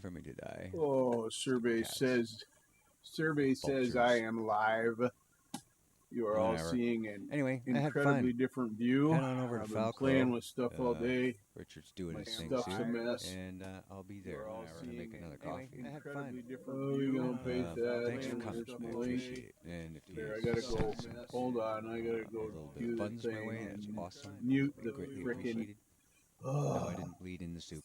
for me to die. Oh, survey says I am live. You are all seeing an incredibly different view. Head on over to I've been Falco. playing with stuff all day. Richard's doing My his thing stuff's too, a mess. and I'll be there when I want to make another coffee. I had fun. Oh, you gonna pay that? Thanks for coming. I appreciate it. And if you I gotta go. Hold on, I gotta a go little bit do of the funds my thing. way, that's awesome. Mute the Greatly frickin'. appreciated. No, I didn't bleed in the soup.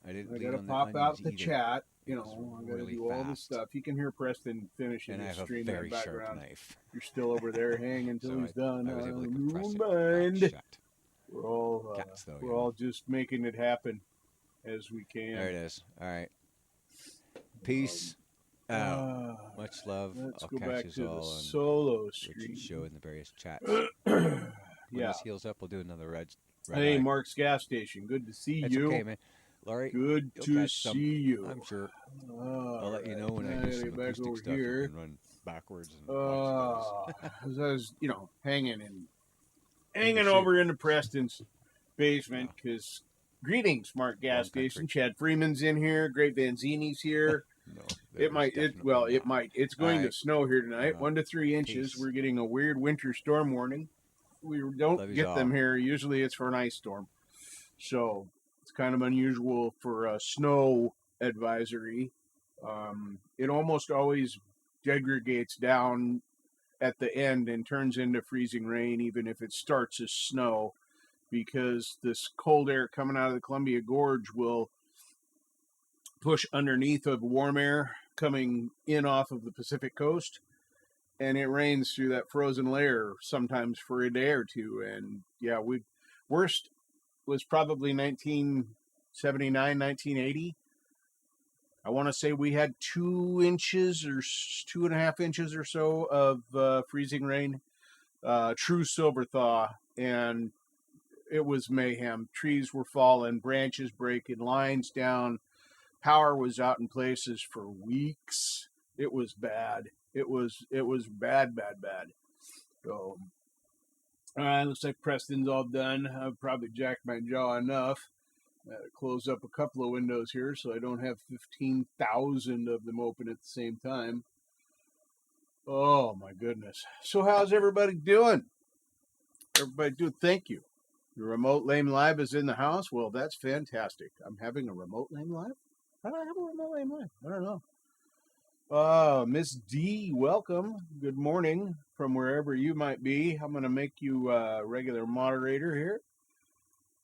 I didn't bleed gotta on the pop onions out the either. chat. It You was know, I gotta really do all this fast. stuff. You can hear Preston finishing And I his have a stream in the very sharp background. knife. You're still over there hanging until So he's done. I was able to Never compress it mind. shut. We're all Cats, though, we're all just making it happen as we can. There it is. All right. Peace out. Much love. Let's I'll go catch back you to all the on solo stream. Richard's show in the various chats. When this heals up, we'll do another red Hey, eye. Mark's gas station. Good to see It's you. okay, man. Laurie, good to see you. I'm sure. I'll let you know when I do some acoustic stuff. Here. You can run backwards and as I was, hanging over into Preston's basement because greetings, Mark gas station. Chad Freeman's in here. Great Vanzini's here. No, it might. It's going to snow here tonight. 1 to 3 inches. Peace. We're getting a weird winter storm warning. We don't get them here. Usually it's for an ice storm. So it's kind of unusual for a snow advisory. It almost always degradates down at the end and turns into freezing rain, even if it starts as snow, because this cold air coming out of the Columbia Gorge will push underneath of warm air coming in off of the Pacific coast, and it rains through that frozen layer sometimes for a day or two. And yeah, worst was probably 1979, 1980. I want to say we had 2 inches or 2.5 inches or so of freezing rain, true silver thaw, and it was mayhem. Trees were falling, branches breaking, lines down. Power was out in places for weeks. It was bad. It was bad. So, all right, looks like Preston's all done. I've probably jacked my jaw enough. Close up a couple of windows here so I don't have 15,000 of them open at the same time. Oh my goodness. So how's everybody doing? Thank you. The remote lame live is in the house. Well, that's fantastic. I'm having a remote lame live? How do I have a remote lame live? I don't know. Miss D, welcome. Good morning from wherever you might be. I'm going to make you a regular moderator here.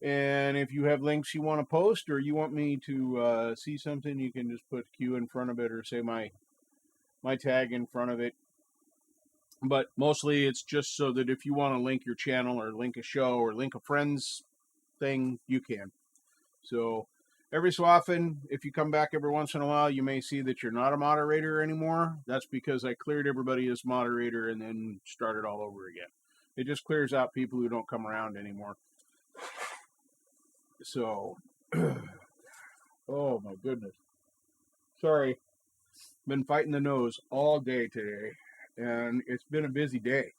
And if you have links you want to post or you want me to see something, you can just put Q in front of it or say my tag in front of it. But mostly it's just so that if you want to link your channel or link a show or link a friend's thing, you can. So every so often, if you come back every once in a while, you may see that you're not a moderator anymore. That's because I cleared everybody as moderator and then started all over again. It just clears out people who don't come around anymore. So, oh my goodness. Sorry. Been fighting the nose all day today, and it's been a busy day.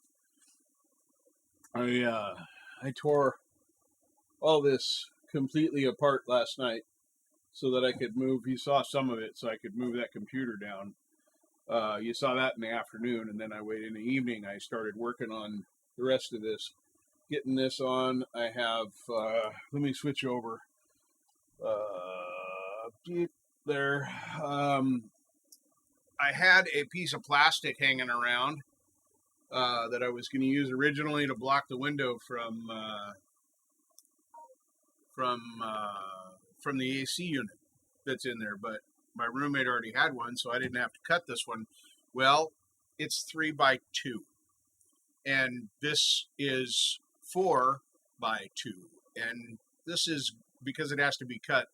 I tore all this completely apart last night so that I could move. You saw some of it, so I could move that computer down. You saw that in the afternoon, and then I waited in the evening. I started working on the rest of this. Getting this on, I have, let me switch over, there, I had a piece of plastic hanging around, that I was going to use originally to block the window from the AC unit that's in there, but my roommate already had one, so I didn't have to cut this one. Well, it's 3x2, and this is 4x2, and this is because it has to be cut.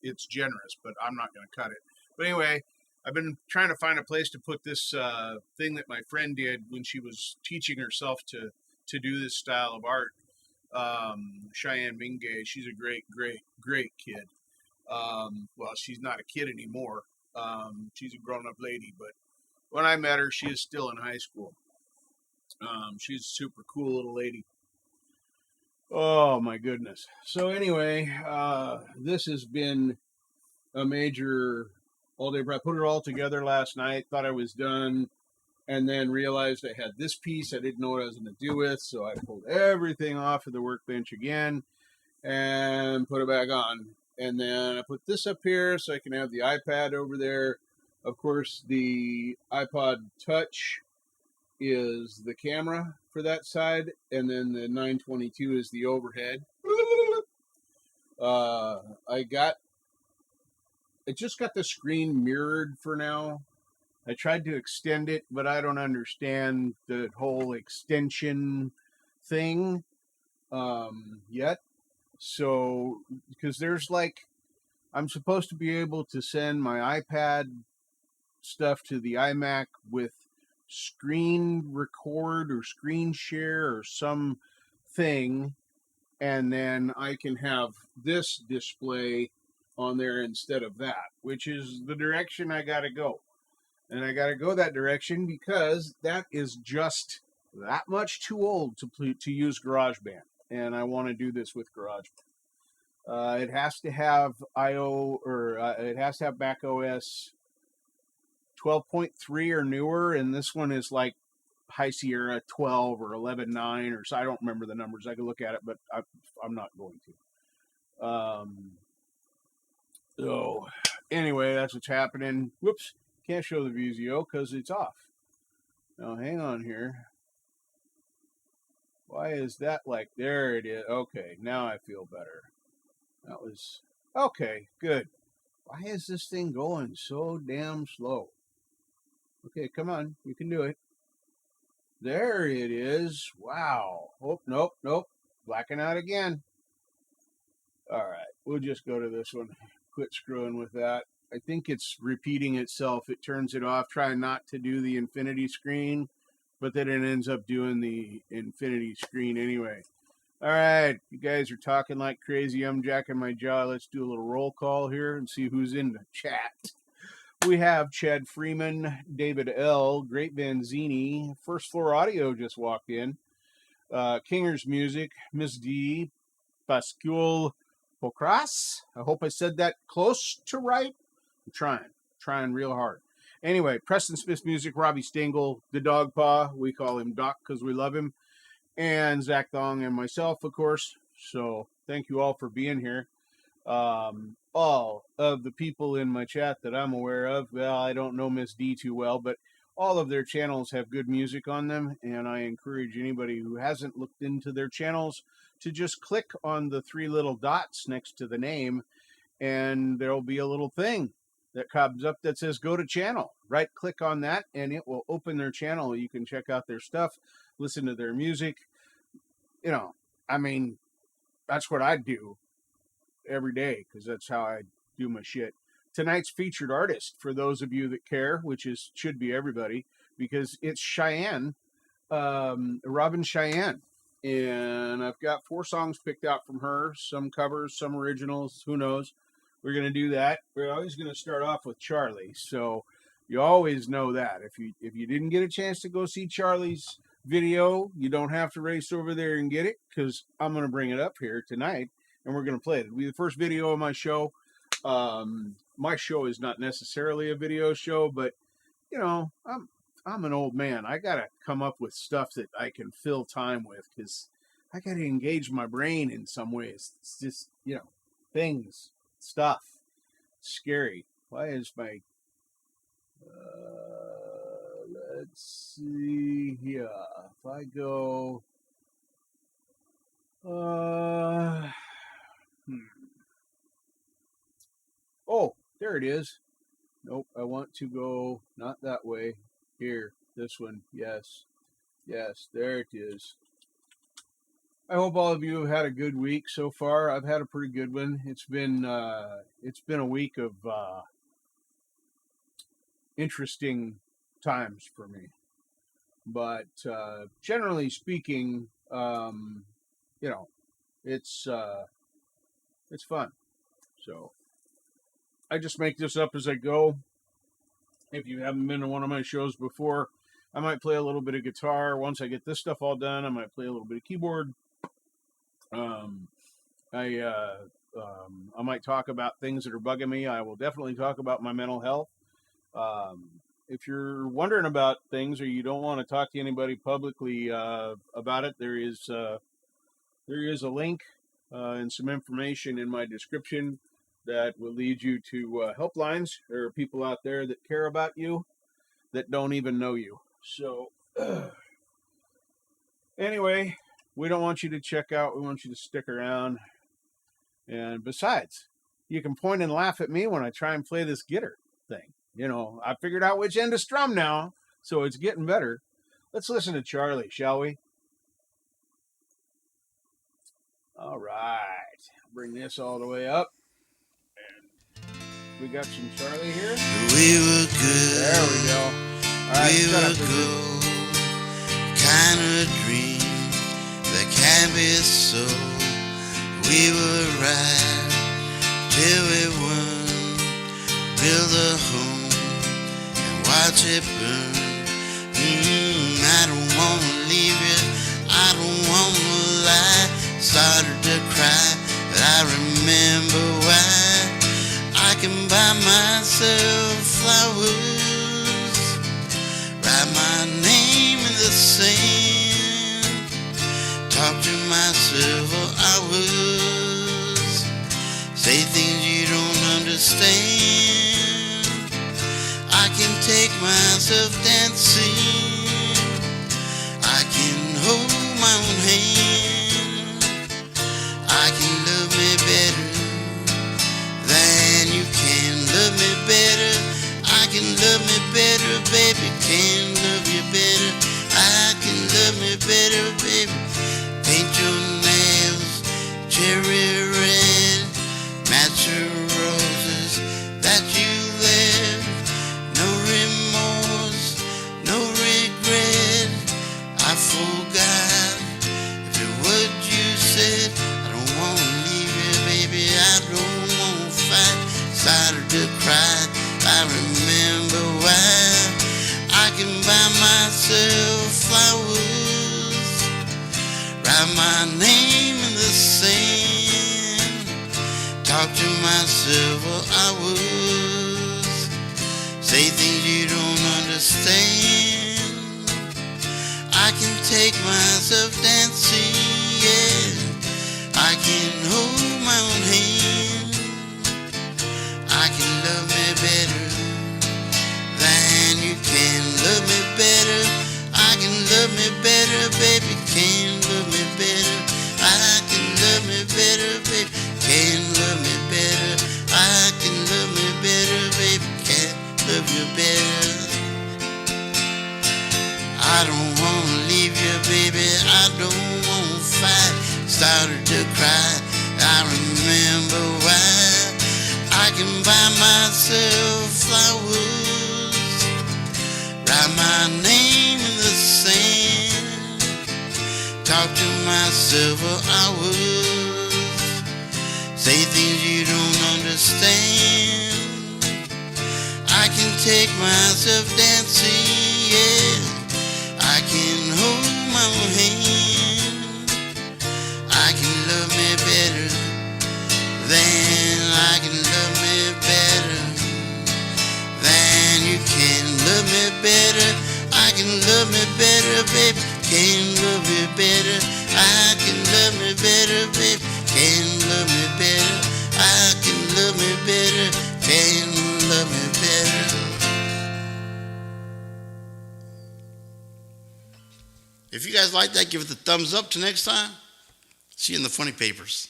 It's generous, but I'm not going to cut it. But anyway, I've been trying to find a place to put this thing that my friend did when she was teaching herself to do this style of art. Cheyenne Mingay, she's a great kid. Well, she's not a kid anymore. She's a grown-up lady, but when I met her, she is still in high school. She's a super cool little lady. Oh my goodness. So anyway, this has been a major all-day I put it all together last night, thought I was done, and then realized I had this piece I didn't know what I was going to do with, so I pulled everything off of the workbench again and put it back on. And then I put this up here so I can have the iPad over there. Of course, the iPod Touch is the camera for that side, and then the 922 is the overhead. I just got the screen mirrored for now. I tried to extend it, but I don't understand the whole extension thing yet. So, because there's like, I'm supposed to be able to send my iPad stuff to the iMac with screen record or screen share or some thing, and then I can have this display on there instead of that, which is the direction I got to go. And I got to go that direction because that is just that much too old to use GarageBand, and I want to do this with GarageBand. It has to have it has to have Mac OS 12.3 or newer, and this one is like High Sierra 12 or 11.9 or so. I don't remember the numbers. I could look at it, but I'm not going to. So anyway, that's what's happening. Whoops, can't show the VZO because it's off. Now hang on here. Why is that like, there it is. Okay, now I feel better. That was, okay, good. Why is this thing going so damn slow? Okay, come on, you can do it. There it is. Wow. Oh, nope. Blacking out again. All right, we'll just go to this one. Quit screwing with that. I think it's repeating itself. It turns it off, trying not to do the infinity screen, but then it ends up doing the infinity screen anyway. All right, you guys are talking like crazy. I'm jacking my jaw. Let's do a little roll call here and see who's in the chat. We have Chad Freeman, David L., Great Vanzini, First Floor Audio just walked in, Kinger's Music, Miss D, Pascual Pocras. I hope I said that close to right. I'm trying real hard. Anyway, Preston Smith's Music, Robbie Stengel, the Dog Paw. We call him Doc because we love him. And Zach Thong and myself, of course. So thank you all for being here. All of the people in my chat that I'm aware of, well, I don't know Miss D too well, but all of their channels have good music on them, and I encourage anybody who hasn't looked into their channels to just click on the 3 little dots next to the name, and there'll be a little thing that comes up that says go to channel. Right click on that, and it will open their channel. You can check out their stuff, listen to their music. You know, I mean, that's what I do every day because that's how I do my shit. Tonight's featured artist, for those of you that care, which should be everybody, because it's Cheynne, Robyn Cheynne, and I've got 4 songs picked out from her, some covers, some originals, who knows. We're going to do that. We're always going to start off with Charlie, so you always know that. If you didn't get a chance to go see Charlie's video, you don't have to race over there and get it, because I'm going to bring it up here tonight, and we're going to play it. It'll be the first video of my show. My show is not necessarily a video show, but, you know, I'm an old man. I got to come up with stuff that I can fill time with, because I got to engage my brain in some ways. It's just, you know, things, stuff. Scary. Why is my... let's see here. If I go... Oh, there it is. Nope, I want to go not that way. Here, this one. Yes, there it is. I hope all of you have had a good week so far. I've had a pretty good one. It's been a week of interesting times for me, but generally speaking, you know, it's fun. So I just make this up as I go. If you haven't been to one of my shows before, I might play a little bit of guitar. Once I get this stuff all done, I might play a little bit of keyboard. I might talk about things that are bugging me. I will definitely talk about my mental health. If you're wondering about things or you don't want to talk to anybody publicly about it, there is a link and some information in my description that will lead you to helplines. There are people out there that care about you that don't even know you. So anyway, we don't want you to check out. We want you to stick around. And besides, you can point and laugh at me when I try and play this gitter thing. You know, I figured out which end to strum now, so it's getting better. Let's listen to Charlie, shall we? All right. Bring this all the way up. And we got some Charlie here. We were good. There we go. All right, we were good. Kind of dream that can't be so. We were right till we weren't. Build a home and watch it burn. I don't wanna leave you. I don't wanna lie. Started to cry, but I remember why. I can buy myself flowers, write my name in the sand, talk to myself for hours, say things you don't understand. I can take myself dancing, I can hold my own hand, I can love me better than you can love me better. I can love me better, baby, can love you better. I can love me better, baby. Paint your nails cherry red, match your roses that you left. No remorse, no regret. I forgot every word you said. I don't wanna leave you, baby, I don't wanna fight. Started to cry, I remember why. I can buy myself flowers, write my name in the sand, talk to myself for hours, say things you don't understand. I can take myself dancing, yeah. I can hold my own hand, I can love me better than you can love me better. I can love me better, baby, can love me better. I can love me better, baby, can love me better. I can love me better, baby, can love you better. I don't wanna leave you, baby, I don't wanna fight. Started to cry, I remember why. I can buy myself flowers, write my name in the sand, talk to myself for hours, say things you don't understand. I can take myself dancing, yeah. I can hold my own hand, I can love me better than I can love me better than you can love me better. I can love me better, baby, can love me better. I can love me better, baby, can love me better. I can love me better, can love me better. If you guys like that, give it the thumbs up. Till next time, see you in the funny papers.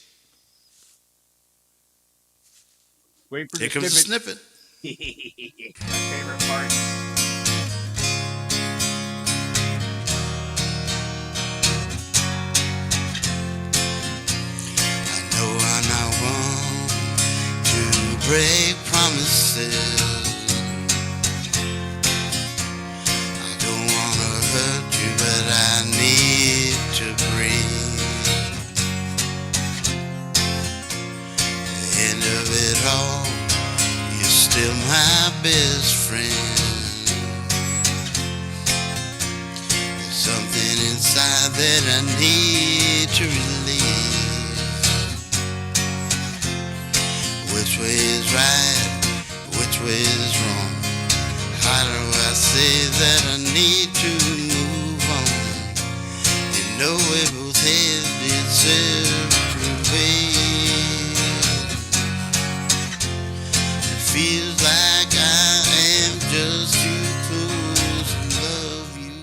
Wait for Here comes the snippet. My favorite part. I know I'm not one to break promises. I don't wanna hurt you, but I need to breathe. The end of it all, you're still my best friend. There's something inside that I need to release. right, which way is wrong. How do I say that I need to move on? You know we both headed separate ways. It feels like I am just too close to love you.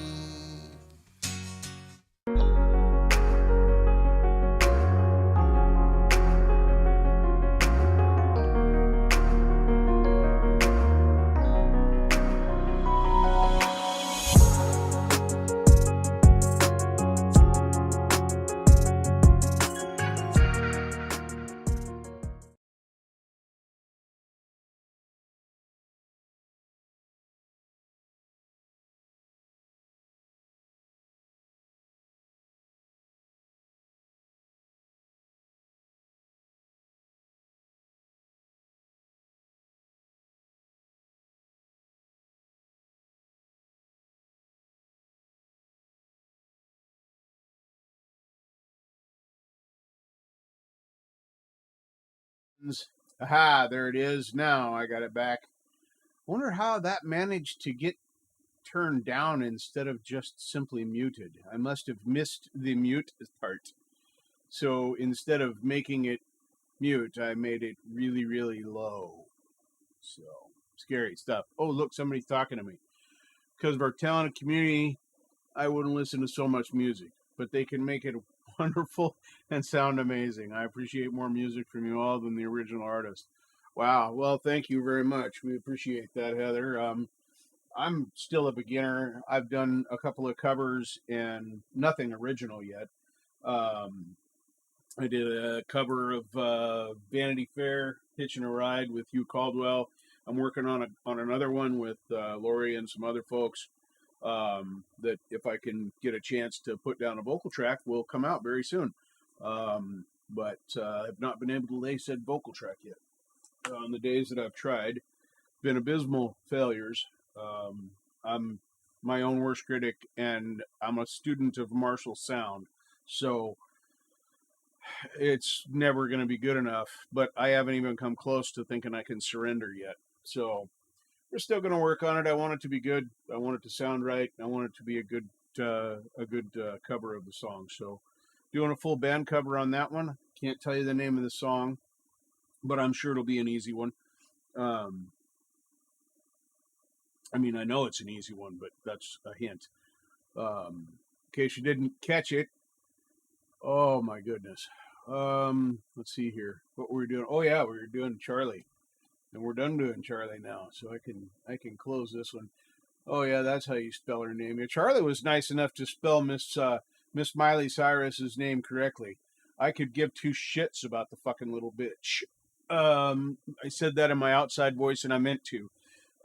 Aha, there it is. Now I got it back. Wonder how that managed to get turned down instead of just simply muted. I must have missed the mute part. So instead of making it mute, I made it really, really low. So scary stuff. Oh, look, somebody's talking to me. Because of our talented community, I wouldn't listen to so much music, but they can make it wonderful and sound amazing. I appreciate more music from you all than the original artist. Wow. Well, thank you very much. We appreciate that, Heather. I'm still a beginner. I've done a couple of covers and nothing original yet. I did a cover of Vanity Fair, Hitching a Ride with Hugh Caldwell. I'm working on another one with Lori and some other folks. That if I can get a chance to put down a vocal track will come out very soon. But I've not been able to lay said vocal track yet. On the days that I've tried, been abysmal failures. I'm my own worst critic, and I'm a student of martial sound, so it's never going to be good enough. But I haven't even come close to thinking I can surrender yet. So we're still going to work on it. I want it to be good. I want it to sound right. I want it to be a good cover of the song. So doing a full band cover on that one. Can't tell you the name of the song, but I'm sure it'll be an easy one. I mean, I know it's an easy one, but that's a hint. In case you didn't catch it. Oh my goodness. Let's see here. What were we doing? Oh yeah, we were doing Charlie. And we're done doing Charlie now, so I can close this one. Oh yeah, that's how you spell her name. Yeah, Charlie was nice enough to spell Miss Miley Cyrus's name correctly. I could give two shits about the fucking little bitch. I said that in my outside voice, and I meant to.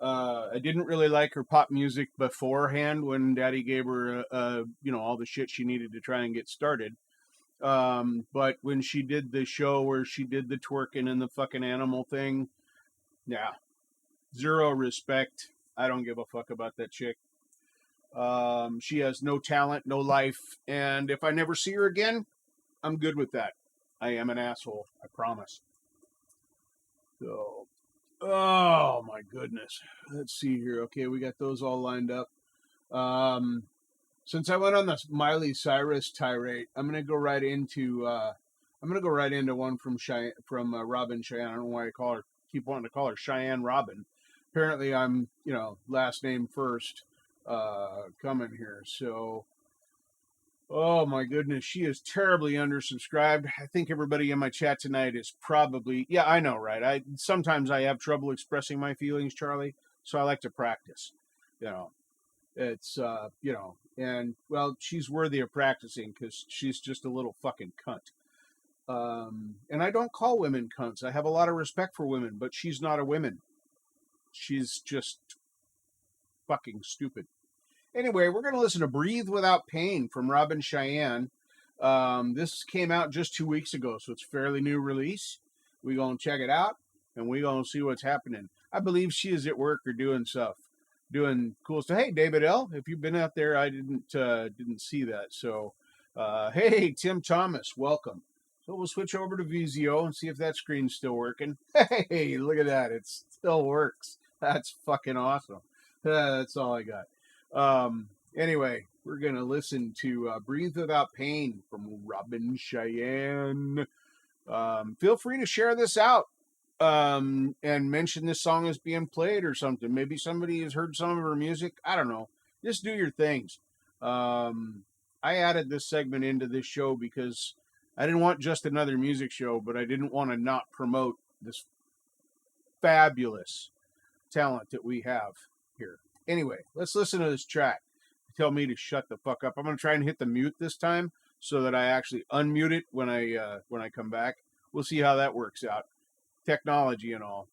I didn't really like her pop music beforehand when Daddy gave her, all the shit she needed to try and get started. But when she did the show where she did the twerking and the fucking animal thing, yeah, zero respect. I don't give a fuck about that chick. She has no talent, no life, and if I never see her again, I'm good with that. I am an asshole, I promise. So, oh my goodness. Let's see here. Okay, we got those all lined up. Since I went on the Miley Cyrus tirade, I'm gonna go right into one from Robyn Cheynne. I don't know why I keep wanting to call her Cheyenne Robyn. Apparently, I'm last name first coming here. So, oh my goodness, she is terribly undersubscribed. I think everybody in my chat tonight is probably I know, right? Sometimes I have trouble expressing my feelings, Charlie. So I like to practice. It's and well, she's worthy of practicing because she's just a little fucking cunt. And I don't call women cunts. I have a lot of respect for women, but she's not a woman. She's just fucking stupid. Anyway, we're going to listen to Breathe Without Pain from Robyn Cheynne. This came out just 2 weeks ago, so it's a fairly new release. We're going to check it out, and we're going to see what's happening. I believe she is at work or doing stuff, doing cool stuff. Hey, David L., if you've been out there, I didn't see that. So, hey, Tim Thomas, welcome. So we'll switch over to Vizio and see if that screen's still working. Hey, look at that. It still works. That's fucking awesome. That's all I got. Anyway, we're going to listen to Breathe Without Pain from Robyn Cheynne. Feel free to share this out and mention this song as being played or something. Maybe somebody has heard some of her music. I don't know. Just do your things. I added this segment into this show because I didn't want just another music show, but I didn't want to not promote this fabulous talent that we have here. Anyway, let's listen to this track. Tell me to shut the fuck up. I'm going to try and hit the mute this time so that I actually unmute it when I come back. We'll see how that works out. Technology and all.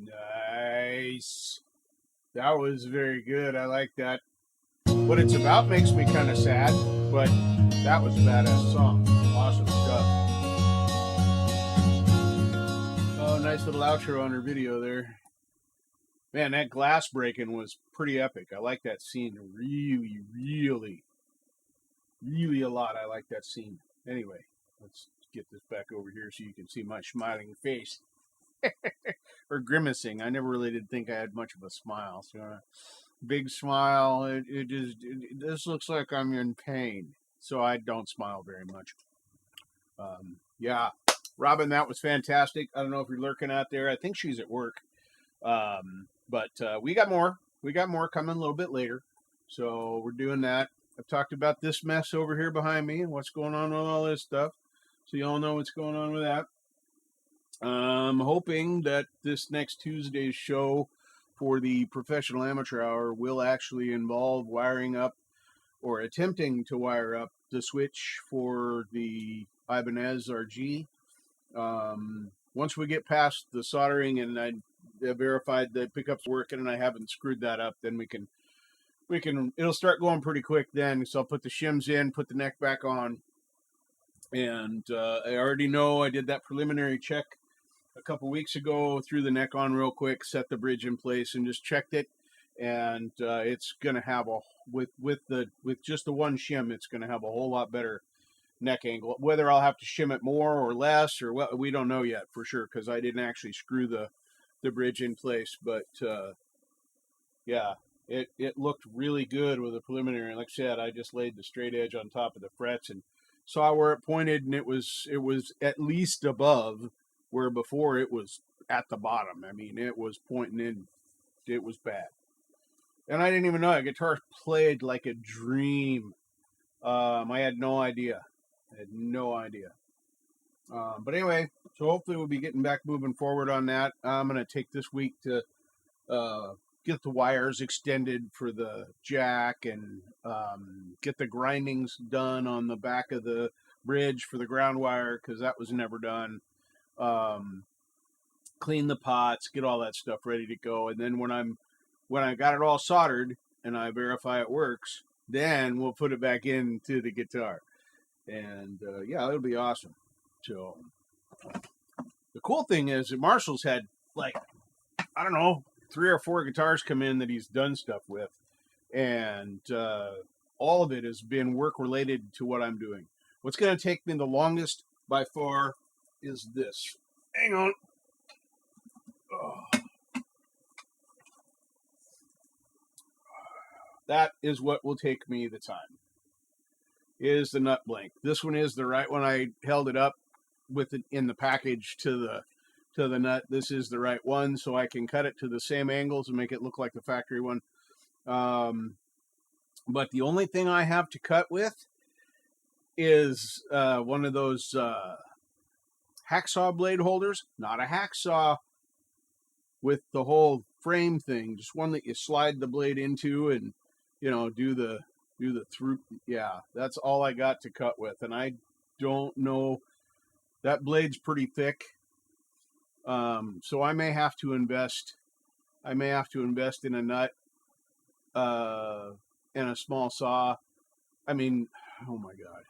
Nice. That was very good. I like that. What it's about makes me kind of sad, but that was a badass song. Awesome stuff. Oh, nice little outro on her video there. Man, that glass breaking was pretty epic. I like that scene really, really, really a lot. I like that scene. Anyway, let's get this back over here so you can see my smiling face. Or grimacing. I never really did think I had much of a smile. So big smile. This looks like I'm in pain. So I don't smile very much. Yeah. Robyn, that was fantastic. I don't know if you're lurking out there. I think she's at work. But we got more. We got more coming a little bit later. So we're doing that. I've talked about this mess over here behind me and what's going on with all this stuff. So you all know what's going on with that. I'm hoping that this next Tuesday's show for the Professional Amateur Hour will actually involve wiring up or attempting to wire up the switch for the Ibanez RG. Once we get past the soldering and I verified the pickup's working and I haven't screwed that up, then we can it'll start going pretty quick then. So I'll put the shims in, put the neck back on, and I already know I did that preliminary check a couple weeks ago, threw the neck on real quick, set the bridge in place, and just checked it. And it's gonna have with just the one shim, it's gonna have a whole lot better neck angle. Whether I'll have to shim it more or less, or what, we don't know yet for sure because I didn't actually screw the bridge in place. But yeah, it looked really good with the preliminary. Like I said, I just laid the straight edge on top of the frets and saw where it pointed, and it was at least above where before it was at the bottom. I mean, it was pointing in. It was bad. And I didn't even know. The guitar played like a dream. I had no idea. But anyway, so hopefully we'll be getting back moving forward on that. I'm going to take this week to get the wires extended for the jack and get the grindings done on the back of the bridge for the ground wire because that was never done. Clean the pots, get all that stuff ready to go, and then when I got it all soldered and I verify it works, then we'll put it back into the guitar, and yeah, it'll be awesome. So the cool thing is that Marshall's had like I don't know 3 or 4 guitars come in that he's done stuff with, and all of it has been work related to what I'm doing. What's going to take me the longest by far is this. Hang on. Oh. That is what will take me the time. Is the nut blank. This one is the right one. I held it up with it in the package to the nut. This is the right one, so I can cut it to the same angles and make it look like the factory one. But the only thing I have to cut with is one of those hacksaw blade holders. Not a hacksaw with the whole frame thing, just one that you slide the blade into and do the through. Yeah, that's all I got to cut with, and I don't know. That blade's pretty thick, so I may have to invest. In a nut and a small saw. I mean, oh my God,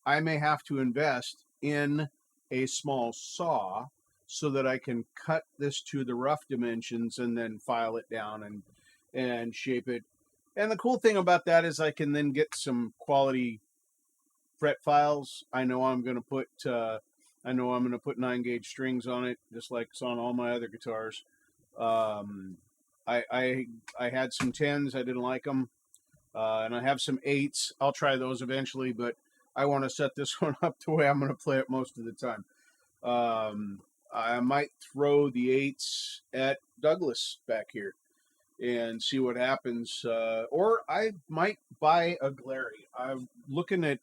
I may have to invest in a small saw so that I can cut this to the rough dimensions and then file it down and shape it. And the cool thing about that is I can then get some quality fret files. I know I'm going to put 9-gauge strings on it, just like it's on all my other guitars. I had some 10s, I didn't like them, and I have some 8s. I'll try those eventually, but I want to set this one up the way I'm going to play it most of the time. I might throw the 8s at Douglas back here and see what happens, or I might buy a Glary. I'm looking at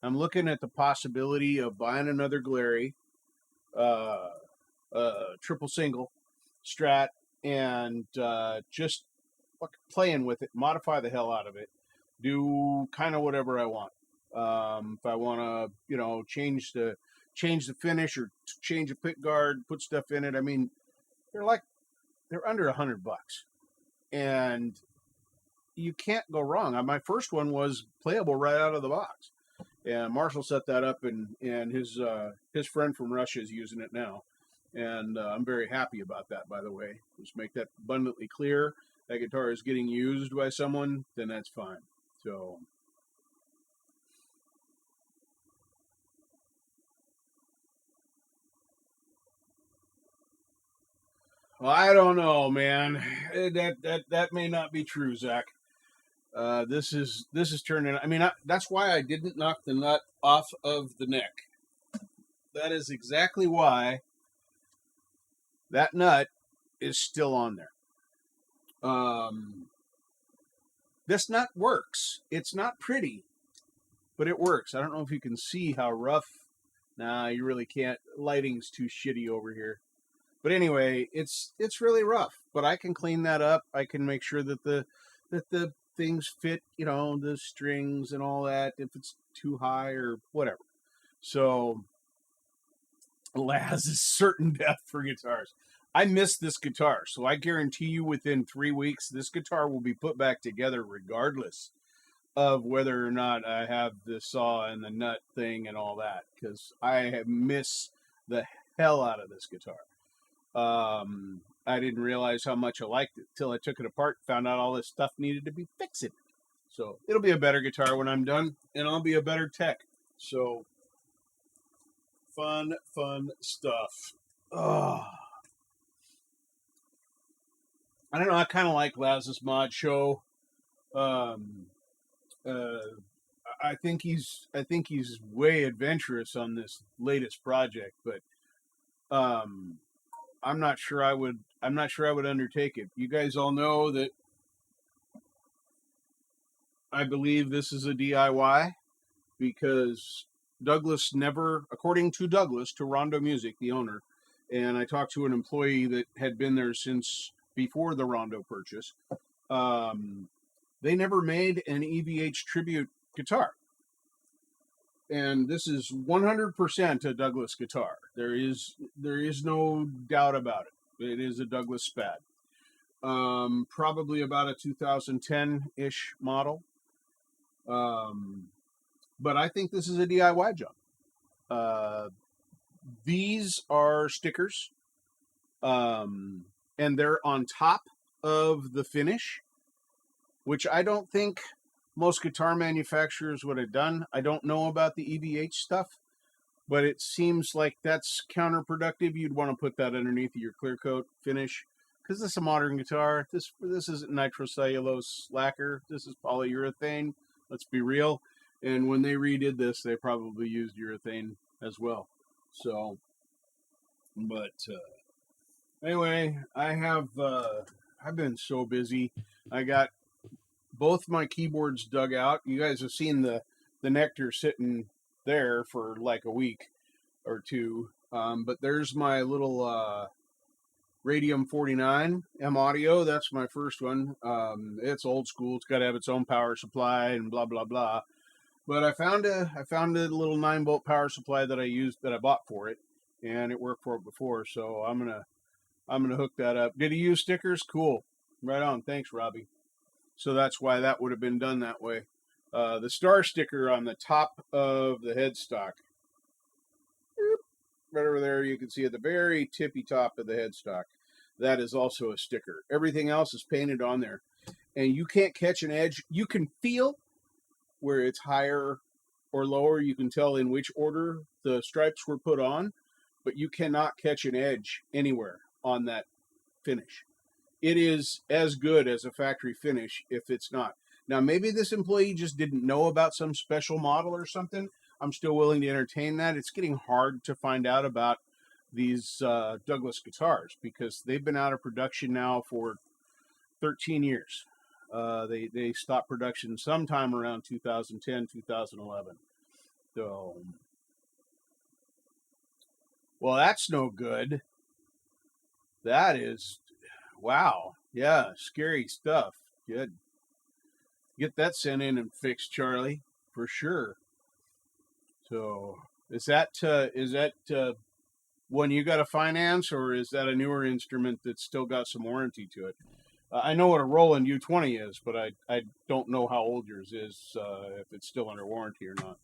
the possibility of buying another Glary, triple single Strat, and just playing with it, modify the hell out of it, do kind of whatever I want. If I want to, change the finish or change a pick guard, put stuff in it. I mean, they're like they're under $100, and you can't go wrong. My first one was playable right out of the box, and Marshall set that up, and his friend from Russia is using it now, and I'm very happy about that. By the way, just make that abundantly clear. That guitar is getting used by someone, then that's fine. So. Well, I don't know, man. That may not be true, Zach. This is turning. I mean, that's why I didn't knock the nut off of the neck. That is exactly why that nut is still on there. This nut works. It's not pretty, but it works. I don't know if you can see how rough. Nah, you really can't. Lighting's too shitty over here. But anyway, it's really rough. But I can clean that up. I can make sure that the things fit, the strings and all that, if it's too high or whatever. So, Laz is certain death for guitars. I miss this guitar, so I guarantee you within 3 weeks, this guitar will be put back together regardless of whether or not I have the saw and the nut thing and all that, because I miss the hell out of this guitar. I didn't realize how much I liked it till I took it apart, found out all this stuff needed to be fixed. So it'll be a better guitar when I'm done, and I'll be a better tech. So fun stuff. Oh. I don't know. I kind of like Laz's mod show. I think he's way adventurous on this latest project, but I'm not sure I would undertake it. You guys all know that I believe this is a DIY because Douglas never, according to Douglas, to Rondo Music, the owner, and I talked to an employee that had been there since before the Rondo purchase. They never made an EVH tribute guitar. And this is 100% a Douglas guitar. There is no doubt about it. It is a Douglas Spad. Probably about a 2010-ish model. But I think this is a DIY job. These are stickers. And they're on top of the finish, which I don't think most guitar manufacturers would have done. I don't know about the EVH stuff, but it seems like that's counterproductive. You'd want to put that underneath your clear coat finish, because this is a modern guitar. This isn't nitrocellulose lacquer. This is polyurethane. Let's be real. And when they redid this, they probably used urethane as well. So, but anyway, I've been so busy. I got both my keyboards dug out. You guys have seen the Nectar sitting there for like a week or two. But there's my little Radium 49 M Audio. That's my first one. It's old school. It's got to have its own power supply and blah blah blah. But I found a little 9-volt power supply that I bought for it, and it worked for it before. So I'm gonna hook that up. Did he use stickers? Cool. Right on. Thanks, Robbie. So that's why that would have been done that way. The star sticker on the top of the headstock, right over there, you can see at the very tippy top of the headstock, that is also a sticker. Everything else is painted on there. And you can't catch an edge. You can feel where it's higher or lower. You can tell in which order the stripes were put on, but you cannot catch an edge anywhere on that finish. It is as good as a factory finish if it's not. Now, maybe this employee just didn't know about some special model or something. I'm still willing to entertain that. It's getting hard to find out about these Douglas guitars because they've been out of production now for 13 years. They stopped production sometime around 2010, 2011. So, well, that's no good. That is... Wow. Yeah, scary stuff. Good. Get that sent in and fixed, Charlie, for sure. So, is that one you got to finance, or is that a newer instrument that's still got some warranty to it? I know what a Roland U20 is, but I don't know how old yours is, if it's still under warranty or not.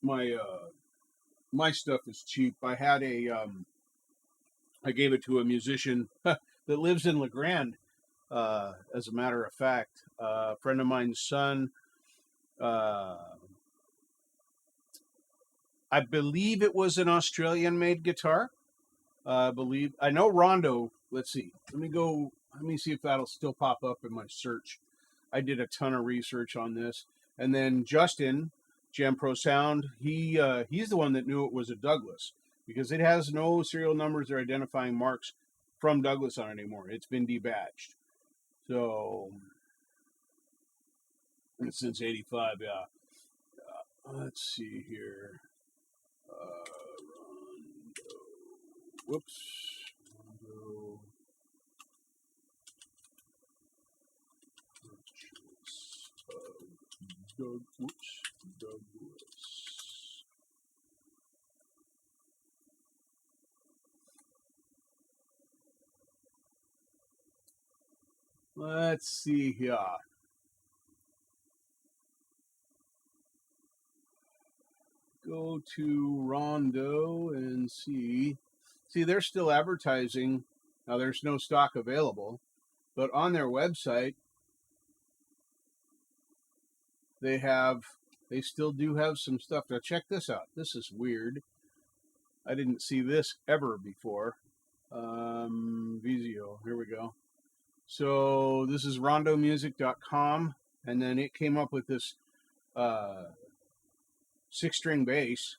My my stuff is cheap. I had I gave it to a musician that lives in La Grande. As a matter of fact, a friend of mine's son. I believe it was an Australian-made guitar. I know Rondo. Let's see. Let me see if that'll still pop up in my search. I did a ton of research on this, and then Justin, Jam Pro Sound, he's the one that knew it was a Douglas because it has no serial numbers or identifying marks from Douglas on it anymore. It's been debadged. So since '85, yeah. Let's see here. Whoops. Douglas. Let's see here. Go to Rondo and see. See, they're still advertising. Now, there's no stock available, but on their website, they still do have some stuff. Now, check this out. This is weird. I didn't see this ever before. Vizio, here we go. So this is rondomusic.com, and then it came up with this 6-string bass.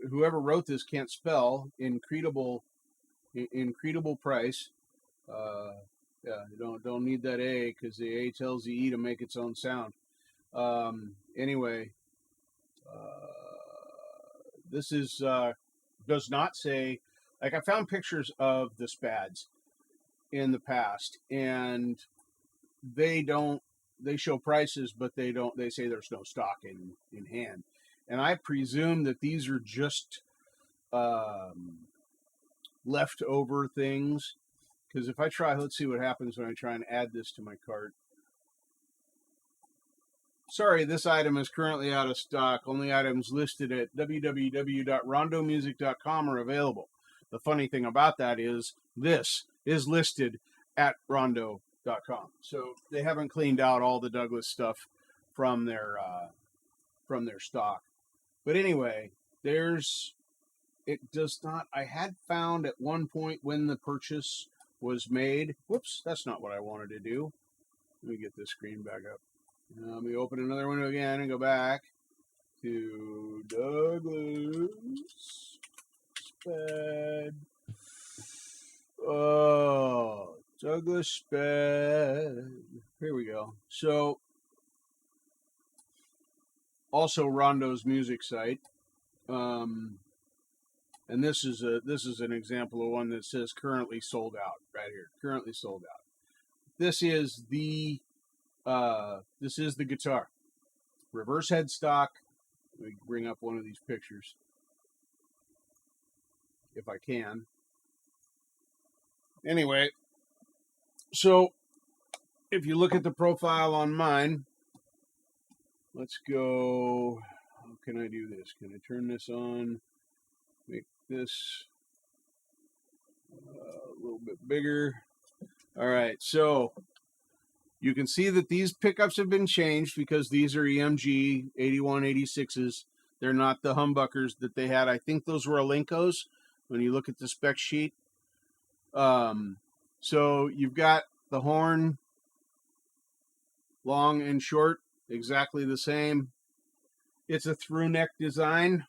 Whoever wrote this can't spell. Incredible price. Yeah, you don't need that A because the A tells the E to make its own sound. Anyway, this is does not say. Like, I found pictures of the Spads in the past, and they show prices, but they say there's no stock in hand. And I presume that these are just leftover things. Because if I try, let's see what happens when I try and add this to my cart. Sorry, this item is currently out of stock. Only items listed at www.rondomusic.com are available. The funny thing about that is this is listed at rondo.com. So they haven't cleaned out all the Douglas stuff from their stock. But anyway, it does not. I had found at one point when the purchase was made. Whoops, that's not what I wanted to do. Let me get this screen back up. Let me open another window again and go back to Douglas Spad. Oh, Douglas Spad. Here we go. So, also Rondo's music site. And this is an example of one that says currently sold out right here. Currently sold out. This is the guitar. Reverse headstock. Let me bring up one of these pictures if I can. Anyway, so if you look at the profile on mine, let's go. How can I do this? Can I turn this on? Make this a little bit bigger. All right, so you can see that these pickups have been changed because these are EMG 8186s. They're not the humbuckers that they had. I think those were Alenkos when you look at the spec sheet. So you've got the horn, long and short, exactly the same. It's a through neck design.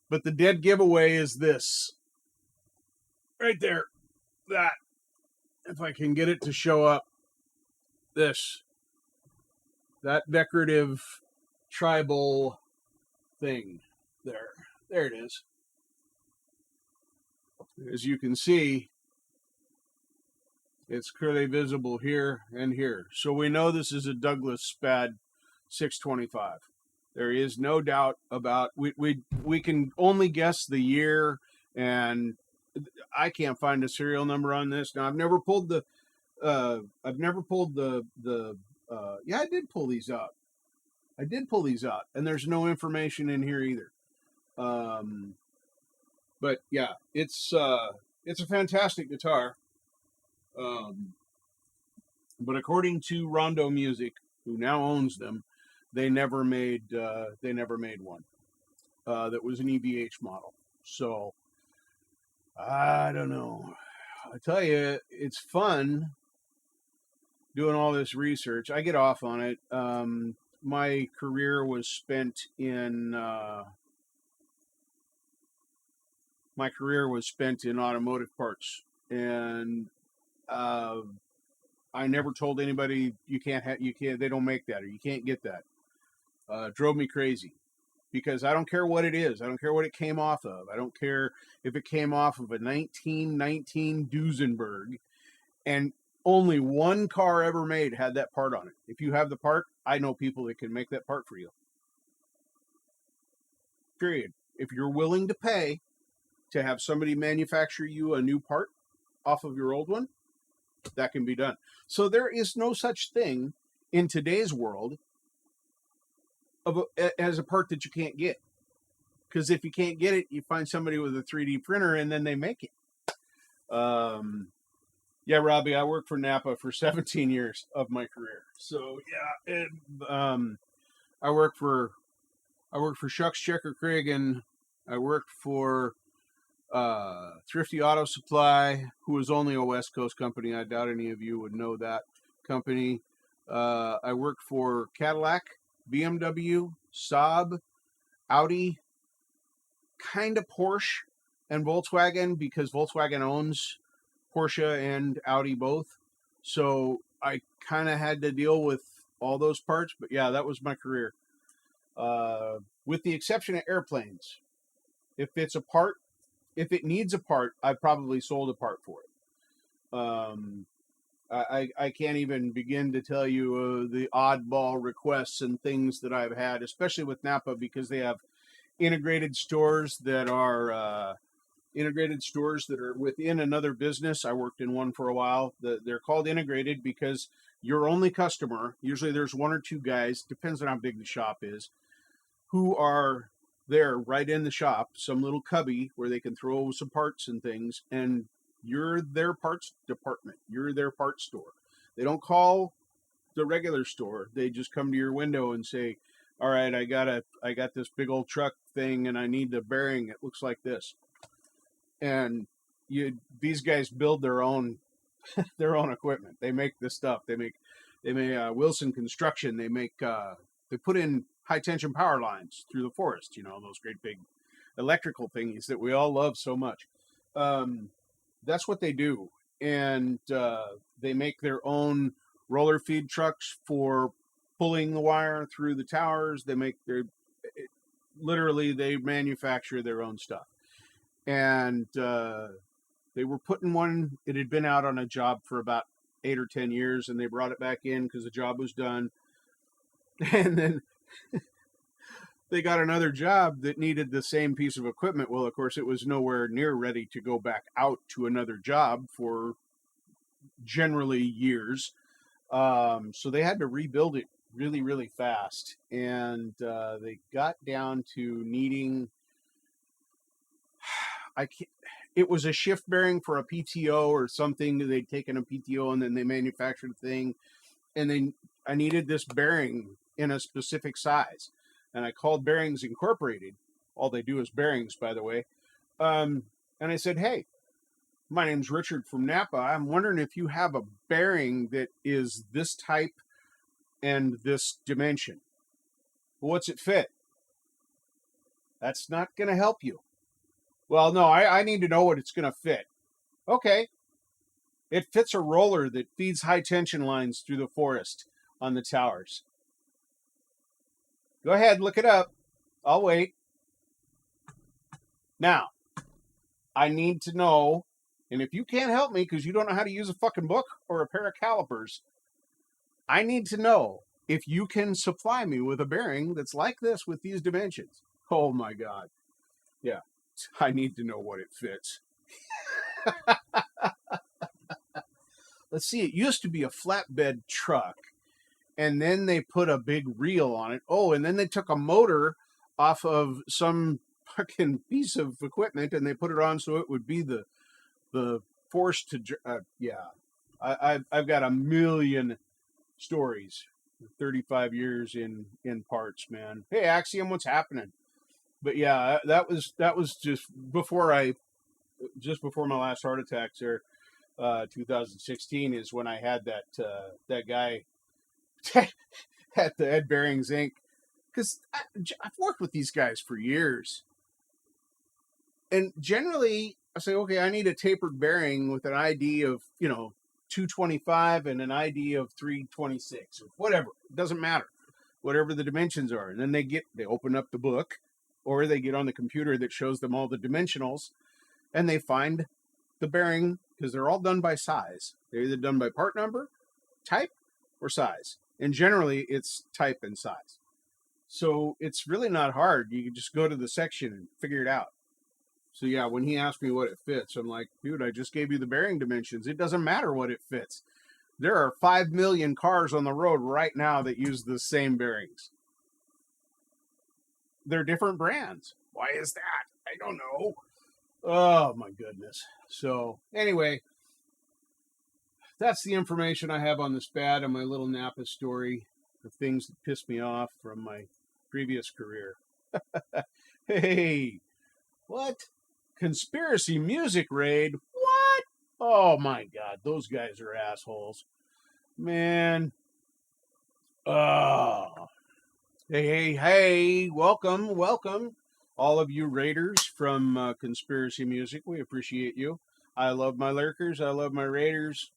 But the dead giveaway is this. Right there. That. If I can get it to show up. This. That decorative tribal thing. There. There it is. As you can see, it's clearly visible here and here. So we know this is a Douglas Spad 625. There is no doubt about we can only guess the year, and I can't find a serial number on this. Now I've never pulled the yeah, I did pull these out. And there's no information in here either. But yeah, it's a fantastic guitar. But according to Rondo Music, who now owns them, they never made one that was an EVH model. So I don't know. I tell you, it's fun doing all this research. I get off on it. My career was spent in automotive parts, and I never told anybody you can't. They don't make that, or you can't get that. Drove me crazy, because I don't care what it is. I don't care what it came off of. I don't care if it came off of a 1919 Duesenberg, and only one car ever made had that part on it. If you have the part, I know people that can make that part for you. Period. If you're willing to pay to have somebody manufacture you a new part off of your old one, that can be done. So there is no such thing in today's world as a part that you can't get. Because if you can't get it, you find somebody with a 3D printer and then they make it. Yeah, Robbie, I worked for Napa for 17 years of my career. So yeah, I worked for Shucks Checker Cregan. I worked for Thrifty Auto Supply, who was only a West Coast company. I doubt any of you would know that company. I worked for Cadillac, BMW, Saab, Audi, kind of Porsche, and Volkswagen, because Volkswagen owns Porsche and Audi both. So I kind of had to deal with all those parts. But yeah, that was my career. With the exception of airplanes. If it needs a part, I probably sold a part for it. I can't even begin to tell you the oddball requests and things that I've had, especially with Napa, because they have integrated stores that are within another business. I worked in one for a while. They're called integrated because your only customer, usually there's one or two guys, depends on how big the shop is, who are there right in the shop, some little cubby where they can throw some parts and things, and you're their parts department. You're their parts store. They don't call the regular store. They just come to your window and say, all right, I got this big old truck thing and I need the bearing. It looks like this. And these guys build their own equipment. They make this stuff. They make Wilson Construction. They put in high tension power lines through the forest. Those great big electrical thingies that we all love so much. That's what they do, and they make their own roller feed trucks for pulling the wire through the towers. They manufacture their own stuff. And they were putting one. It had been out on a job for about 8 or 10 years, and they brought it back in because the job was done. And then they got another job that needed the same piece of equipment. Well, of course, it was nowhere near ready to go back out to another job for generally years. So they had to rebuild it really, really fast. And they got down to needing... it was a shift bearing for a PTO or something. They'd taken a PTO and then they manufactured a thing. And I needed this bearing in a specific size. And I called Bearings Incorporated. All they do is bearings, by the way. And I said, hey, my name's Richard from Napa. I'm wondering if you have a bearing that is this type and this dimension. Well, what's it fit? That's not going to help you. Well, no, I need to know what it's going to fit. Okay. It fits a roller that feeds high tension lines through the forest on the towers. Go ahead, look it up. I'll wait. Now, I need to know, and if you can't help me because you don't know how to use a fucking book or a pair of calipers, I need to know if you can supply me with a bearing that's like this with these dimensions, oh my God. Yeah, I need to know what it fits. Let's see, it used to be a flatbed truck, and then they put a big reel on it. Oh, and then they took a motor off of some fucking piece of equipment and they put it on so it would be the force to yeah. I've got a million stories. 35 years in parts, man. Hey, Axiom, what's happening? But yeah, that was just before my last heart attack there. 2016 is when I had that guy at the Ed Bearings Inc. Because I've worked with these guys for years, and generally I say, okay, I need a tapered bearing with an ID of 225 and an ID of 326 or whatever. It doesn't matter, whatever the dimensions are. And then they open up the book, or they get on the computer that shows them all the dimensionals, and they find the bearing, because they're all done by size. They're either done by part number, type, or size. And generally, it's type and size. So it's really not hard. You can just go to the section and figure it out. So yeah, when he asked me what it fits, I'm like, dude, I just gave you the bearing dimensions. It doesn't matter what it fits. There are 5 million cars on the road right now that use the same bearings. They're different brands. Why is that? I don't know. Oh my goodness. So anyway, that's the information I have on the SPAD and my little Napa story of things that pissed me off from my previous career. Hey, what? Conspiracy music raid? What? Oh my God, those guys are assholes. Man. Oh. Hey, welcome. All of you raiders from Conspiracy Music, we appreciate you. I love my lurkers. I love my raiders.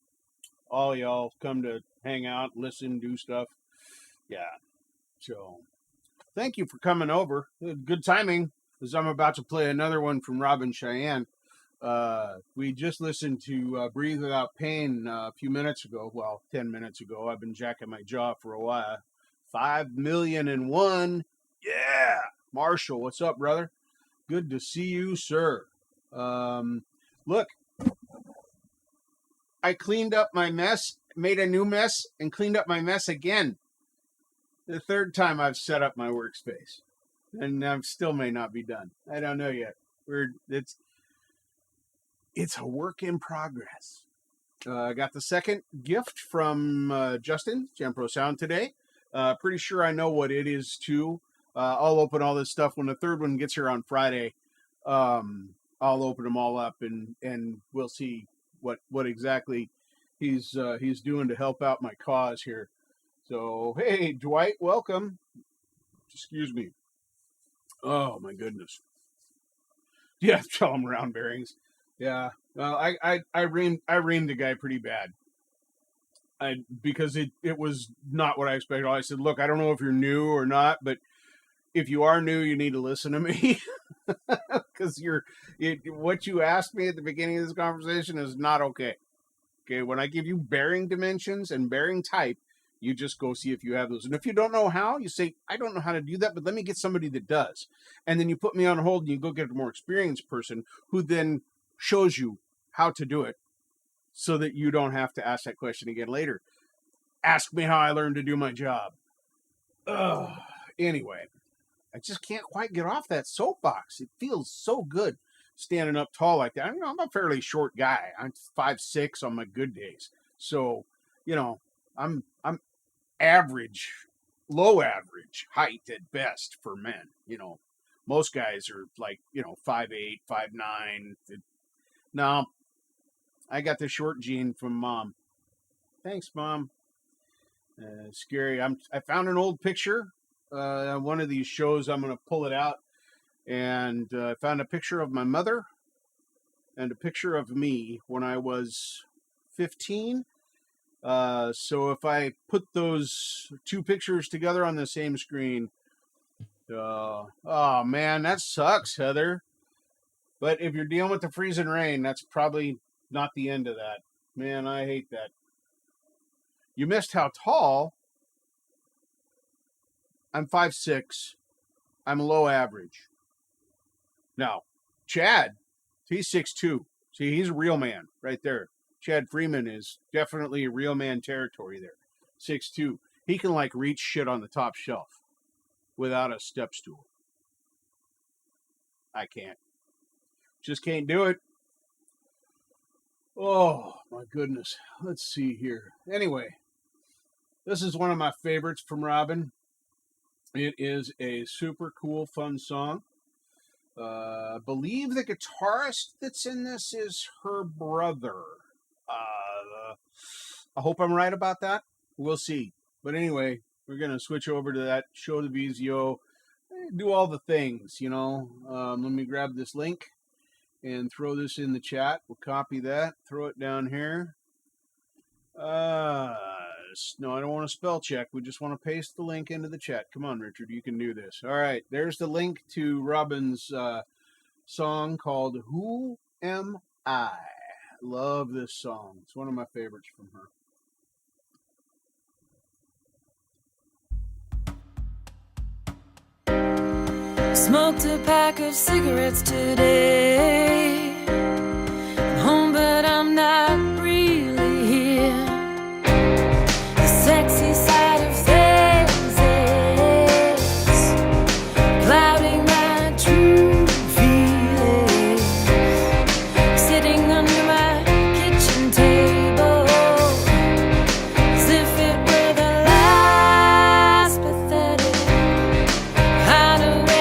All y'all come to hang out, listen, do stuff. Yeah. So, thank you for coming over. Good timing, because I'm about to play another one from Robyn Cheynne. We just listened to Breathe Without Pain a few minutes ago. Well, 10 minutes ago. I've been jacking my jaw for a while. 5,000,001. Yeah. Marshall, what's up, brother? Good to see you, sir. Look, I cleaned up my mess, made a new mess, and cleaned up my mess again. The third time I've set up my workspace. And I still may not be done. I don't know yet. It's a work in progress. I got the second gift from Justin, Jampro Sound, today. Pretty sure I know what it is, too. I'll open all this stuff when the third one gets here on Friday. I'll open them all up, and we'll see what exactly he's doing to help out my cause here. So, hey, Dwight, welcome. Excuse me. Oh, my goodness. Yeah, tell him round bearings. Yeah. Well, I reamed the guy pretty bad. Because it was not what I expected. I said, look, I don't know if you're new or not, but if you are new, you need to listen to me. Because what you asked me at the beginning of this conversation is not okay. Okay, when I give you bearing dimensions and bearing type, you just go see if you have those. And if you don't know how, you say, I don't know how to do that, but let me get somebody that does. And then you put me on hold and you go get a more experienced person who then shows you how to do it so that you don't have to ask that question again later. Ask me how I learned to do my job. Anyway, I just can't quite get off that soapbox. It feels so good standing up tall like that. I'm a fairly short guy. I'm 5'6" on my good days. So, I'm average, low average height at best for men. Most guys are like, 5'8", 5'9". No, I got the short gene from Mom. Thanks, Mom. Scary. I found an old picture. One of these shows, I'm going to pull it out. And I found a picture of my mother and a picture of me when I was 15. So if I put those two pictures together on the same screen, oh man, that sucks, Heather. But if you're dealing with the freezing rain, that's probably not the end of that. Man, I hate that. You missed how tall I'm 5'6". I'm low average. Now, Chad, he's 6'2". See, he's a real man right there. Chad Freeman is definitely a real man territory there. 6'2". He can like reach shit on the top shelf without a step stool. I can't. Just can't do it. Oh, my goodness. Let's see here. Anyway, this is one of my favorites from Robyn. It is a super cool, fun song. I believe the guitarist that's in this is her brother. I hope I'm right about that. We'll see. But anyway, we're going to switch over to that, show the VZO, do all the things, you know. Let me grab this link and throw this in the chat. We'll copy that, throw it down here. No, I don't want to spell check. We just want to paste the link into the chat. Come on, Richard, you can do this. All right, there's the link to Robyn's song called Who Am I? Love this song. It's one of my favorites from her. Smoked a pack of cigarettes today. I'm home, but I'm not really here. The sexy side of things is clouding my true feelings. Sitting under my kitchen table, as if it were the last pathetic hideaway.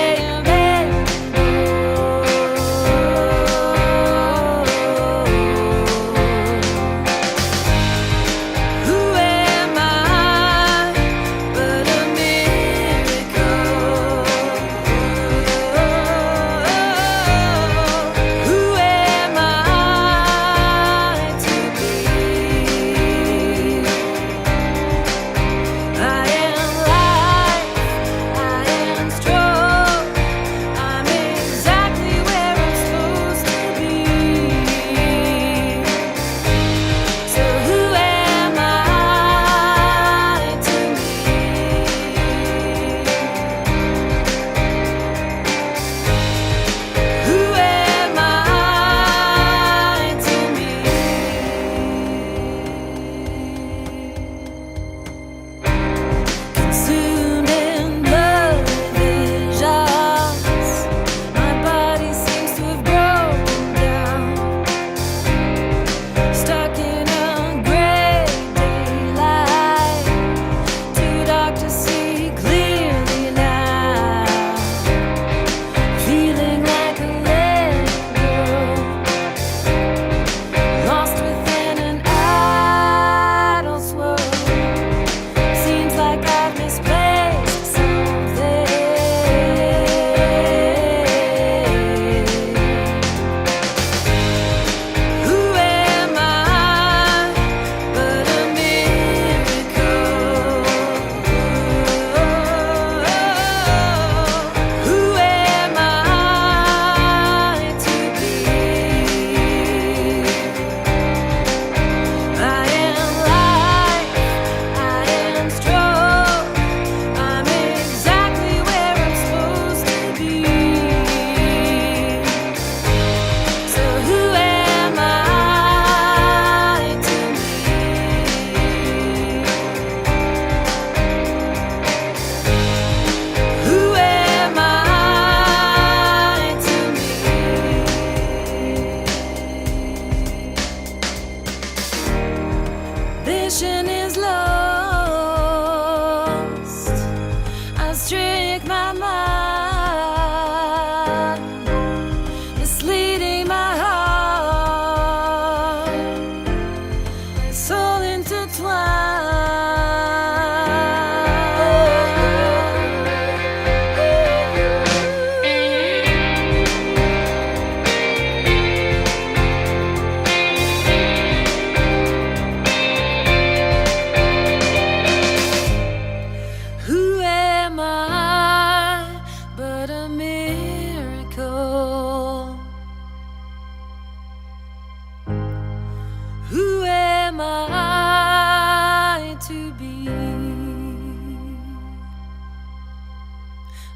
Who am I?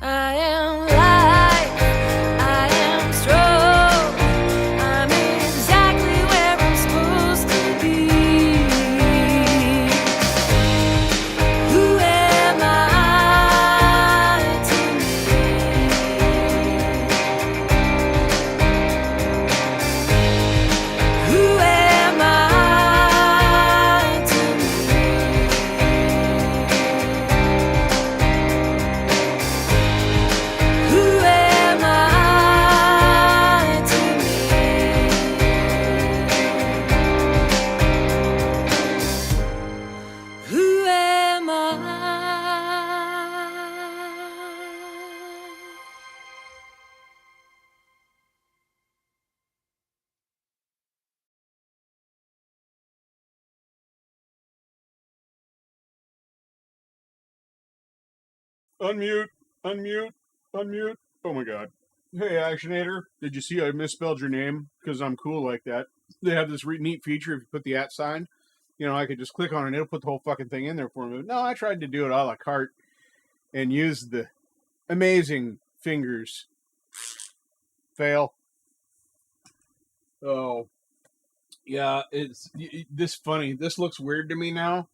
I am light, I am strong, I'm exactly where I'm supposed to be. Who am I to me? Who am I to me? Who am I to me? Who am I? Unmute, unmute, unmute. Oh my god. Hey, Actionator, did you see I misspelled your name? Because I'm cool like that. They have this neat feature if you put the @ sign. You know, I could just click on it and it'll put the whole fucking thing in there for me. No, I tried to do it a la carte and use the amazing fingers. Fail. Oh. Yeah, it's this funny. This looks weird to me now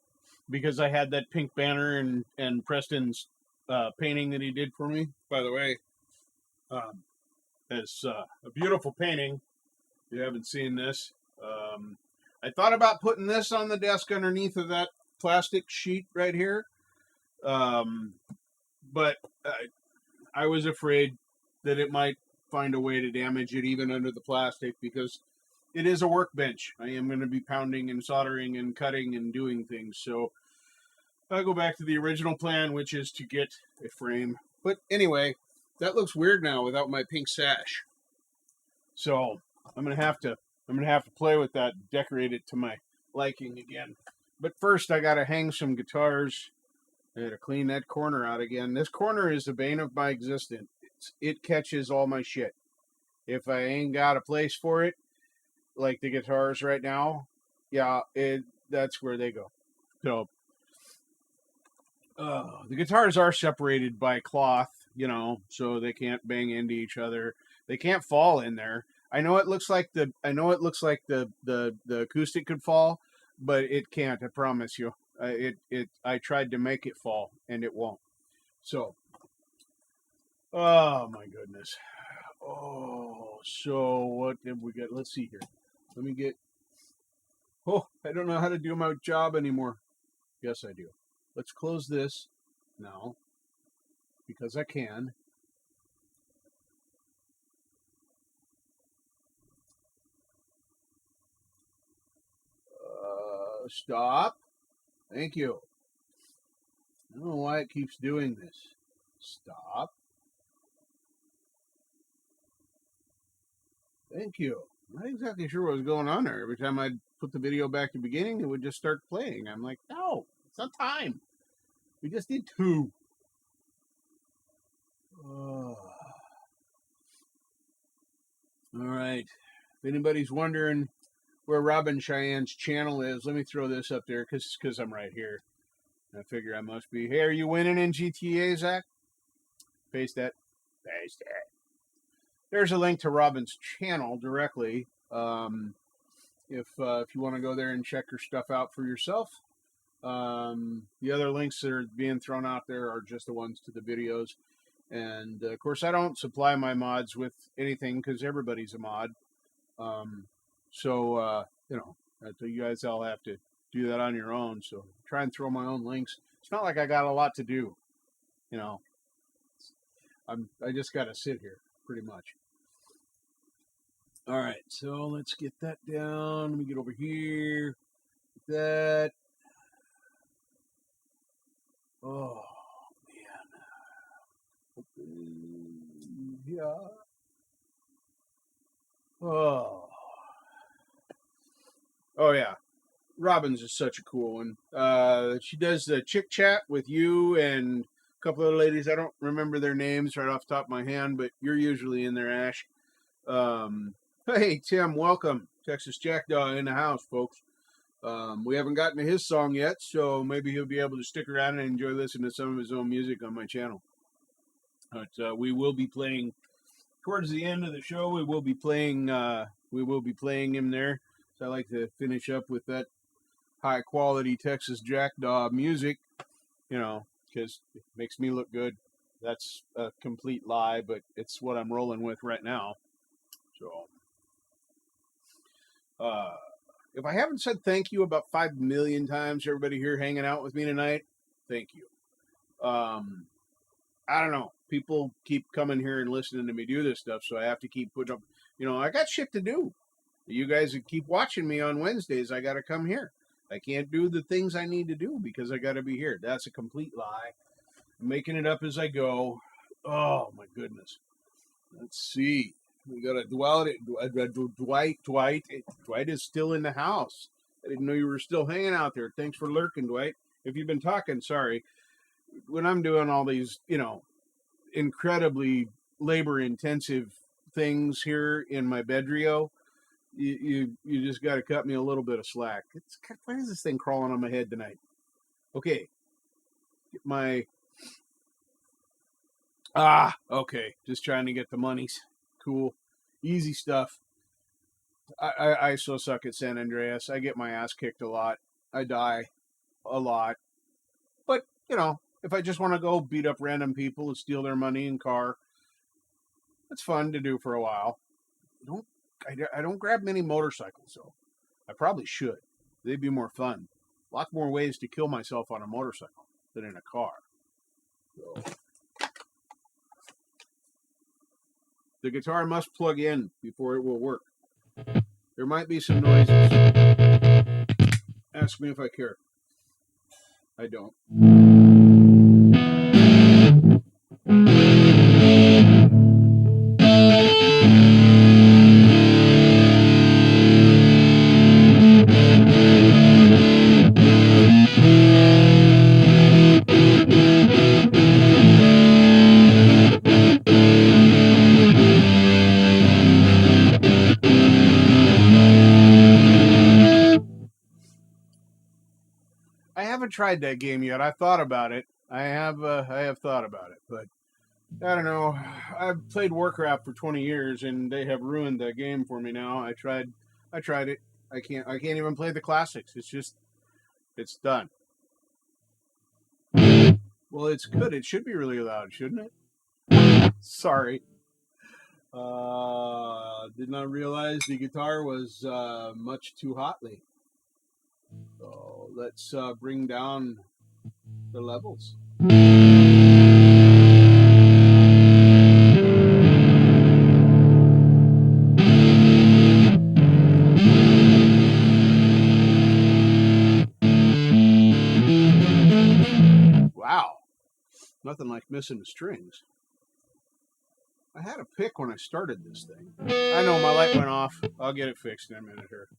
because I had that pink banner and Preston's painting that he did for me. By the way, it's a beautiful painting. If you haven't seen this, I thought about putting this on the desk underneath of that plastic sheet right here, but I was afraid that it might find a way to damage it even under the plastic because it is a workbench. I am going to be pounding and soldering and cutting and doing things. So I'll go back to the original plan, which is to get a frame. But anyway, that looks weird now without my pink sash. So I'm gonna have to play with that, decorate it to my liking again. But first, I gotta hang some guitars. I gotta clean that corner out again. This corner is the bane of my existence. It catches all my shit. If I ain't got a place for it, like the guitars right now, yeah, that's where they go. So the guitars are separated by cloth, you know, so they can't bang into each other. They can't fall in there. I know it looks like the acoustic could fall, but it can't. I promise you. I tried to make it fall and it won't. So, oh my goodness. Oh, so what have we got? Let's see here. Let me get. Oh, I don't know how to do my job anymore. Yes, I do. Let's close this now because I can. Stop. Thank you. I don't know why it keeps doing this. Stop. Thank you. I'm not exactly sure what was going on there. Every time I'd put the video back to the beginning, it would just start playing. I'm like, no, it's not time. We just did 2. Oh. All right. If anybody's wondering where Robyn Cheyenne's channel is, let me throw this up there because I'm right here. I figure I must be. Hey, are you winning in GTA, Zach? Paste that. Paste it. There's a link to Robyn's channel directly. If you want to go there and check her stuff out for yourself. The other links that are being thrown out there are just the ones to the videos. And of course, I don't supply my mods with anything because everybody's a mod. So you know, you guys all have to do that on your own. So try and throw my own links. It's not like I got a lot to do, you know. I just got to sit here pretty much. All right, so let's get that down. Let me get over here. That. Oh man. Yeah. Oh. Oh yeah. Robyn's is such a cool one. She does the chick chat with you and a couple of ladies. I don't remember their names right off the top of my hand, but you're usually in there, Ash. Hey, Tim, welcome. Texas Jackdaw in the house, folks. We haven't gotten to his song yet, so maybe he'll be able to stick around and enjoy listening to some of his own music on my channel. But we will be playing towards the end of the show. We will be playing him there. So I like to finish up with that high quality Texas Jackdaw music, because it makes me look good. That's a complete lie, but it's what I'm rolling with right now. So, if I haven't said thank you about 5 million times, everybody here hanging out with me tonight, thank you. I don't know. People keep coming here and listening to me do this stuff, so I have to keep putting up. I got shit to do. You guys keep watching me on Wednesdays. I got to come here. I can't do the things I need to do because I got to be here. That's a complete lie. I'm making it up as I go. Oh, my goodness. Let's see. We got a Dwight. Dwight is still in the house. I didn't know you were still hanging out there. Thanks for lurking, Dwight. If you've been talking, sorry. When I'm doing all these, incredibly labor-intensive things here in my bedrio, you just got to cut me a little bit of slack. Why is this thing crawling on my head tonight? Okay. Okay. Just trying to get the monies. Cool. Easy stuff. I so suck at San Andreas. I get my ass kicked a lot. I die a lot. But, if I just want to go beat up random people and steal their money and car, it's fun to do for a while. I don't grab many motorcycles, though. I probably should. They'd be more fun. A lot more ways to kill myself on a motorcycle than in a car. So, the guitar must plug in before it will work. There might be some noises. Ask me if I care. I don't. Tried that game yet. I thought about it. I have thought about it, but I don't know. I've played Warcraft for 20 years and they have ruined the game for me now. I tried it. I can't even play the classics. It's done. Well, it's good. It should be really loud, shouldn't it? Sorry. Did not realize the guitar was much too hotly. So let's bring down the levels. Wow. Nothing like missing the strings. I had a pick when I started this thing. I know my light went off. I'll get it fixed in a minute here.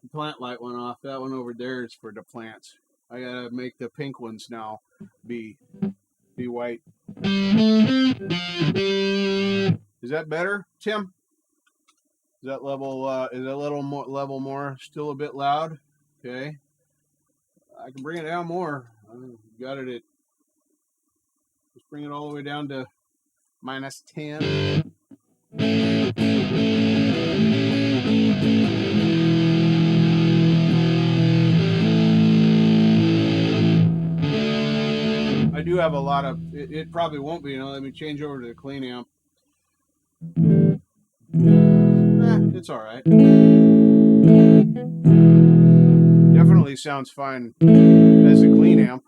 The plant light went off. That one over there is for the plants. I gotta make the pink ones now be white. Is that better, Tim? Is that level? Is that little more level more? Still a bit loud. Okay. I can bring it down more. I got it at. Let's bring it all the way down to -10. I do have a lot of. It probably won't be. Let me change over to the clean amp. It's all right. Definitely sounds fine as a clean amp.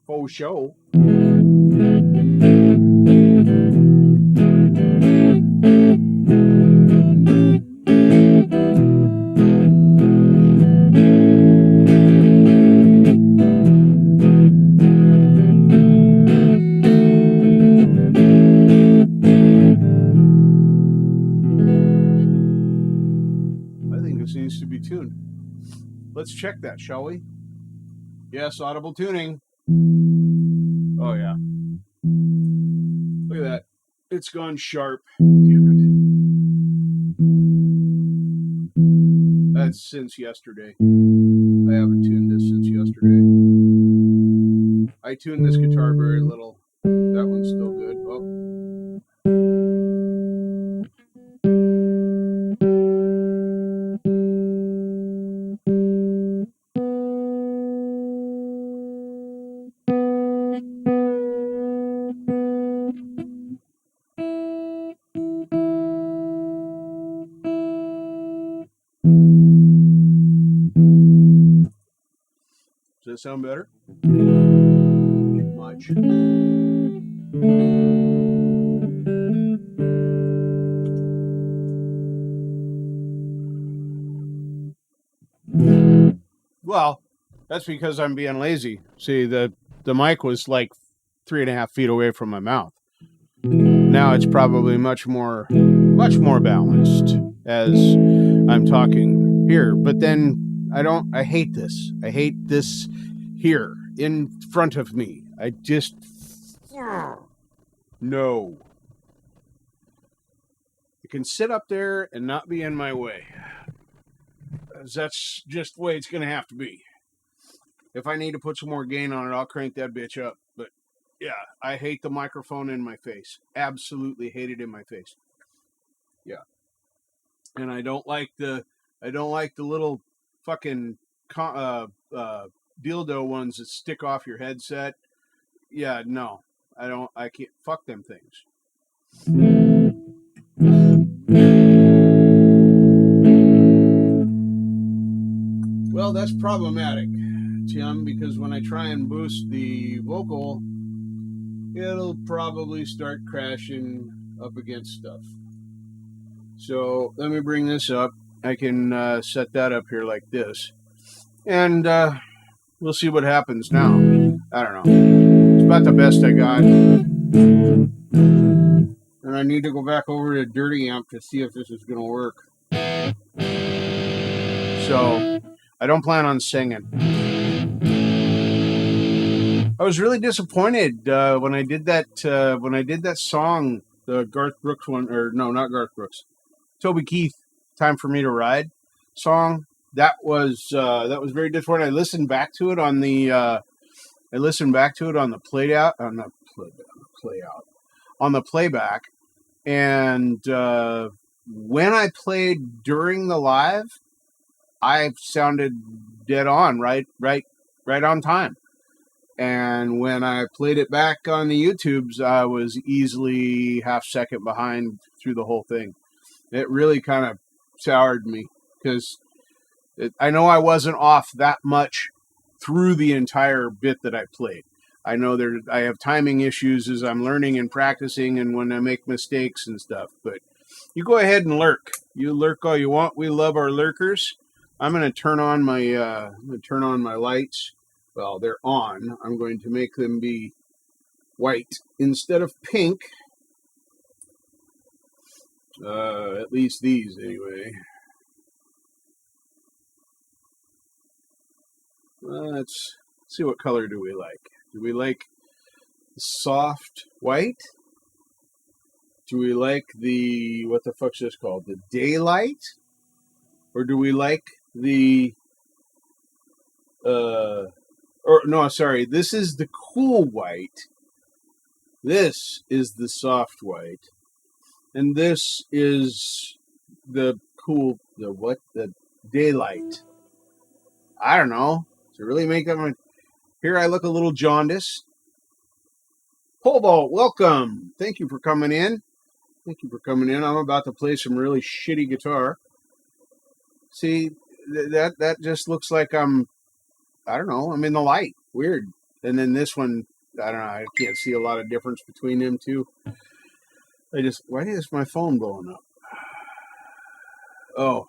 Faux show. Let's check that, shall we? Yes, audible tuning. Oh, yeah. Look at that. It's gone sharp. Damn it. That's since yesterday. I haven't tuned this since yesterday. I tuned this guitar very little. that one's still good. Oh. Does that sound better? Much. Well, that's because I'm being lazy. See, the mic was like 3.5 feet away from my mouth. Now it's probably much more balanced as I'm talking here. But then I hate this. I hate this here in front of me. I just, no. It can sit up there and not be in my way. That's just the way it's going to have to be. If I need to put some more gain on it, I'll crank that bitch up. But yeah, I hate the microphone in my face. Absolutely hate it in my face. Yeah. And I don't like the little fucking dildo ones that stick off your headset. Yeah, no. I can't. Fuck them things. Well, that's problematic, Tim, because when I try and boost the vocal, it'll probably start crashing up against stuff. So let me bring this up. I can set that up here like this. And we'll see what happens now. I don't know. It's about the best I got. And I need to go back over to Dirty Amp to see if this is going to work. So I don't plan on singing. I was really disappointed when I did that song, the Garth Brooks one, or no, not Garth Brooks, Toby Keith, "Time for Me to Ride" song. That was very disappointing. I listened back to it on the playback, and when I played during the live, I sounded dead on, right on time. And when I played it back on the YouTubes, I was easily half second behind through the whole thing. It really kind of soured me because I know I wasn't off that much through the entire bit that I played. I know I have timing issues as I'm learning and practicing and when I make mistakes and stuff. But you go ahead and lurk. You lurk all you want. We love our lurkers. I'm going to turn on my lights. Well, they're on. I'm going to make them be white instead of pink. At least these, anyway. Let's see, what color do we like? Do we like the soft white? Do we like the, what the fuck's this called? The daylight? Or do we like the, this is the cool white. This is the soft white. And this is the daylight. I don't know. To really make them, here I look a little jaundiced. Pole Vault, welcome. Thank you for coming in. I'm about to play some really shitty guitar. See, that just looks like I'm in the light. Weird. And then this one, I don't know, I can't see a lot of difference between them two. Why is my phone blowing up? Oh,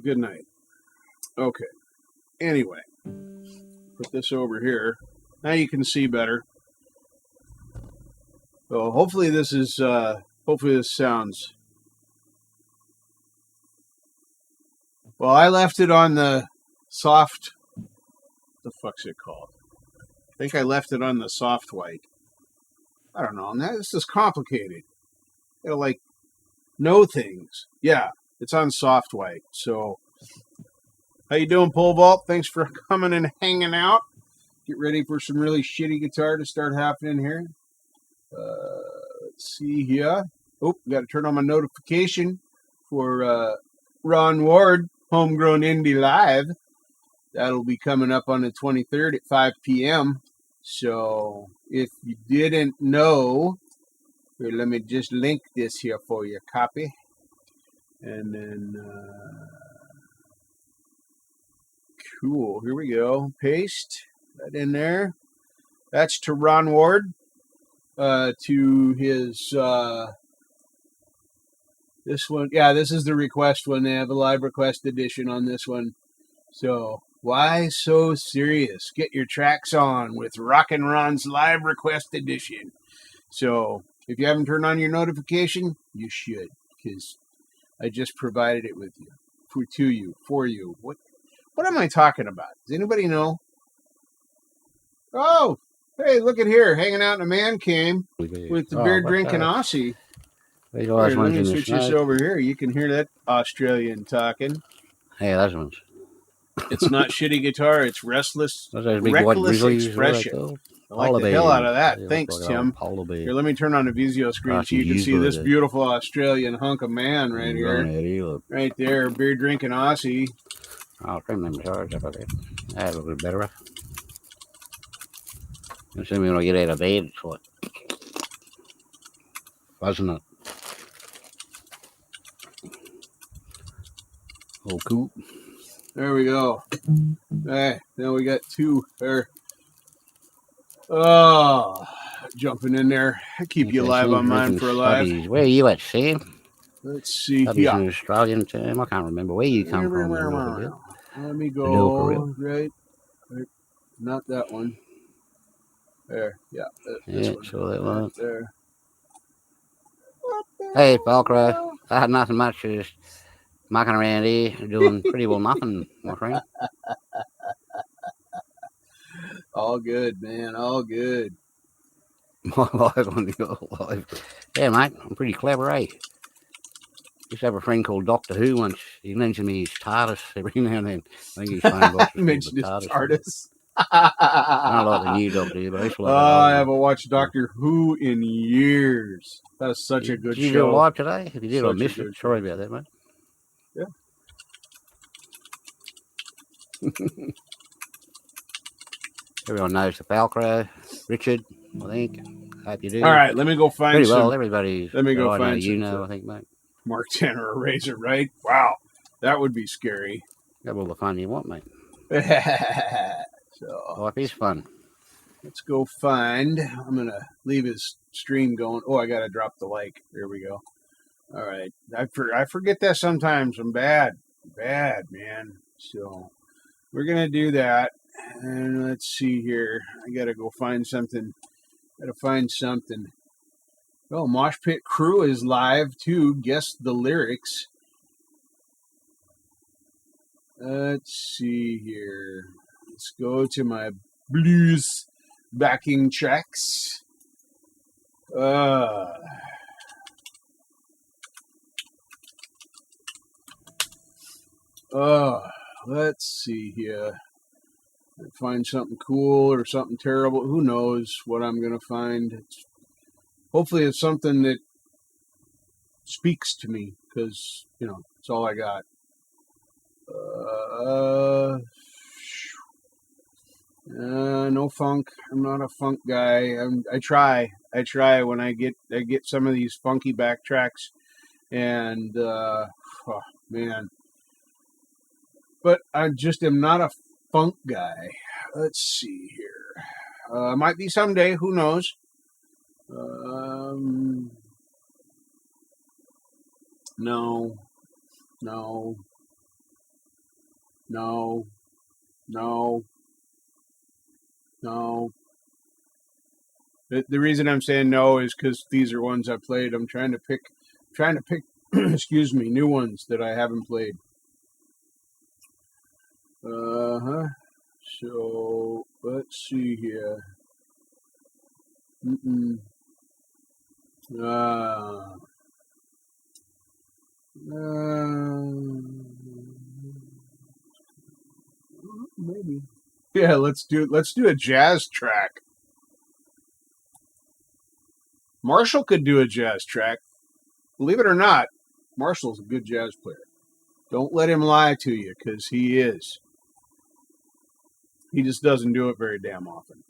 good night. Okay. Anyway, put this over here. Now you can see better. So hopefully this sounds. Well, I left it on the soft. What the fuck's it called? I think I left it on the soft white. I don't know. Now this is complicated. You know things. Yeah, it's on soft white. So, how you doing, Pole Vault? Thanks for coming and hanging out. Get ready for some really shitty guitar to start happening here. Let's see here. Oh, got to turn on my notification for Ron Ward, Homegrown Indie Live. That'll be coming up on the 23rd at 5 p.m. So if you didn't know, here, let me just link this here for you. Copy. And then, cool. Here we go. Paste that in there. That's to Ron Ward. To his, this one. Yeah, this is the request one. They have a live request edition on this one. So, why so serious? Get your tracks on with Rockin' Ron's live request edition. So, if you haven't turned on your notification, you should, because I just provided it with you, for you. What am I talking about? Does anybody know? Oh, hey, look at here, hanging out in a man cave with the beer drinking Aussie. Here, let me switch this over here. You can hear that Australian talking. Hey, that's ones. It's not shitty guitar. It's reckless expression. I like the hell out of that. Thanks, Tim. Here, let me turn on the Vizio screen so you can see this beautiful Australian hunk of man right here. Right there, beer drinking Aussie. I'll trim them charge up a bit. That looks better. Assuming when I get out of bed, it's what? Wasn't it? Oh, cool. There we go. Hey, now we got two there. Oh, jumping in there. I keep you live on mine for live. Where are you at, Sam? Let's see. Studies an Australian term. I can't remember where you come from. Let me go right. Not that one. There. Yeah. Yeah, one. sure that one. There. Hey, Falcro. I had nothing much, just mucking around here, doing pretty well nothing, my friend. All good, man. All good. My life on the live. Yeah, mate. I'm pretty clever, eh? Used to have a friend called Doctor Who once. He mentioned me his TARDIS every now and then. I think his phone box mentioned his TARDIS. I don't like the new Doctor Who, but I used to like I haven't watched Doctor Who in years. That's such a good show. Did you do it live today? If you did, I missed it. Sorry about that, mate. Yeah. Everyone knows the Falcro. Richard, I think. Hope you do. All right, let me go find pretty some. Well, everybody's. Let me go find some. You know, I think, mate. Mark 10 or a razor, right? Wow, that would be scary. Got all the fun you want, mate. So, life is fun. Let's go find. I'm gonna leave his stream going. Oh, I gotta drop the like. There we go. All right, I forget that sometimes. I'm bad, man. So we're gonna do that. And let's see here. I gotta go find something. Oh, Mosh Pit Crew is live too. Guess the lyrics. Let's see here. Let's go to my blues backing tracks. Let's see here. Find something cool or something terrible. Who knows what I'm going to find. Hopefully it's something that speaks to me, because, it's all I got. No funk. I'm not a funk guy. I try when I get some of these funky backtracks, and oh, man. But I just am not a funk guy. Let's see here. Might be someday. Who knows? No. The reason I'm saying no is because these are ones I played. I'm trying to pick, excuse me, new ones that I haven't played. So let's see here. Maybe. Yeah, let's do a jazz track. Marshall could do a jazz track. Believe it or not, Marshall's a good jazz player. Don't let him lie to you, because he is. He just doesn't do it very damn often.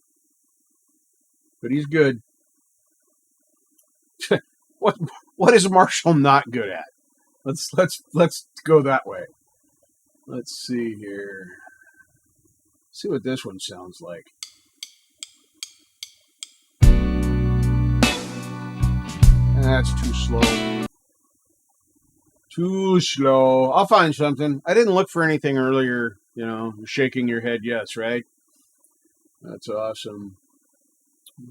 But he's good. What is Marshall not good at? Let's go that way. Let's see here. See what this one sounds like. That's too slow. Too slow. I'll find something. I didn't look for anything earlier. You know, you're shaking your head yes, right? That's awesome.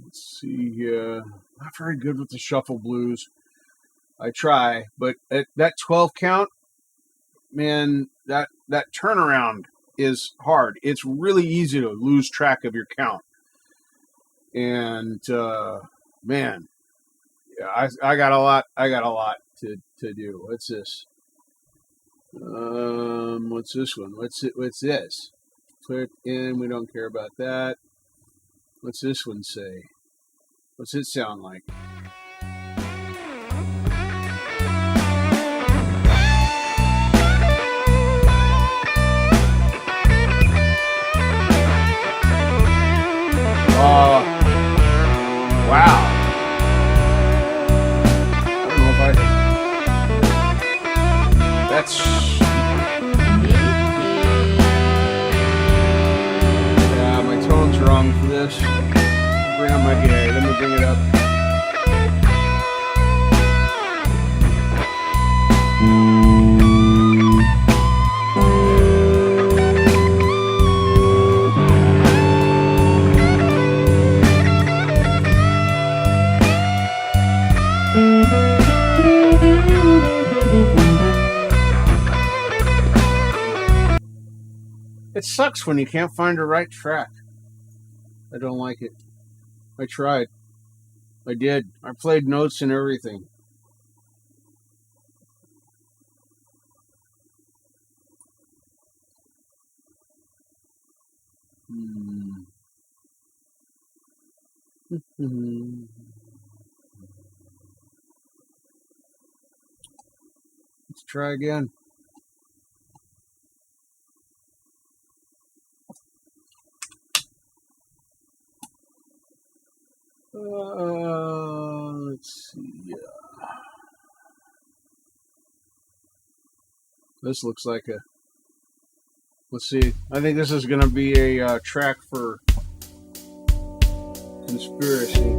Let's see here. Not very good with the shuffle blues. I try, but at that 12 count, man, that turnaround is hard. It's really easy to lose track of your count. And man, yeah, I got a lot to do. What's this? What's this one? What's this? Put in, we don't care about that. What's this one say? What's it sound like? Wow. I don't know if that's... Yeah, my tone's wrong for this. Bring up my gay. Let me bring it up. It sucks when you can't find the right track. I don't like it. I tried. I did. I played notes and everything. Let's try again. Let's see. This looks like a... Let's see. I think this is going to be a track for Conspiracy.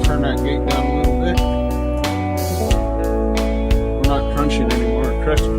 Turn that gate down a little bit. We're not crunching anymore. Crunching.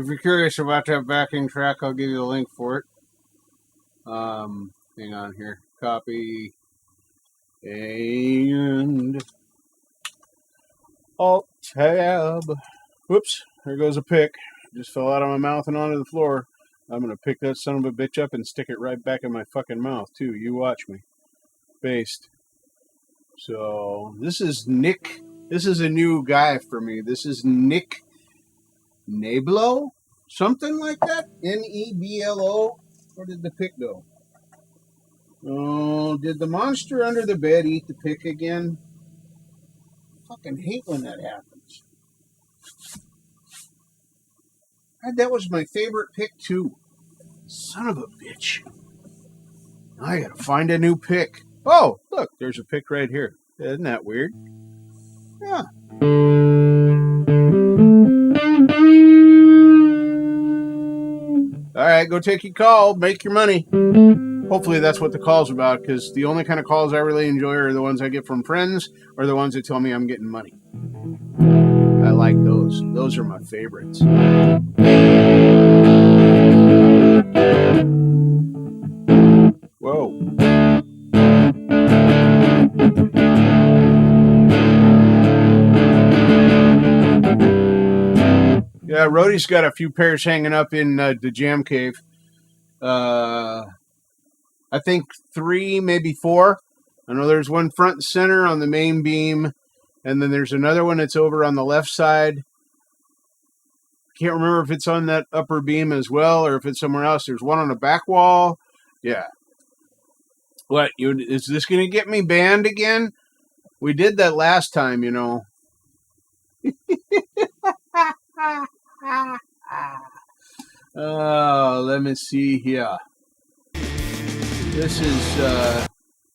if you're curious about that backing track, I'll give you a link for it. Hang on here. Copy. And Alt-Tab. Whoops. There goes a pick. Just fell out of my mouth and onto the floor. I'm going to pick that son of a bitch up and stick it right back in my fucking mouth, too. You watch me. Based. So, this is Nick. This is a new guy for me. This is Nick Neblo? Something like that? Neblo? Where did the pick go? Oh, did the monster under the bed eat the pick again? I fucking hate when that happens. God, that was my favorite pick, too. Son of a bitch. I gotta find a new pick. Oh, look, there's a pick right here. Isn't that weird? Yeah. All right, go take your call. Make your money. Hopefully that's what the call's about, because the only kind of calls I really enjoy are the ones I get from friends or the ones that tell me I'm getting money. I like those. Those are my favorites. Whoa. Yeah, Rhodey's got a few pairs hanging up in the jam cave. I think 3, maybe 4. I know there's one front and center on the main beam, and then there's another one that's over on the left side. Can't remember if it's on that upper beam as well or if it's somewhere else. There's one on the back wall. Yeah. What? Is this going to get me banned again? We did that last time, you know. Oh, let me see here. This is,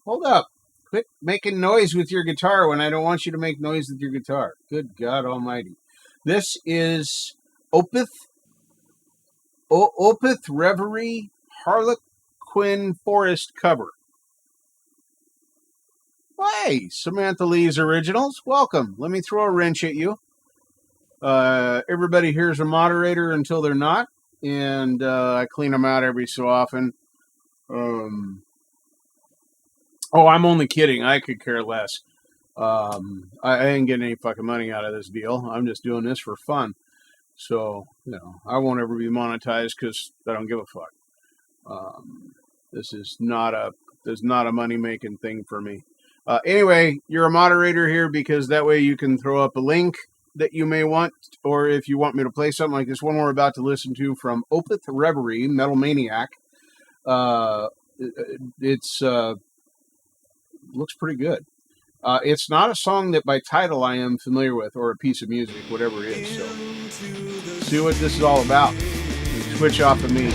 hold up. Quit making noise with your guitar when I don't want you to make noise with your guitar. Good God almighty. This is Opeth Reverie Harlequin Forest cover. Hey, Samantha Lee's Originals. Welcome. Let me throw a wrench at you. Everybody here's a moderator until they're not, and I clean them out every so often. Oh, I'm only kidding. I could care less. I ain't getting any fucking money out of this deal. I'm just doing this for fun. So, you know, I won't ever be monetized because I don't give a fuck. This is not a money-making thing for me. Anyway, you're a moderator here because that way you can throw up a link that you may want, or if you want me to play something like this one we're about to listen to from Opeth Reverie, Metal Maniac. It's looks pretty good. It's not a song that by title I am familiar with, or a piece of music, whatever it is. So, see what this is all about. Switch off of me.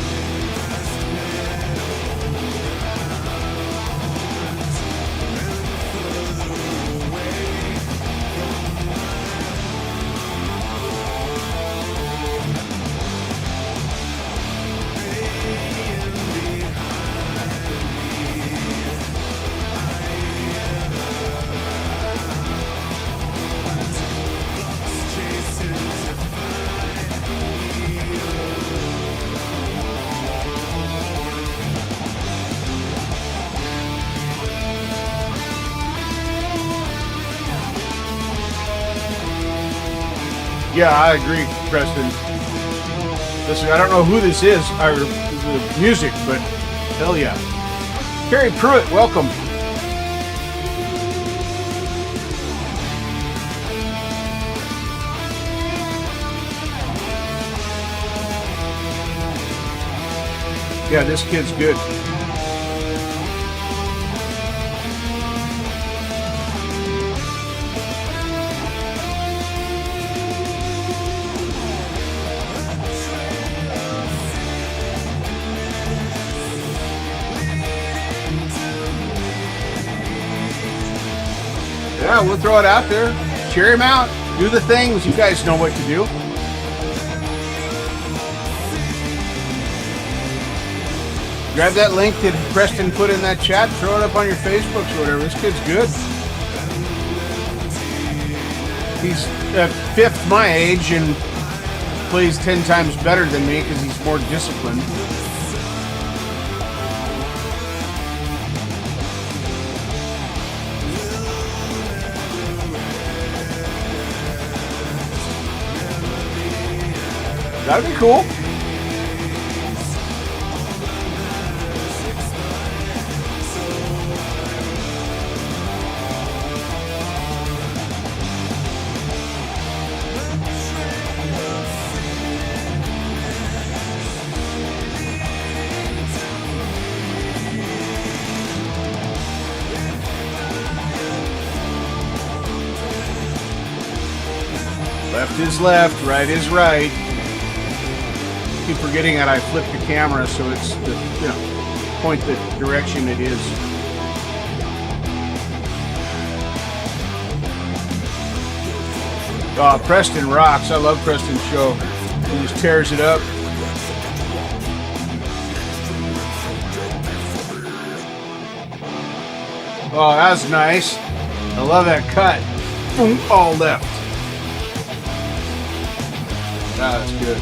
Yeah, I agree, Preston. Listen, I don't know who this is, or the music, but hell yeah. Carrie Pruitt, welcome. Yeah, this kid's good. Yeah, we'll throw it out there. Cheer him out. Do the things. You guys know what to do. Grab that link that Preston put in that chat. Throw it up on your Facebooks or whatever. This kid's good. He's 5th my age, and plays 10 times better than me because he's more disciplined. That'd be cool. Left is left, right is right. Keep forgetting that I flipped the camera so it's the, point the direction it is. Oh, Preston rocks. I love Preston's show. He just tears it up. Oh, that's nice. I love that cut. Boom, all left. That's good.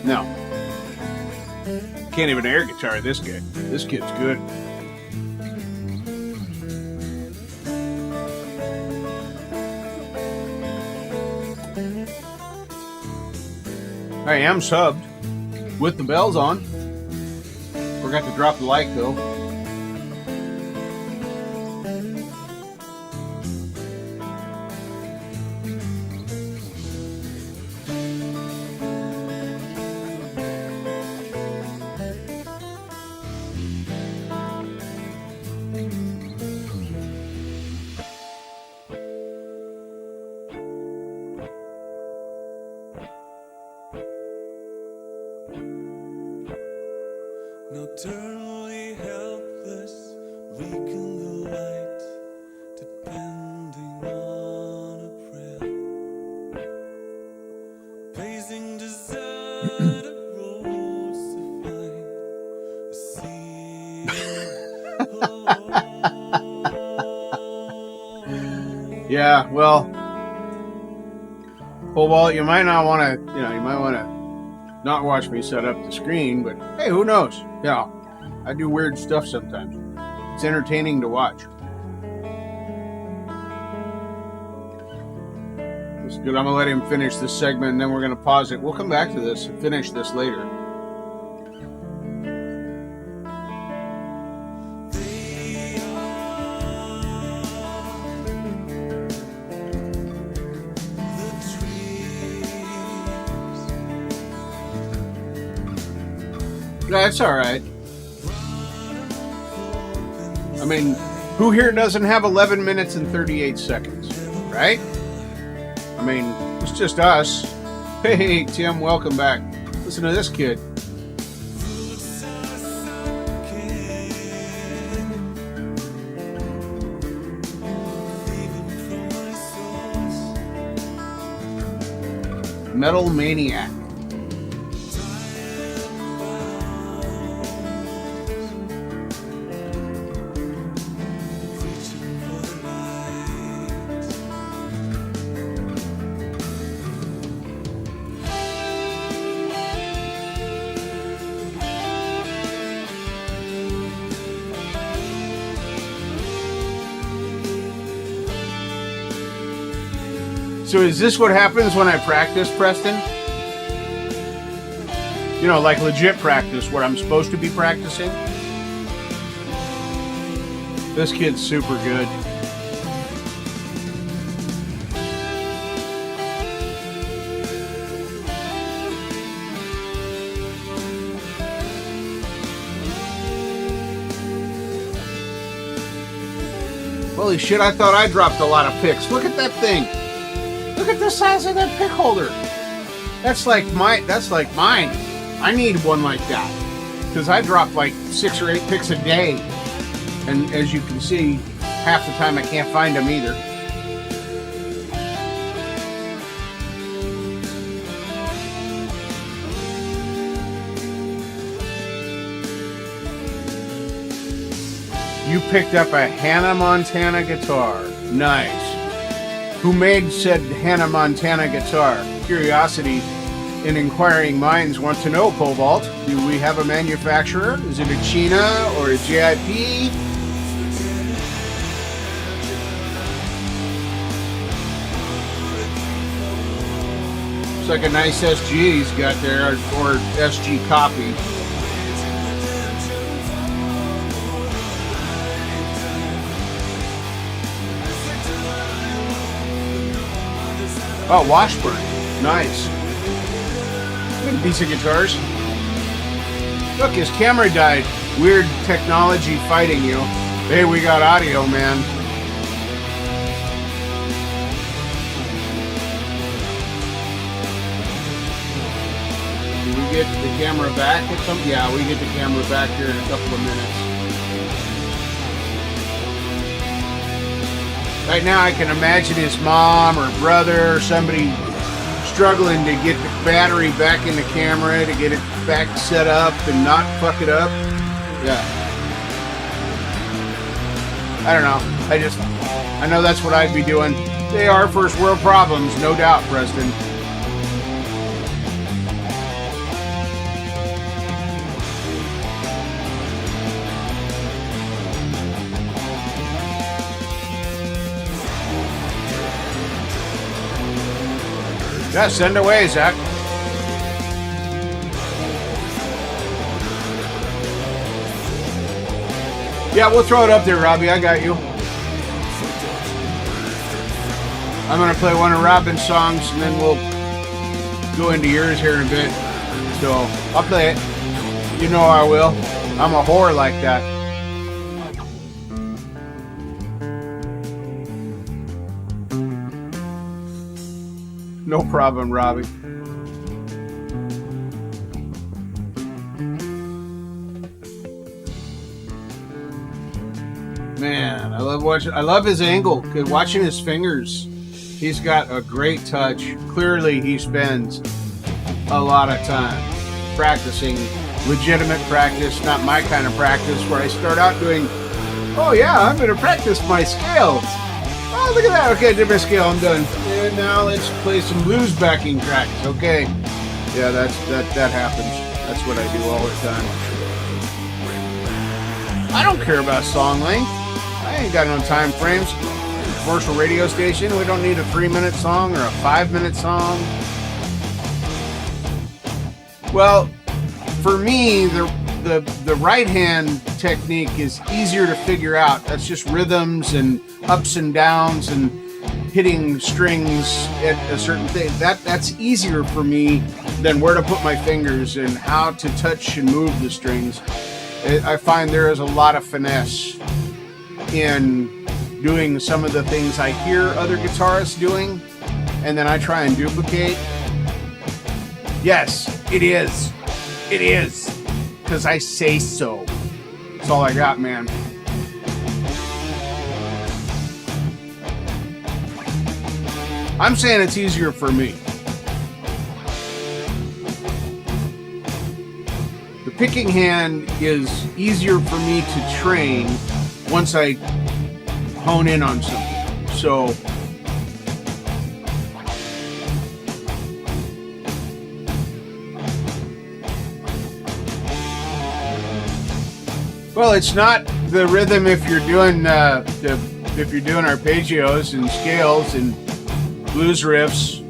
No. Can't even air guitar this guy. This kid's good. I am subbed with the bells on. Forgot to drop the like though. Nocturnally helpless, weak in the light, depending on a prayer, pacing deserted roads to find a sea of Yeah, well, you might not want to, you might want to not watch me set up the screen, but hey, who knows? Yeah, I do weird stuff sometimes. It's entertaining to watch. It's good. I'm gonna let him finish this segment, and then we're gonna pause it. We'll come back to this and finish this later. That's all right. I mean, who here doesn't have 11 minutes and 38 seconds, right? I mean, it's just us. Hey, Tim, welcome back. Listen to this kid. Metal Maniac. So is this what happens when I practice, Preston? You know, like legit practice, what I'm supposed to be practicing? This kid's super good. Holy shit, I thought I dropped a lot of picks. Look at that thing. Look at the size of that pick holder. That's like mine. I need one like that because I drop like 6 or 8 picks a day, and as you can see, half the time I can't find them either. You picked up a Hannah Montana guitar. Nice. Who made said Hannah Montana guitar? Curiosity and inquiring minds want to know, Cobalt. Do we have a manufacturer? Is it a China or a JIP? It's like a nice SG he's got there, or SG copy. Oh, Washburn. Nice. Good, decent guitars. Look, his camera died. Weird technology fighting you. Hey, we got audio, man. Do we get the camera back at some? Yeah, we get the camera back here in a couple of minutes. Right now, I can imagine his mom or brother or somebody struggling to get the battery back in the camera, to get it back set up and not fuck it up. Yeah. I don't know. I know that's what I'd be doing. They are first world problems, no doubt, Preston. Yeah, send away, Zach. Yeah, we'll throw it up there, Robbie. I got you. I'm going to play one of Robyn's songs, and then we'll go into yours here in a bit. So, I'll play it. You know I will. I'm a whore like that. No problem, Robbie. Man, I love watching. I love his angle. Cause watching his fingers, he's got a great touch. Clearly, he spends a lot of time practicing, legitimate practice, not my kind of practice where I start out doing, oh yeah, I'm going to practice my scales. Oh, look at that. Okay, different scale. I'm done. And now let's play some blues backing tracks. Okay. Yeah, that happens. That's what I do all the time. I don't care about song length. I ain't got no time frames. Commercial radio station, we don't need a 3-minute song or a 5-minute song. Well, for me, the right hand technique is easier to figure out. That's just rhythms and ups and downs and hitting strings at a certain thing. That's easier for me than where to put my fingers and how to touch and move the strings. I find there is a lot of finesse in doing some of the things I hear other guitarists doing, and then I try and duplicate. Yes, it is. It is. Because I say so. That's all I got, man. I'm saying it's easier for me. The picking hand is easier for me to train once I hone in on something. So well, it's not the rhythm if you're doing arpeggios and scales and blues riffs,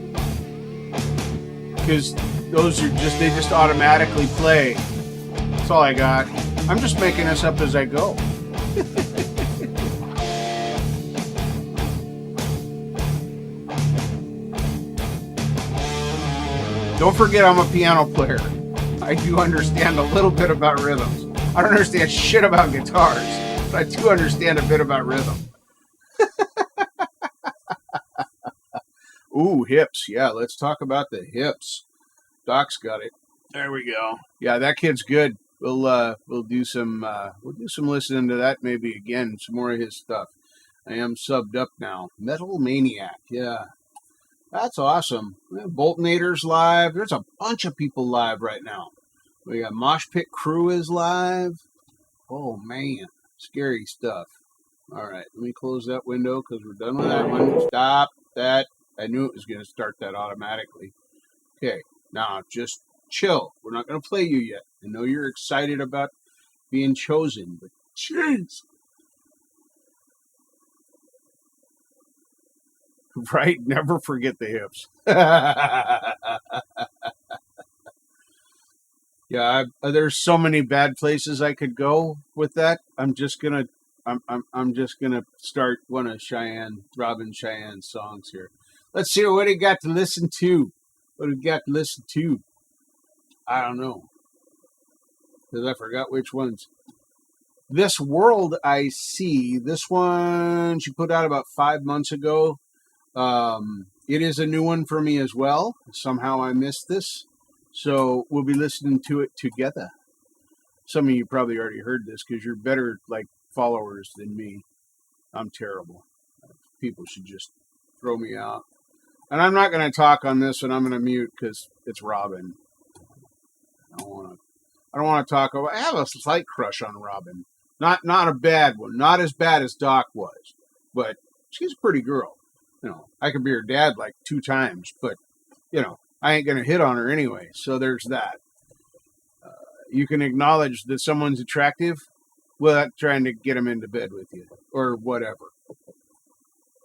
because those are they just automatically play. That's all I got. I'm just making this up as I go. Don't forget I'm a piano player. I do understand a little bit about rhythms. I don't understand shit about guitars, but I do understand a bit about rhythm. Ooh, hips. Yeah, let's talk about the hips. Doc's got it. There we go. Yeah, that kid's good. We'll do some listening to that maybe again, some more of his stuff. I am subbed up now. Metal Maniac, yeah. That's awesome. Boltonator's live. There's a bunch of people live right now. We got Mosh Pit Crew is live. Oh man, scary stuff. All right, let me close that window because we're done with that one. Stop that. I knew it was going to start that automatically. Okay, now just chill. We're not going to play you yet. I know you're excited about being chosen, but jeez. Right? Never forget the hips. Yeah, there's so many bad places I could go with that. I'm just gonna start one of Robyn Cheyenne's songs here. Let's see what he got to listen to. I don't know, because I forgot which ones. This World I See. This one she put out about 5 months ago. It is a new one for me as well. Somehow I missed this. So we'll be listening to it together. Some of you probably already heard this because you're better followers than me. I'm terrible. People should just throw me out. And I'm not going to talk on this one. I'm going to mute because it's Robyn. I don't want to talk about. I have a slight crush on Robyn. Not a bad one. Not as bad as Doc was, but she's a pretty girl. I could be her dad 2 times, but I ain't going to hit on her anyway. So there's that. You can acknowledge that someone's attractive without trying to get them into bed with you or whatever.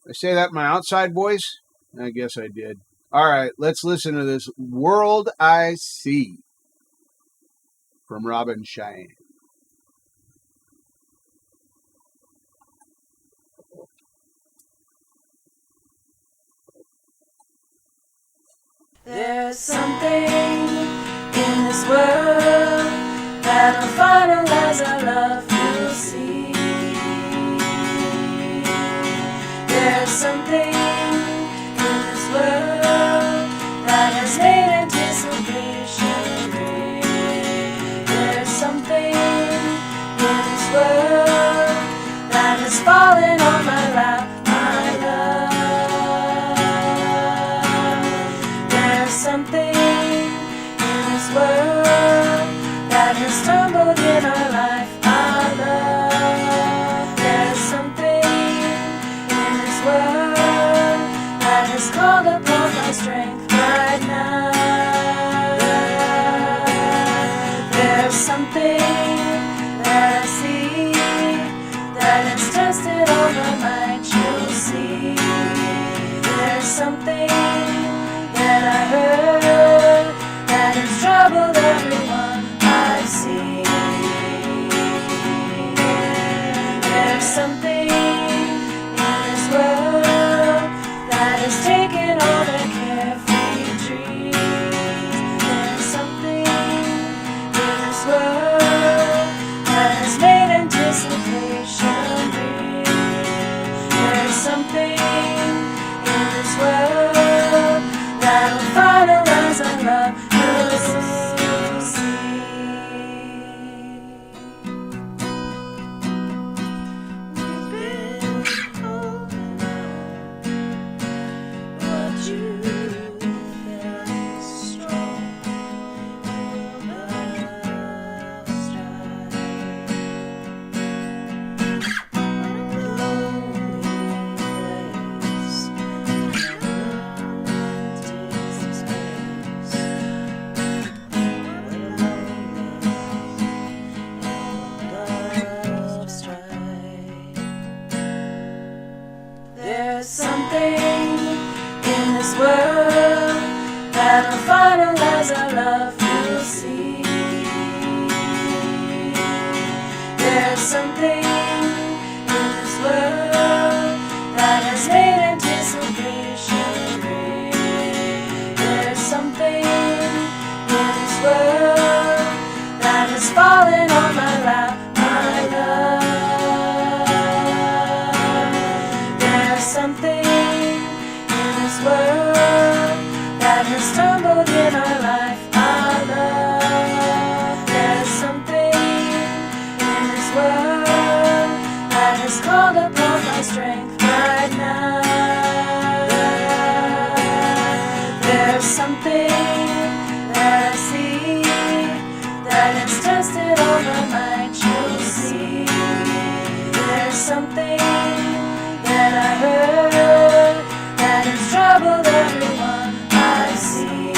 I say that in my outside voice? I guess I did. All right, let's listen to this World I See from Robyn Cheynne. There's something in this world that'll finalize our love, you'll see. There's something in this world that has made anticipation real. There's something in this world that has fallen on my lap, my love. Something in this world that has stumbled in our life, our love. There's something in this world that has called upon my strength right now. There's something that I see that has tested all my might, you'll see. There's something that I heard that has troubled everyone I see. There's something in this world that has taken all the carefree dreams. There's something in this world that has made anticipation real. There's something in this world that'll finalize our love, you'll see. We've been holding on, but you felt strong in love strike. There's something in this world that'll finalize our love, you'll see. There's something in this world that has made anticipation real. There's something in this world that has fallen on my lap, my love. There's something in this world that has stumbled in our life, our love. There's something that I see that has tested all the night. You'll see. There's something that I heard that has troubled everyone I see.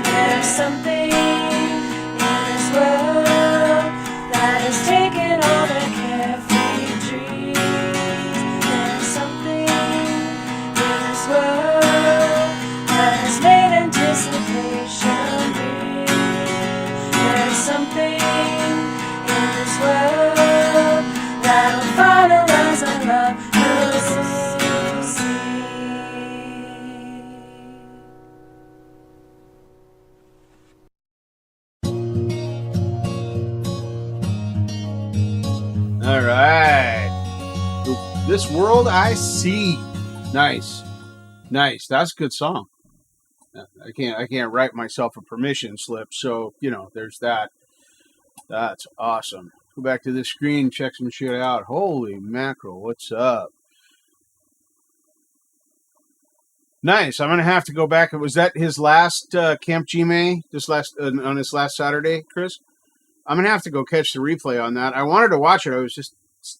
There's something in this world that has taken all the carefree dreams. There's something in this world that has made anticipation real. There's something in this world that'll finalize our love. You'll see. All right. This World I See. Nice. Nice. That's a good song. I can't write myself a permission slip, so there's that. That's awesome. Go back to this screen, check some shit out. Holy mackerel, what's up? Nice. I'm gonna have to go back. Was that his last Camp Gme? On this last Saturday, Chris? I'm gonna have to go catch the replay on that. I wanted to watch it. I was just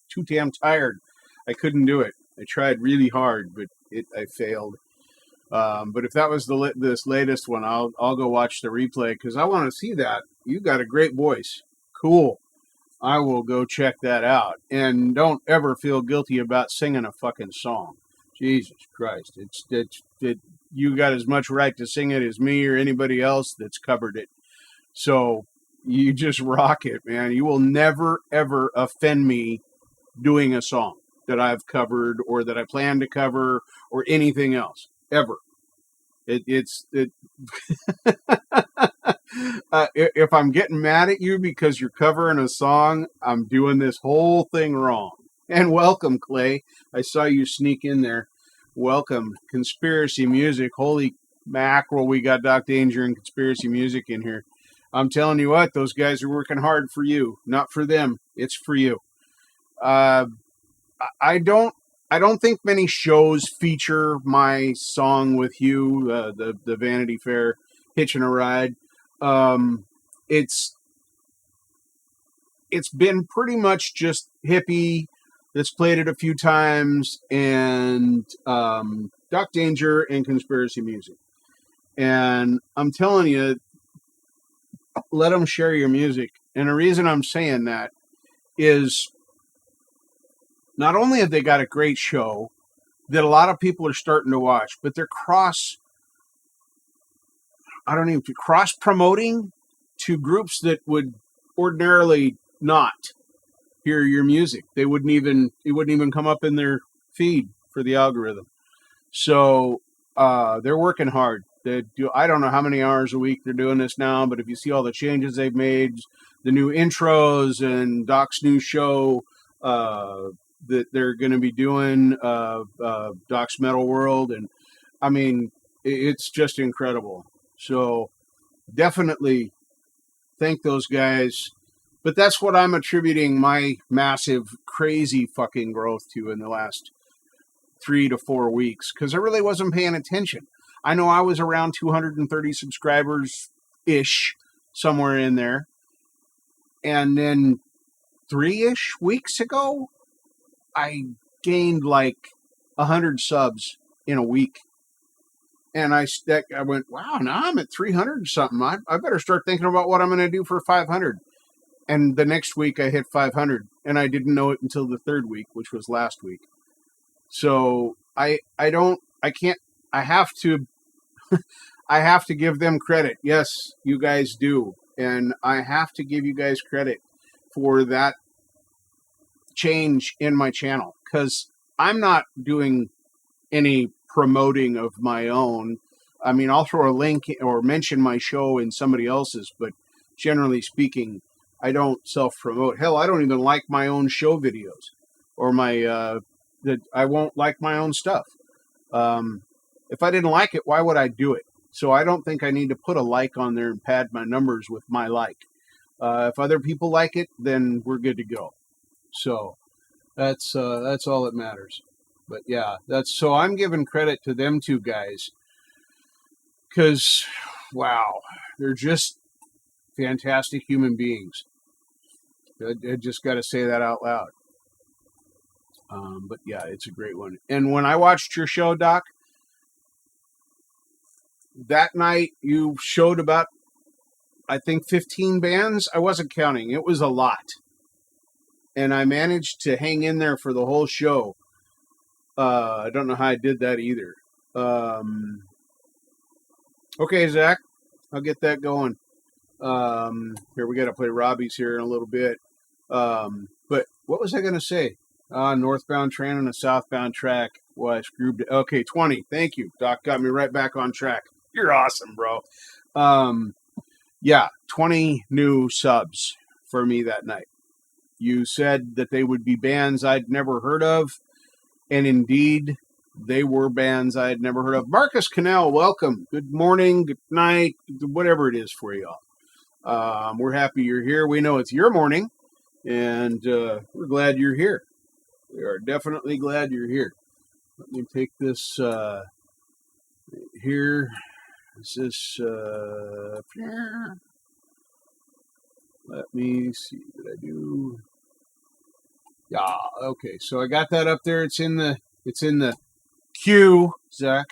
too damn tired. I couldn't do it. I tried really hard, but I failed. But if that was this latest one, I'll go watch the replay because I want to see that. You got a great voice. Cool. I will go check that out. And don't ever feel guilty about singing a fucking song. Jesus Christ. You got as much right to sing it as me or anybody else that's covered it. So you just rock it, man. You will never, ever offend me doing a song that I've covered or that I plan to cover or anything else. Ever. If I'm getting mad at you because you're covering a song, I'm doing this whole thing wrong. And welcome, Clay. I saw you sneak in there. Welcome. Conspiracy Music. Holy mackerel, we got Doc Danger and Conspiracy Music in here. I'm telling you what, those guys are working hard for you. Not for them. It's for you. I don't think many shows feature my song with you, the Vanity Fair Hitching a Ride. It's been pretty much just Hippie that's played it a few times, and Doc Danger and Conspiracy Music. And I'm telling you, let them share your music. And the reason I'm saying that is not only have they got a great show that a lot of people are starting to watch, but they're cross promoting to groups that would ordinarily not hear your music. It wouldn't even come up in their feed for the algorithm. So they're working hard. I don't know how many hours a week they're doing this now, but if you see all the changes they've made, the new intros and Doc's new show that they're going to be doing, Doc's Metal World, and I mean, it's just incredible. So definitely thank those guys. But that's what I'm attributing my massive, crazy fucking growth to in the last 3 to 4 weeks, because I really wasn't paying attention. I know I was around 230 subscribers-ish, somewhere in there. And then 3-ish weeks ago, I gained like 100 subs in a week. And I went, wow, now I'm at 300 something. I better start thinking about what I'm going to do for 500. And the next week I hit 500, and I didn't know it until the third week, which was last week. So I have to I have to give them credit. Yes, you guys do. And I have to give you guys credit for that change in my channel, because I'm not doing any promoting of my own. I mean, I'll throw a link or mention my show in somebody else's, but generally speaking, I don't self-promote. Hell, I don't even like my own show videos, or I won't like my own stuff. If I didn't like it, why would I do it? So I don't think I need to put a like on there and pad my numbers with my like. If other people like it, then we're good to go. So that's all that matters. But yeah, so I'm giving credit to them two guys because, wow, they're just fantastic human beings. I just got to say that out loud. But yeah, it's a great one. And when I watched your show, Doc, that night you showed about, I think, 15 bands. I wasn't counting. It was a lot. And I managed to hang in there for the whole show. I don't know how I did that either. Okay, Zach, I'll get that going. Here, we got to play Robbie's here in a little bit. But what was I going to say? Northbound train on a southbound track. Well, I screwed it. Okay, 20. Thank you. Doc got me right back on track. You're awesome, bro. Yeah, 20 new subs for me that night. You said that they would be bands I'd never heard of, and indeed, they were bands I had never heard of. Marcus Cannell, welcome. Good morning, good night, whatever it is for y'all. We're happy you're here. We know it's your morning, and we're glad you're here. We are definitely glad you're here. Let me take this here. This is let me see. Did I do? Yeah. Okay. So I got that up there. It's in the queue, Zach.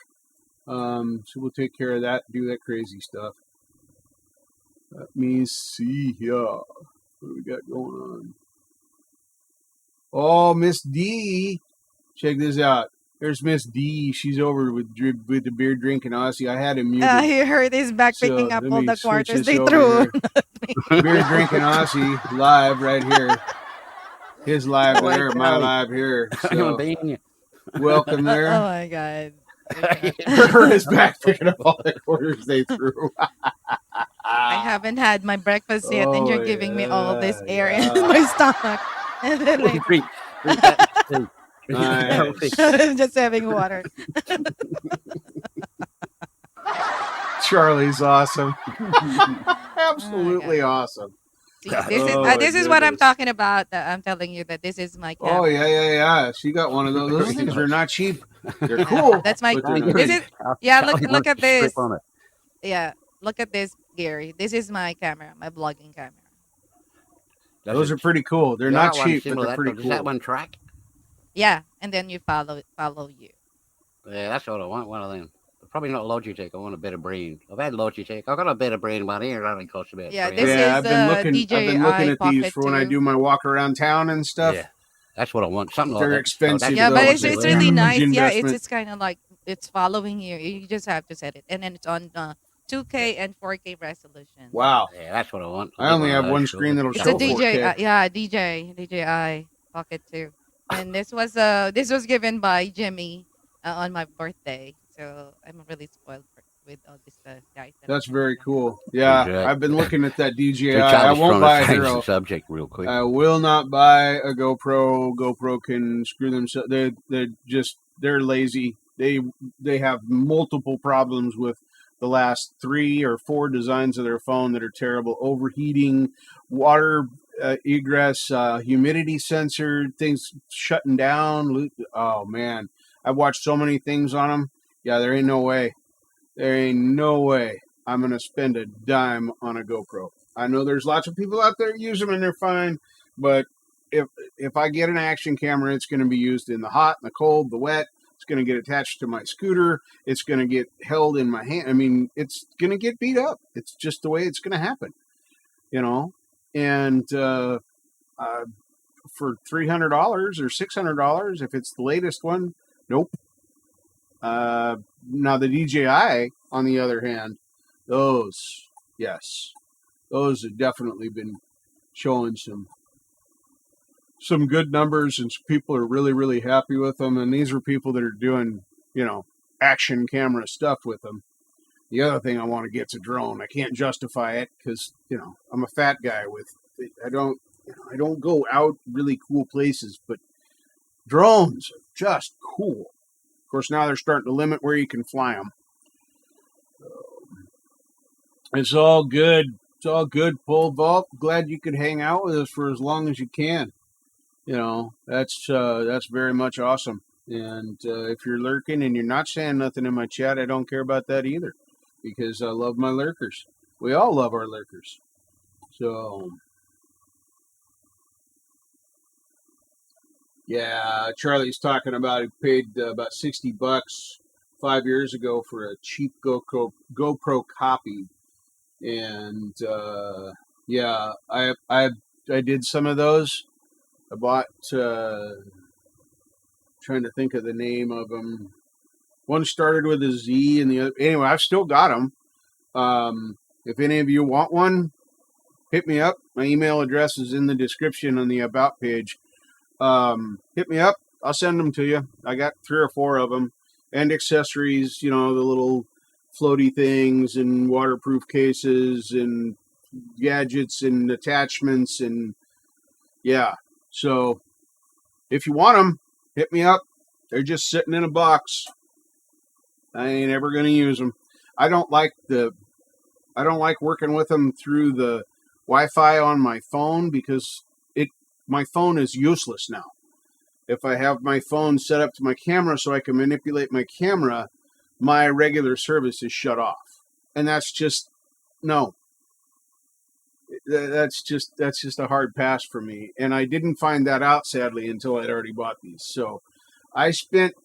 So we'll take care of that. Do that crazy stuff. Let me see here. What do we got going on? Oh, Miss D. Check this out. There's Miss D. She's over with the beer drinking Aussie. I had him muted. He heard his back So, picking up let all me the switch quarters this they over threw. here. Beer drinking Aussie live right here. His live Oh, there, my Charlie. live here. I'm gonna So be in you. welcome Oh there. my god. Heard his back picking up all the quarters they threw. I haven't had my breakfast yet, and you're Oh, giving me all of this yeah, air yeah. in my stomach. And then Drink that too. Drink Nice. healthy. I'm just having water. Charlie's awesome. Oh Absolutely awesome. See, God. this is Oh, my this is what I'm goodness. talking about. I'm telling you that this is my camera. Oh, yeah. She got one of those. Those Very things nice. are not cheap. They're Yeah, cool. that's my. but they're Thank not you. This cheap. is yeah. Charlie Look wants at to this. strip on it. Yeah, look at this, Gary. This is my camera, my vlogging camera. Does Those it- are pretty cool. They're you not got one cheap, but similar they're to pretty that, Does that cool. one track? Yeah, and then you follow you. Yeah, that's what I want. One of them. Probably not Logitech. I want a better brain. I've had Logitech. I've got a better brain one here. It only costs about Yeah, $300. this Yeah, is I've been looking. I've been looking DJI at these Pocket for when I 2. do my walk around town and stuff. Yeah, that's what I want. Something like They're that. expensive, Yeah, though. but It's it's a really huge nice. Yeah, investment. it's kind of like it's following you. You just have to set it, and then it's on 2K and 4K resolution. Wow. Yeah, that's what I want. I only have one screen that'll It's show a DJ. 4K. DJI Pocket 2, and this was given by Jimmy on my birthday. So I'm really spoiled with all this guys. That's very cool. Yeah, Jack. I've been looking at that DJI. So I Charlie's won't trying buy to a change the Hero. subject real quick. I will not buy a GoPro. GoPro can screw themselves. They're lazy. They have multiple problems with the last 3 or 4 designs of their phone that are terrible. Overheating, water egress, humidity sensor, things shutting down. Oh man, I've watched so many things on them. Yeah, there ain't no way. There ain't no way I'm gonna spend a dime on a GoPro. I know there's lots of people out there who use them and they're fine, but if I get an action camera, it's going to be used in the hot, the cold, the wet. It's going to get attached to my scooter. It's going to get held in my hand. I mean, it's going to get beat up. It's just the way it's going to happen, you know. And for $300 or $600, if it's the latest one, nope. Now the DJI, on the other hand, those have definitely been showing some good numbers, and people are really, really happy with them. And these are people that are doing, action camera stuff with them. The other thing I want to get's a drone. I can't justify it because, I'm a fat guy I don't go out really cool places, but drones are just cool. Of course, now they're starting to limit where you can fly them. It's all good. It's all good, Pole Vault. Glad you could hang out with us for as long as you can. That's very much awesome. And if you're lurking and you're not saying nothing in my chat, I don't care about that either, because I love my lurkers. We all love our lurkers. So, yeah, Charlie's talking about he paid about $60 5 years ago for a cheap GoPro copy, and yeah, I did some of those. I bought. Trying to think of the name of them. One started with a Z, and the other. Anyway, I've still got them. If any of you want one, hit me up. My email address is in the description on the About page. Hit me up. I'll send them to you. I got 3 or 4 of them, and accessories. You know, the little floaty things and waterproof cases and gadgets and attachments, and yeah. So if you want them, hit me up. They're just sitting in a box. I ain't ever gonna use them. I don't like working with them through the Wi-Fi on my phone, because my phone is useless now. If I have my phone set up to my camera so I can manipulate my camera, my regular service is shut off, and that's just no. That's just a hard pass for me, and I didn't find that out, sadly, until I'd already bought these. So I spent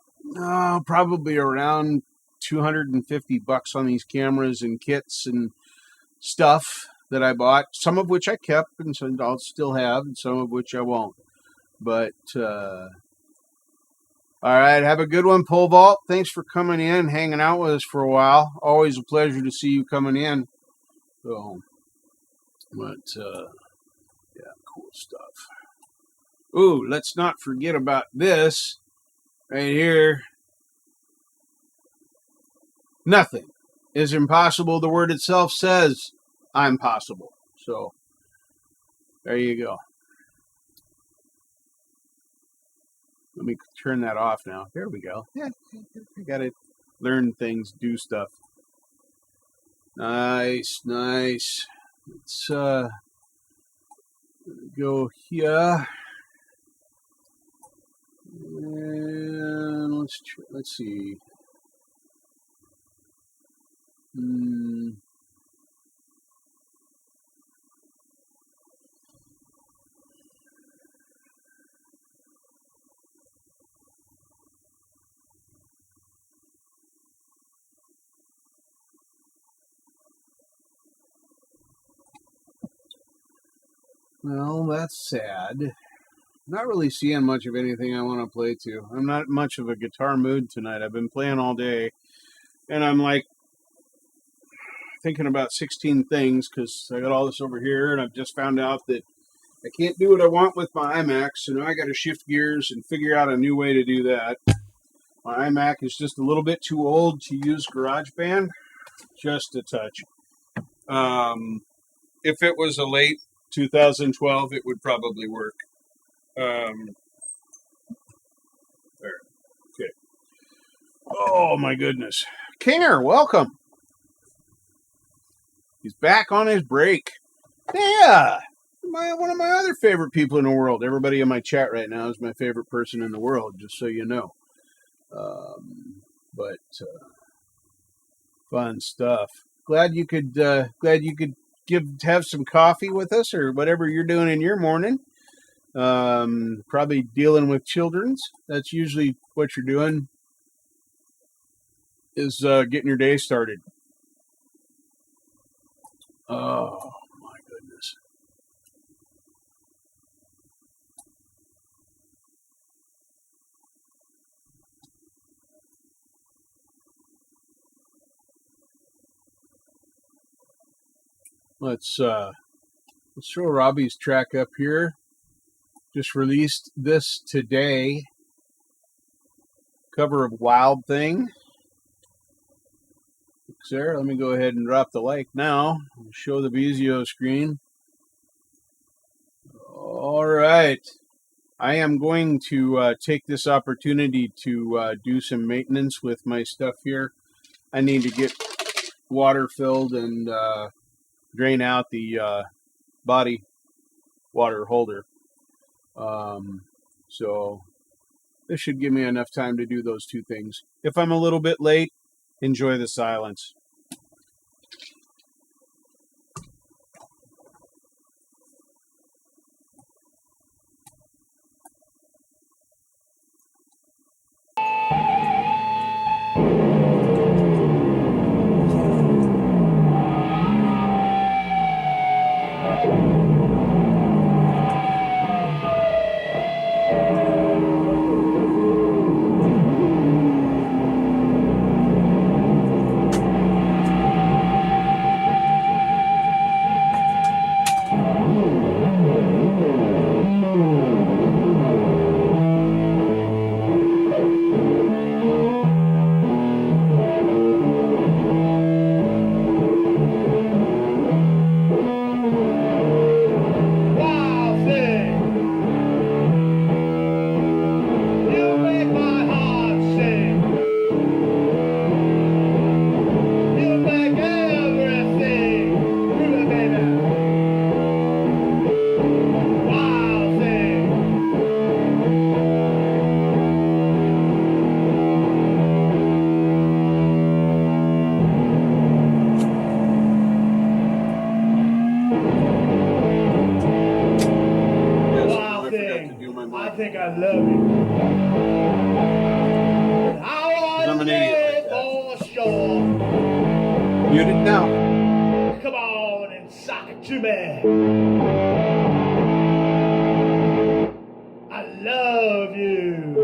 probably around $250 on these cameras and kits and stuff that I bought, some of which I kept and some I'll still have, and some of which I won't. But all right, have a good one, Pole Vault. Thanks for coming in, hanging out with us for a while. Always a pleasure to see you coming in. So, but yeah, cool stuff. Ooh, let's not forget about this right here. Nothing is impossible. The word itself says I'm possible. So there you go. Let me turn that off now. There we go. Yeah, I gotta learn things, do stuff. Nice, nice. Let's go here. And let's see. Well, that's sad. Not really seeing much of anything I want to play to. I'm not much of a guitar mood tonight. I've been playing all day, and I'm like thinking about 16 things, because I got all this over here, and I've just found out that I can't do what I want with my iMac, so now I got to shift gears and figure out a new way to do that. My iMac is just a little bit too old to use GarageBand, just a touch. If it was a late 2012, it would probably work. There. Okay. Oh my goodness. Kinger, welcome. He's back on his break. Yeah. One of my other favorite people in the world. Everybody in my chat right now is my favorite person in the world, just so you know. But fun stuff. Glad you could have some coffee with us, or whatever you're doing in your morning. Probably dealing with children's. That's usually what you're doing, is getting your day started. Oh my goodness. Let's throw Robbie's track up here. Just released this today. Cover of Wild Thing. There, let me go ahead and drop the like now. Show the Vizio screen. All right. I am going to take this opportunity to do some maintenance with my stuff here. I need to get water filled and drain out the body water holder. So This should give me enough time to do those two things. If I'm a little bit late, enjoy the silence. I think I love it. I'm an idiot like for sure. that. Mute it now. Come on and sock it to me. I love you.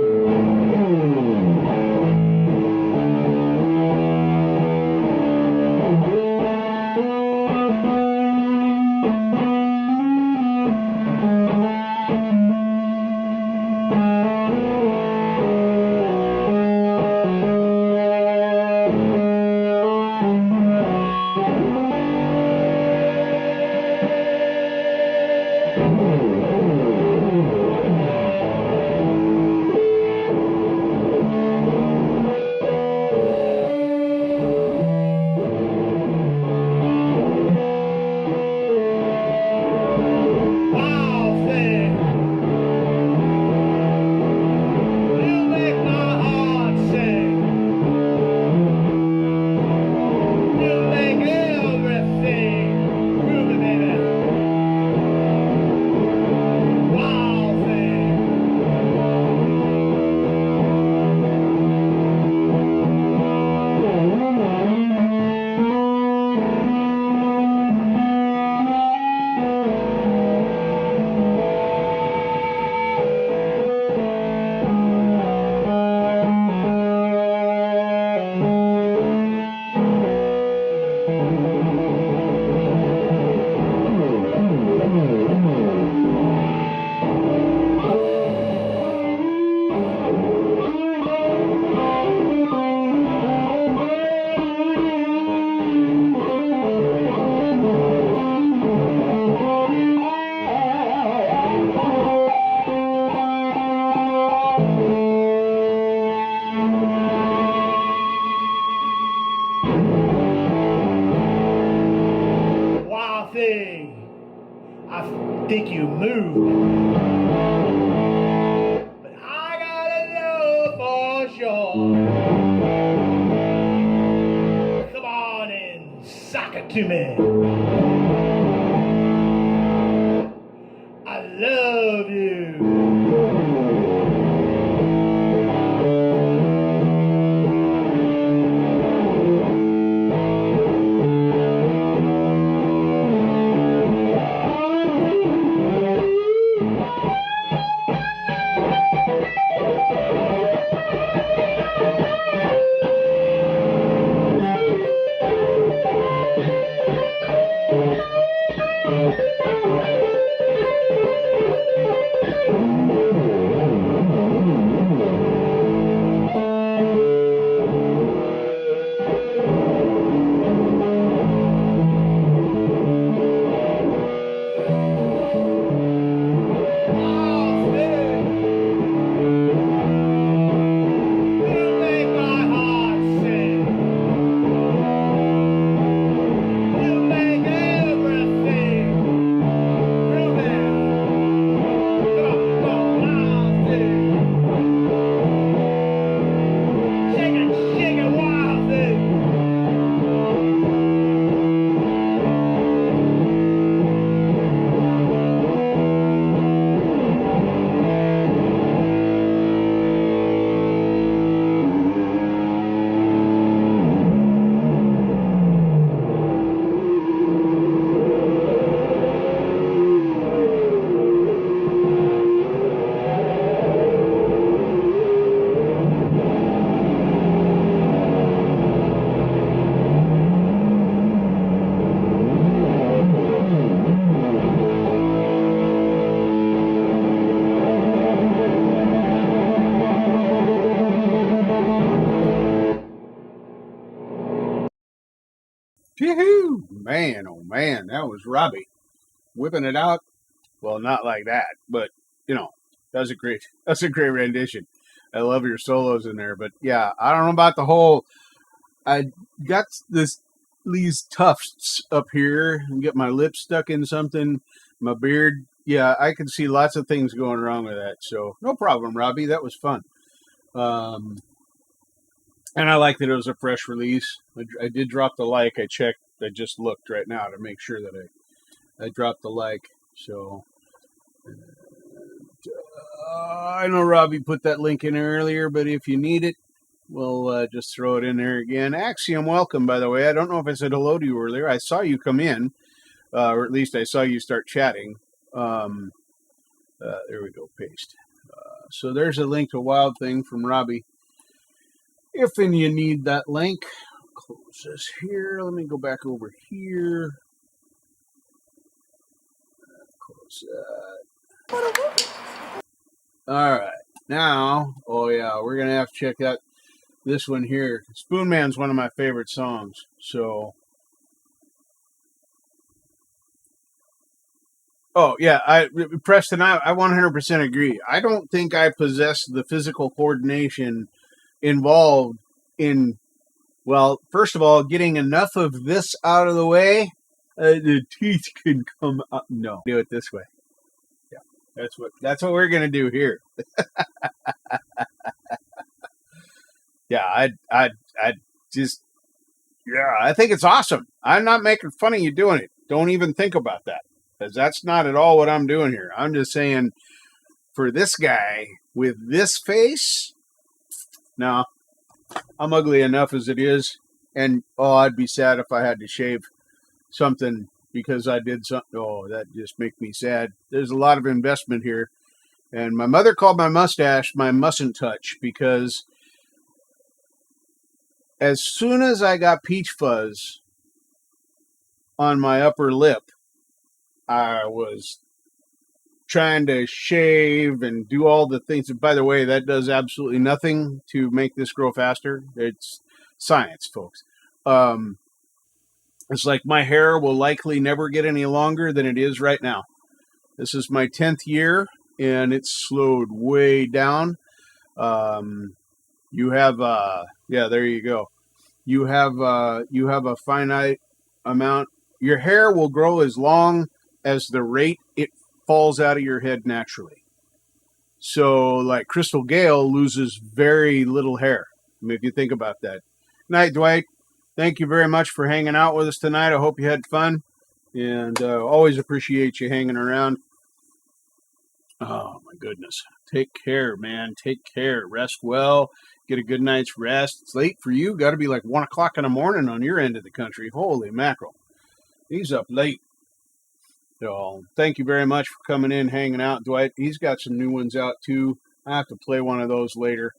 I think you moved. But I gotta know for sure. Come on and sock it to me. I love you. Woohoo! Man, oh man, that was Robbie whipping it out. Well, not like that, but you know, that's a great rendition. I love your solos in there, but yeah, I don't know about the whole. I got these tufts up here and get my lips stuck in something, my beard. Yeah, I can see lots of things going wrong with that. So no problem, Robbie. That was fun. And I like that it was a fresh release. I did drop the like. I checked. I just looked right now to make sure that I dropped the like. So I know Robbie put that link in earlier, but if you need it, we'll just throw it in there again. Axiom, welcome, by the way. I don't know if I said hello to you earlier. I saw you come in, or at least I saw you start chatting. There we go, paste. So there's a link to Wild Thing from Robbie. If and you need that link, close this here. Let me go back over here. Close that. All right. Now, oh yeah, we're going to have to check out this one here. Spoon Man's one of my favorite songs. So, oh yeah, Preston, I 100% agree. I don't think I possess the physical coordination involved in, well, first of all, getting enough of this out of the way, the teeth can come up. No, do it this way. Yeah, that's what we're gonna do here. Yeah, I just, yeah, I think it's awesome. I'm not making fun of you doing it. Don't even think about that, because that's not at all what I'm doing here. I'm just saying, for this guy with this face, no, I'm ugly enough as it is, and oh, I'd be sad if I had to shave something because I did something. Oh, that just make me sad. There's a lot of investment here, and my mother called my mustache my mustn't touch because as soon as I got peach fuzz on my upper lip, I was trying to shave and do all the things. And by the way, that does absolutely nothing to make this grow faster. It's science, folks. It's like my hair will likely never get any longer than it is right now. This is my 10th year, and it's slowed way down. You have, yeah, there you go. You have a finite amount. Your hair will grow as long as the rate it falls out of your head naturally. So, like Crystal Gale loses very little hair. I mean, if you think about that. Night, Dwight. Thank you very much for hanging out with us tonight. I hope you had fun, and always appreciate you hanging around. Oh my goodness. Take care, man. Take care. Rest well. Get a good night's rest. It's late for you. Got to be like 1 o'clock in the morning on your end of the country. Holy mackerel. He's up late. So thank you very much for coming in, hanging out, Dwight. He's got some new ones out too. I have to play one of those later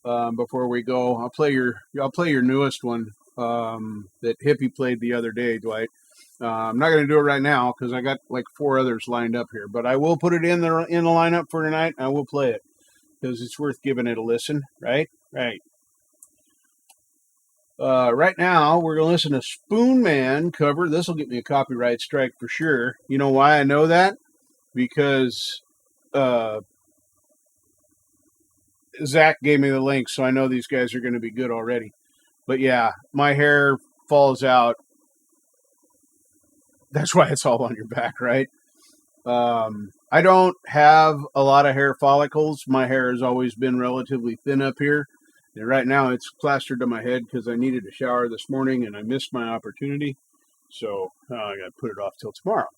before we go. I'll play your newest one that Hippie played the other day, Dwight. I'm not going to do it right now because I got like 4 others lined up here, but I will put it in the lineup for tonight. I will play it because it's worth giving it a listen, right? Right. Right now, we're going to listen to Spoon Man cover. This will get me a copyright strike for sure. You know why I know that? Because Zach gave me the link, so I know these guys are going to be good already. But yeah, my hair falls out. That's why it's all on your back, right? I don't have a lot of hair follicles. My hair has always been relatively thin up here. And right now it's plastered to my head because I needed a shower this morning and I missed my opportunity. So I got to put it off till tomorrow.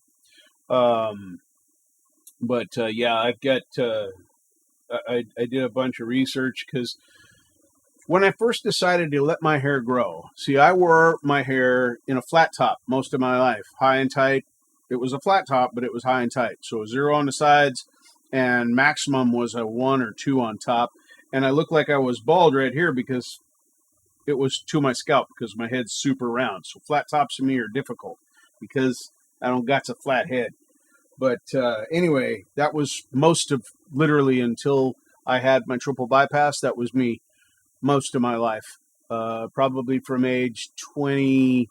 Yeah, I've got, I did a bunch of research because when I first decided to let my hair grow, see, I wore my hair in a flat top most of my life, high and tight. It was a flat top, but it was high and tight. So 0 on the sides and maximum was a 1 or 2 on top. And I looked like I was bald right here because it was to my scalp because my head's super round. So flat tops to me are difficult because I don't got a flat head. But anyway, that was most of literally until I had my triple bypass. That was me most of my life. Probably from age 20,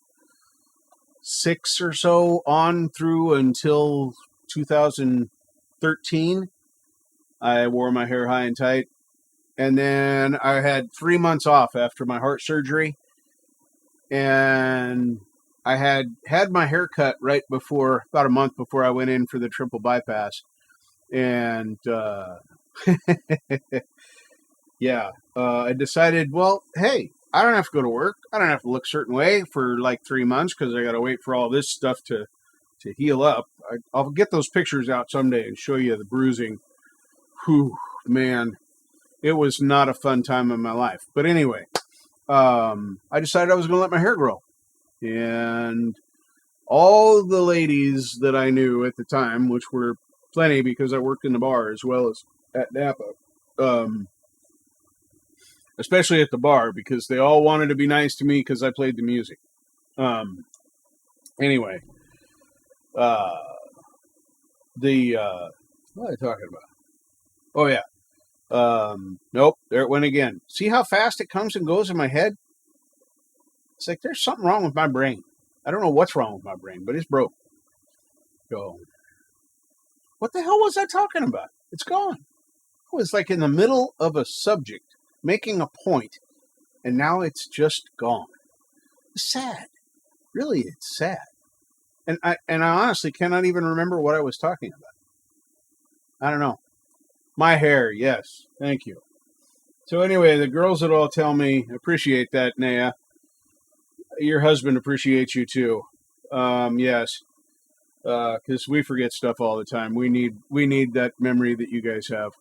2006 or so on through until 2013. I wore my hair high and tight. And then I had 3 months off after my heart surgery. And I had my hair cut right before, about a month before I went in for the triple bypass. And I decided, well, hey, I don't have to go to work. I don't have to look a certain way for like 3 months because I got to wait for all this stuff to heal up. I'll get those pictures out someday and show you the bruising. Whew, man, it was not a fun time in my life. But anyway, I decided I was going to let my hair grow. And all the ladies that I knew at the time, which were plenty because I worked in the bar as well as at Napa, especially at the bar because they all wanted to be nice to me because I played the music. Anyway, what are they talking about? Oh, yeah. Nope, there it went again. See how fast it comes and goes in my head? It's like there's something wrong with my brain. I don't know what's wrong with my brain, but it's broke. So, what the hell was I talking about? It's gone. I was like in the middle of a subject, making a point, and now it's just gone. It's sad. Really, it's sad. And I honestly cannot even remember what I was talking about. I don't know. My hair, yes. Thank you. So anyway, the girls would all tell me, appreciate that, Naya. Your husband appreciates you too. Yes. Because we forget stuff all the time. We need that memory that you guys have.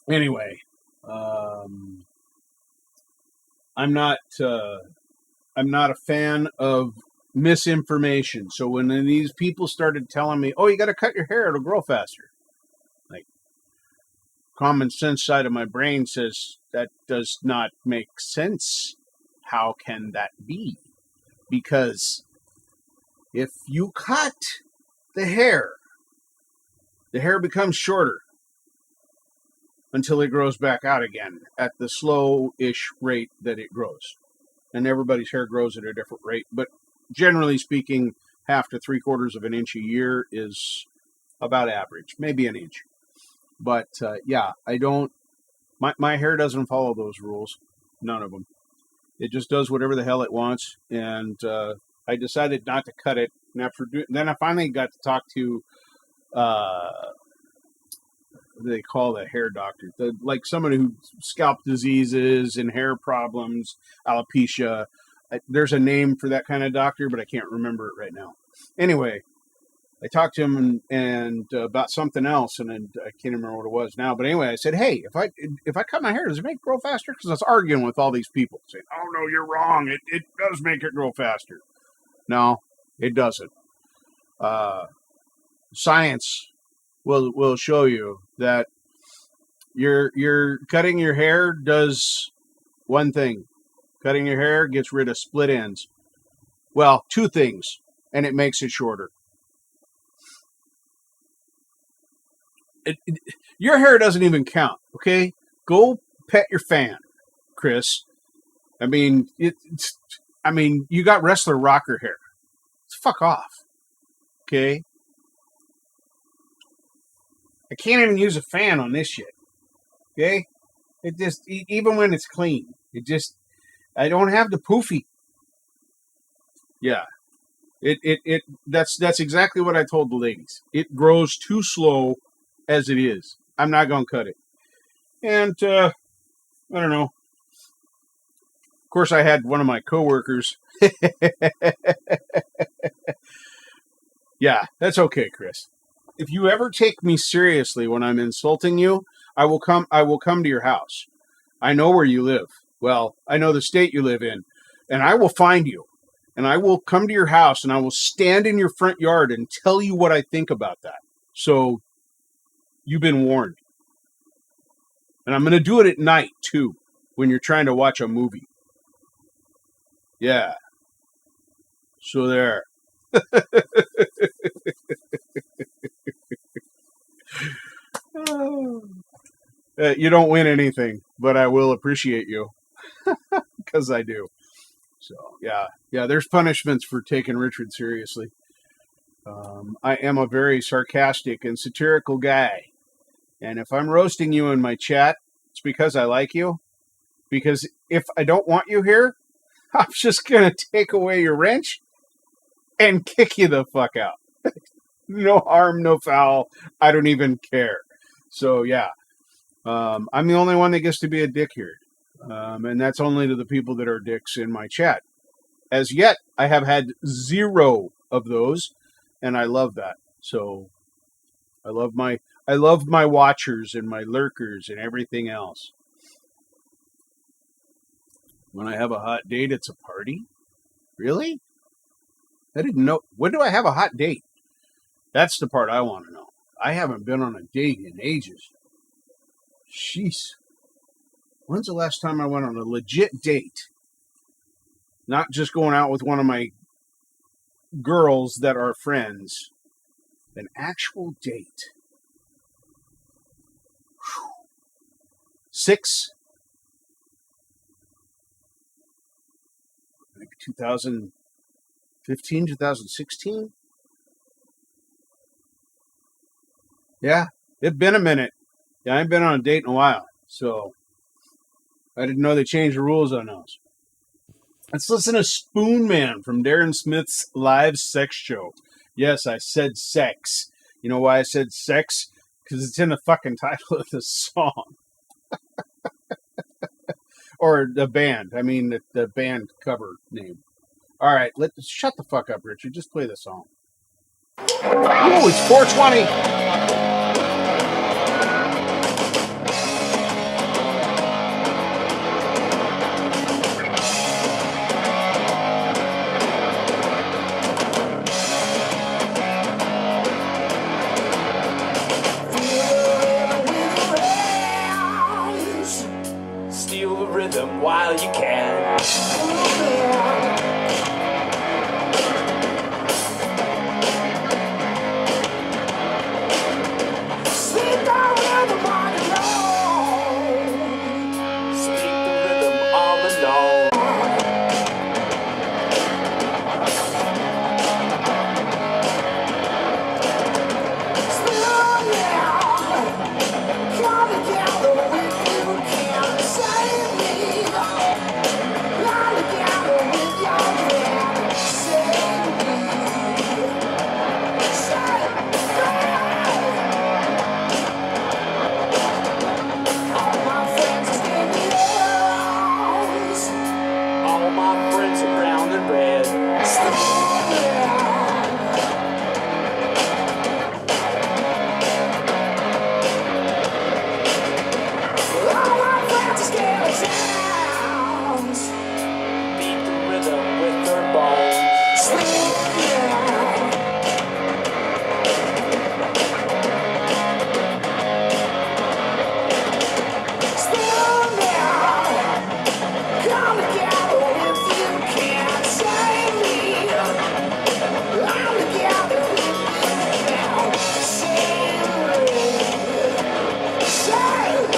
Anyway, I'm not a fan of misinformation. So when these people started telling me, "Oh, you got to cut your hair; it'll grow faster," like common sense side of my brain says that does not make sense. How can that be? Because if you cut the hair becomes shorter until it grows back out again at the slow-ish rate that it grows. And everybody's hair grows at a different rate, but generally speaking, 1/2 to 3/4 of an inch a year is about average, maybe an inch. But I don't. My hair doesn't follow those rules, none of them. It just does whatever the hell it wants, and I decided not to cut it. And then I finally got to talk to what do they call the hair doctor? Like someone who scalp diseases and hair problems, alopecia. There's a name for that kind of doctor, but I can't remember it right now. Anyway, I talked to him and about something else, and I can't remember what it was now. But anyway, I said, "Hey, if I cut my hair, does it make it grow faster?" Because I was arguing with all these people, saying, "Oh no, you're wrong. It does make it grow faster." No, it doesn't. Science will show you that your cutting your hair does one thing. Cutting your hair gets rid of split ends. Well, 2 things, and it makes it shorter. Your hair doesn't even count, okay? Go pet your fan, Chris. I mean, you got wrestler rocker hair. Fuck off, okay? I can't even use a fan on this shit, okay? It just, even when it's clean, I don't have the poofy. Yeah. That's exactly what I told the ladies. It grows too slow as it is. I'm not going to cut it. And, I don't know. Of course, I had one of my coworkers. Yeah, that's okay, Chris. If you ever take me seriously when I'm insulting you, I will come to your house. I know where you live. Well, I know the state you live in, and I will find you. And I will come to your house and I will stand in your front yard and tell you what I think about that. So you've been warned. And I'm going to do it at night too, when you're trying to watch a movie. Yeah. So there. You don't win anything, but I will appreciate you. Because I do. So yeah, there's punishments for taking Richard seriously. I am a very sarcastic and satirical guy, and if I'm roasting you in my chat, it's because I like you. Because if I don't want you here, I'm just gonna take away your wrench and kick you the fuck out. No harm, no foul. I don't even care. So yeah, I'm the only one that gets to be a dick here, and that's only to the people that are dicks in my chat. As yet, I have had 0 of those, and I love that. So I love my watchers and my lurkers and everything else. When I have a hot date, it's a party? Really? I didn't know. When do I have a hot date? That's the part I want to know. I haven't been on a date in ages. Jeez. When's the last time I went on a legit date? Not just going out with one of my girls that are friends. An actual date. 6? Like 2015, 2016? Yeah, it's been a minute. Yeah, I ain't been on a date in a while. So I didn't know they changed the rules on those. Let's listen to Spoon Man from Darren Smith's live sex show. Yes, I said sex. You know why I said sex? Because it's in the fucking title of the song. Or the band. I mean, the band cover name. All right, shut the fuck up, Richard. Just play the song. Oh, it's 420. Steal the rhythm while you can. Sleep down with the body alone. Speak the rhythm all alone. Slow down. Come together with you can save me. Lie together with your friend. Save me. Save me. All my friends are skinny girls. All my friends are brown and red. Slow down. All my friends are skeletons. Beat the rhythm with their bones. Sleep down. Slow down. Come together if you can save me. I'm together if you can save me. Save me.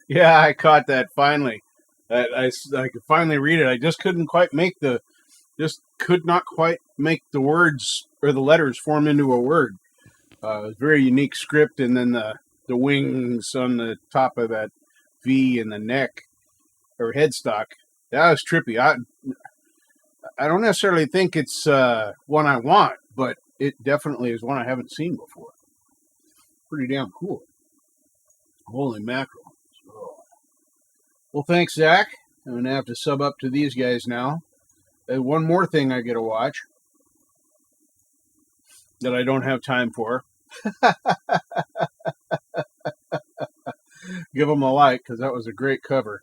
Yeah, I caught that finally. I could finally read it. I just couldn't quite could not quite make the words or the letters form into a word. Very unique script, and then the wings on the top of that V and the neck or headstock. That was trippy. I don't necessarily think it's one I want, but it definitely is one I haven't seen before. Pretty damn cool. Holy mackerel. Well, thanks, Zach. I'm going to have to sub up to these guys now. One more thing I get to watch that I don't have time for. Give them a like, because that was a great cover.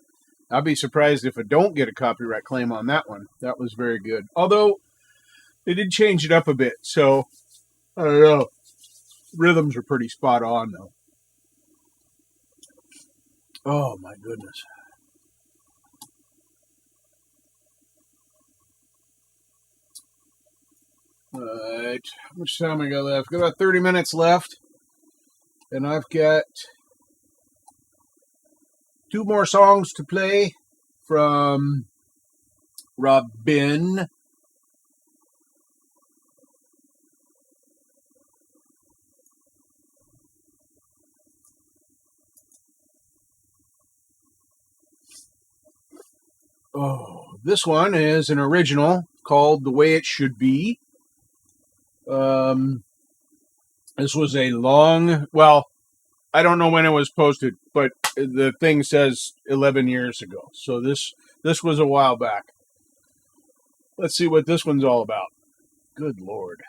I'd be surprised if I don't get a copyright claim on that one. That was very good. Although, they did change it up a bit, so, I don't know. Rhythms are pretty spot on, though. Oh, my goodness. Alright, how much time I got left? I've got about 30 minutes left. And I've got 2 more songs to play from Robyn. Oh, this one is an original called The Way It Should Be. This was a long, well, I don't know when it was posted, but the thing says 11 years ago. So this was a while back. Let's see what this one's all about. Good Lord.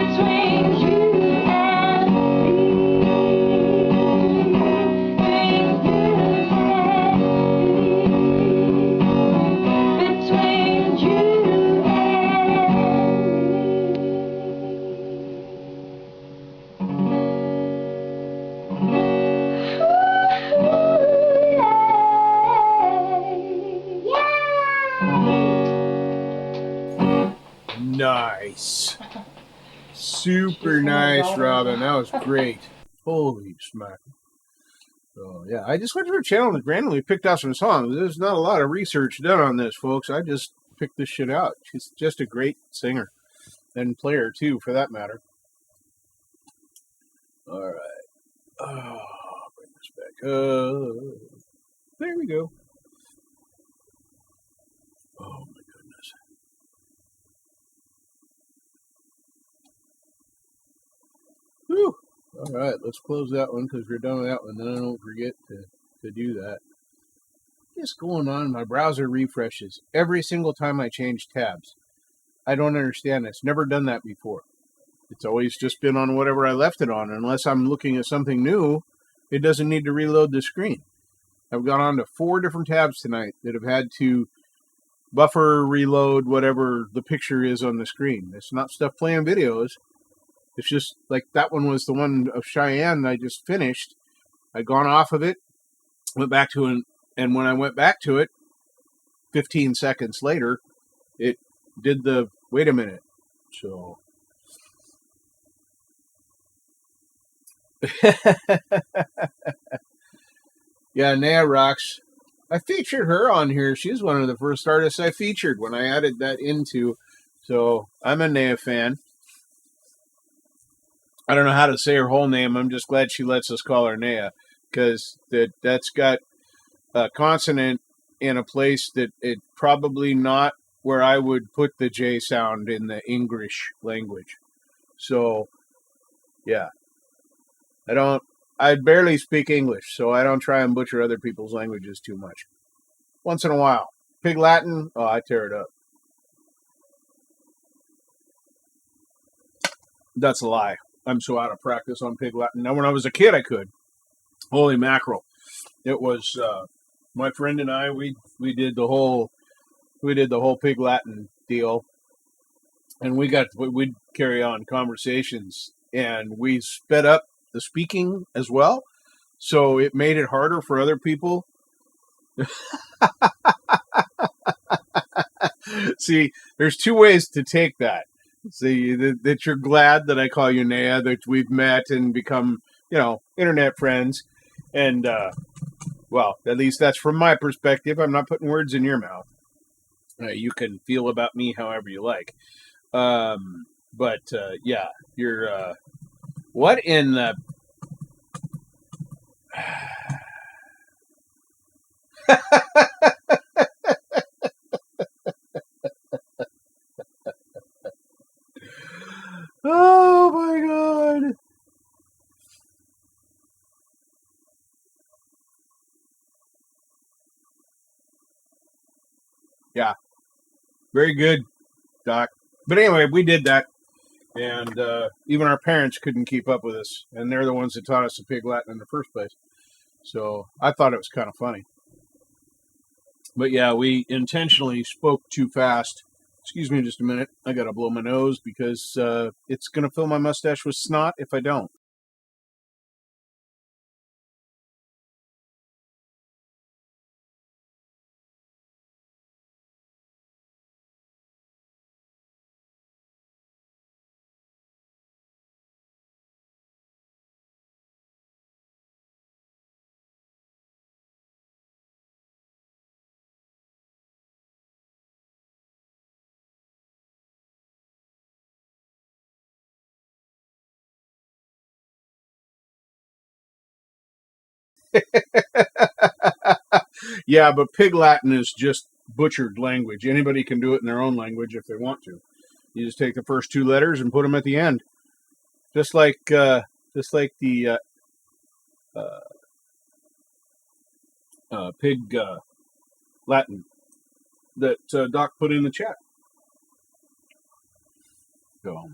Between nice. Super nice, Robyn. That was great. Holy smack. So, yeah, I just went to her channel and randomly picked out some songs. There's not a lot of research done on this, folks. I just picked this shit out. She's just a great singer and player, too, for that matter. All right. Oh, bring this back up. There we go. Oh, my goodness. Whew. All right, let's close that one because we're done with that one. Then I don't forget to do that. What's going on? My browser refreshes every single time I change tabs. I don't understand this. Never done that before. It's always just been on whatever I left it on. Unless I'm looking at something new, it doesn't need to reload the screen. I've gone on to 4 different tabs tonight that have had to buffer, reload, whatever the picture is on the screen. It's not stuff playing videos. It's just like that one was the one of Cheyenne I just finished. I'd gone off of it, went back to it, and when I went back to it, 15 seconds later, it did the wait a minute. So yeah, Naya rocks. I featured her on here. She's one of the first artists I featured when I added that into. So I'm a Naya fan. I don't know how to say her whole name. I'm just glad she lets us call her Naya, because that's got a consonant in a place that it probably not where I would put the J sound in the English language. So, yeah. I barely speak English, so I don't try and butcher other people's languages too much. Once in a while. Pig Latin, oh, I tear it up. That's a lie. I'm so out of practice on Pig Latin. Now, when I was a kid, I could. Holy mackerel. It was, my friend and I, we did the whole Pig Latin deal. And we'd carry on conversations, and we sped up the speaking as well. So it made it harder for other people. See, there's 2 ways to take that. See, that you're glad that I call you Naya, that we've met and become, internet friends. And, well, at least that's from my perspective. I'm not putting words in your mouth. You can feel about me however you like. But, yeah, you're, what in the... Oh my God. Yeah. Very good, Doc. But anyway, we did that. And even our parents couldn't keep up with us. And they're the ones that taught us the Pig Latin in the first place. So I thought it was kind of funny. But yeah, we intentionally spoke too fast. Excuse me just a minute. I got to blow my nose because it's going to fill my mustache with snot if I don't. Yeah, but Pig Latin is just butchered language. Anybody can do it in their own language if they want to. You just take the first 2 letters and put them at the end, just like the Pig Latin that Doc put in the chat. So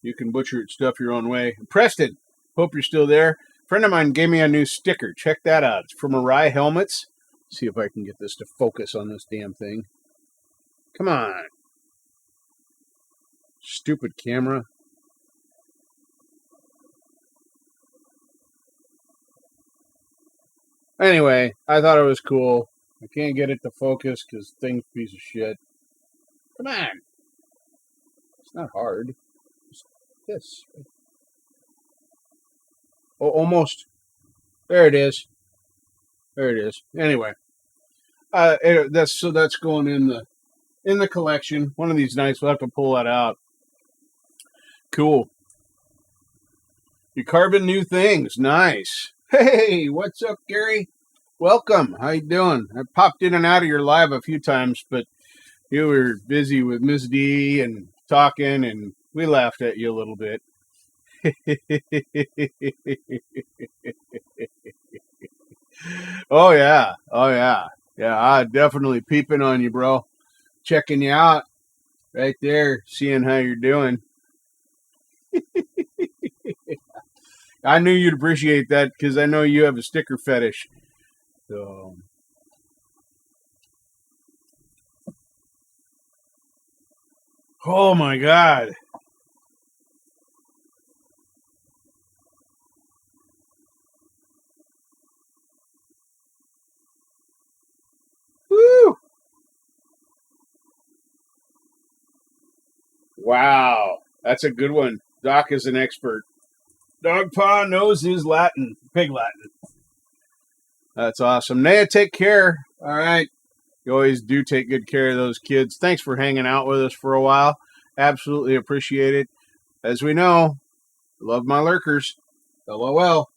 you can butcher stuff your own way. Preston, hope you're still there. A friend of mine gave me a new sticker. Check that out. It's from Mirai Helmets. See if I can get this to focus on this damn thing. Come on. Stupid camera. Anyway, I thought it was cool. I can't get it to focus because thing's a piece of shit. Come on. not hard. Just this. Oh, almost. There it is. There it is. Anyway, that's going in the collection. One of these nights we'll have to pull that out. Cool. You're carving new things. Nice. Hey, what's up, Gary? Welcome. How you doing? I popped in and out of your live a few times, but you were busy with Miss D and talking, and we laughed at you a little bit. Oh yeah. Oh yeah. Yeah, I definitely peeping on you, bro. Checking you out right there, seeing how you're doing. I knew you'd appreciate that because I know you have a sticker fetish. So, oh my God. Woo! Wow, that's a good one. Doc is an expert. Dogpaw knows his Latin, pig Latin. That's awesome. Naya, take care. All right. You always do take good care of those kids. Thanks for hanging out with us for a while. Absolutely appreciate it. As we know, love my lurkers. LOL.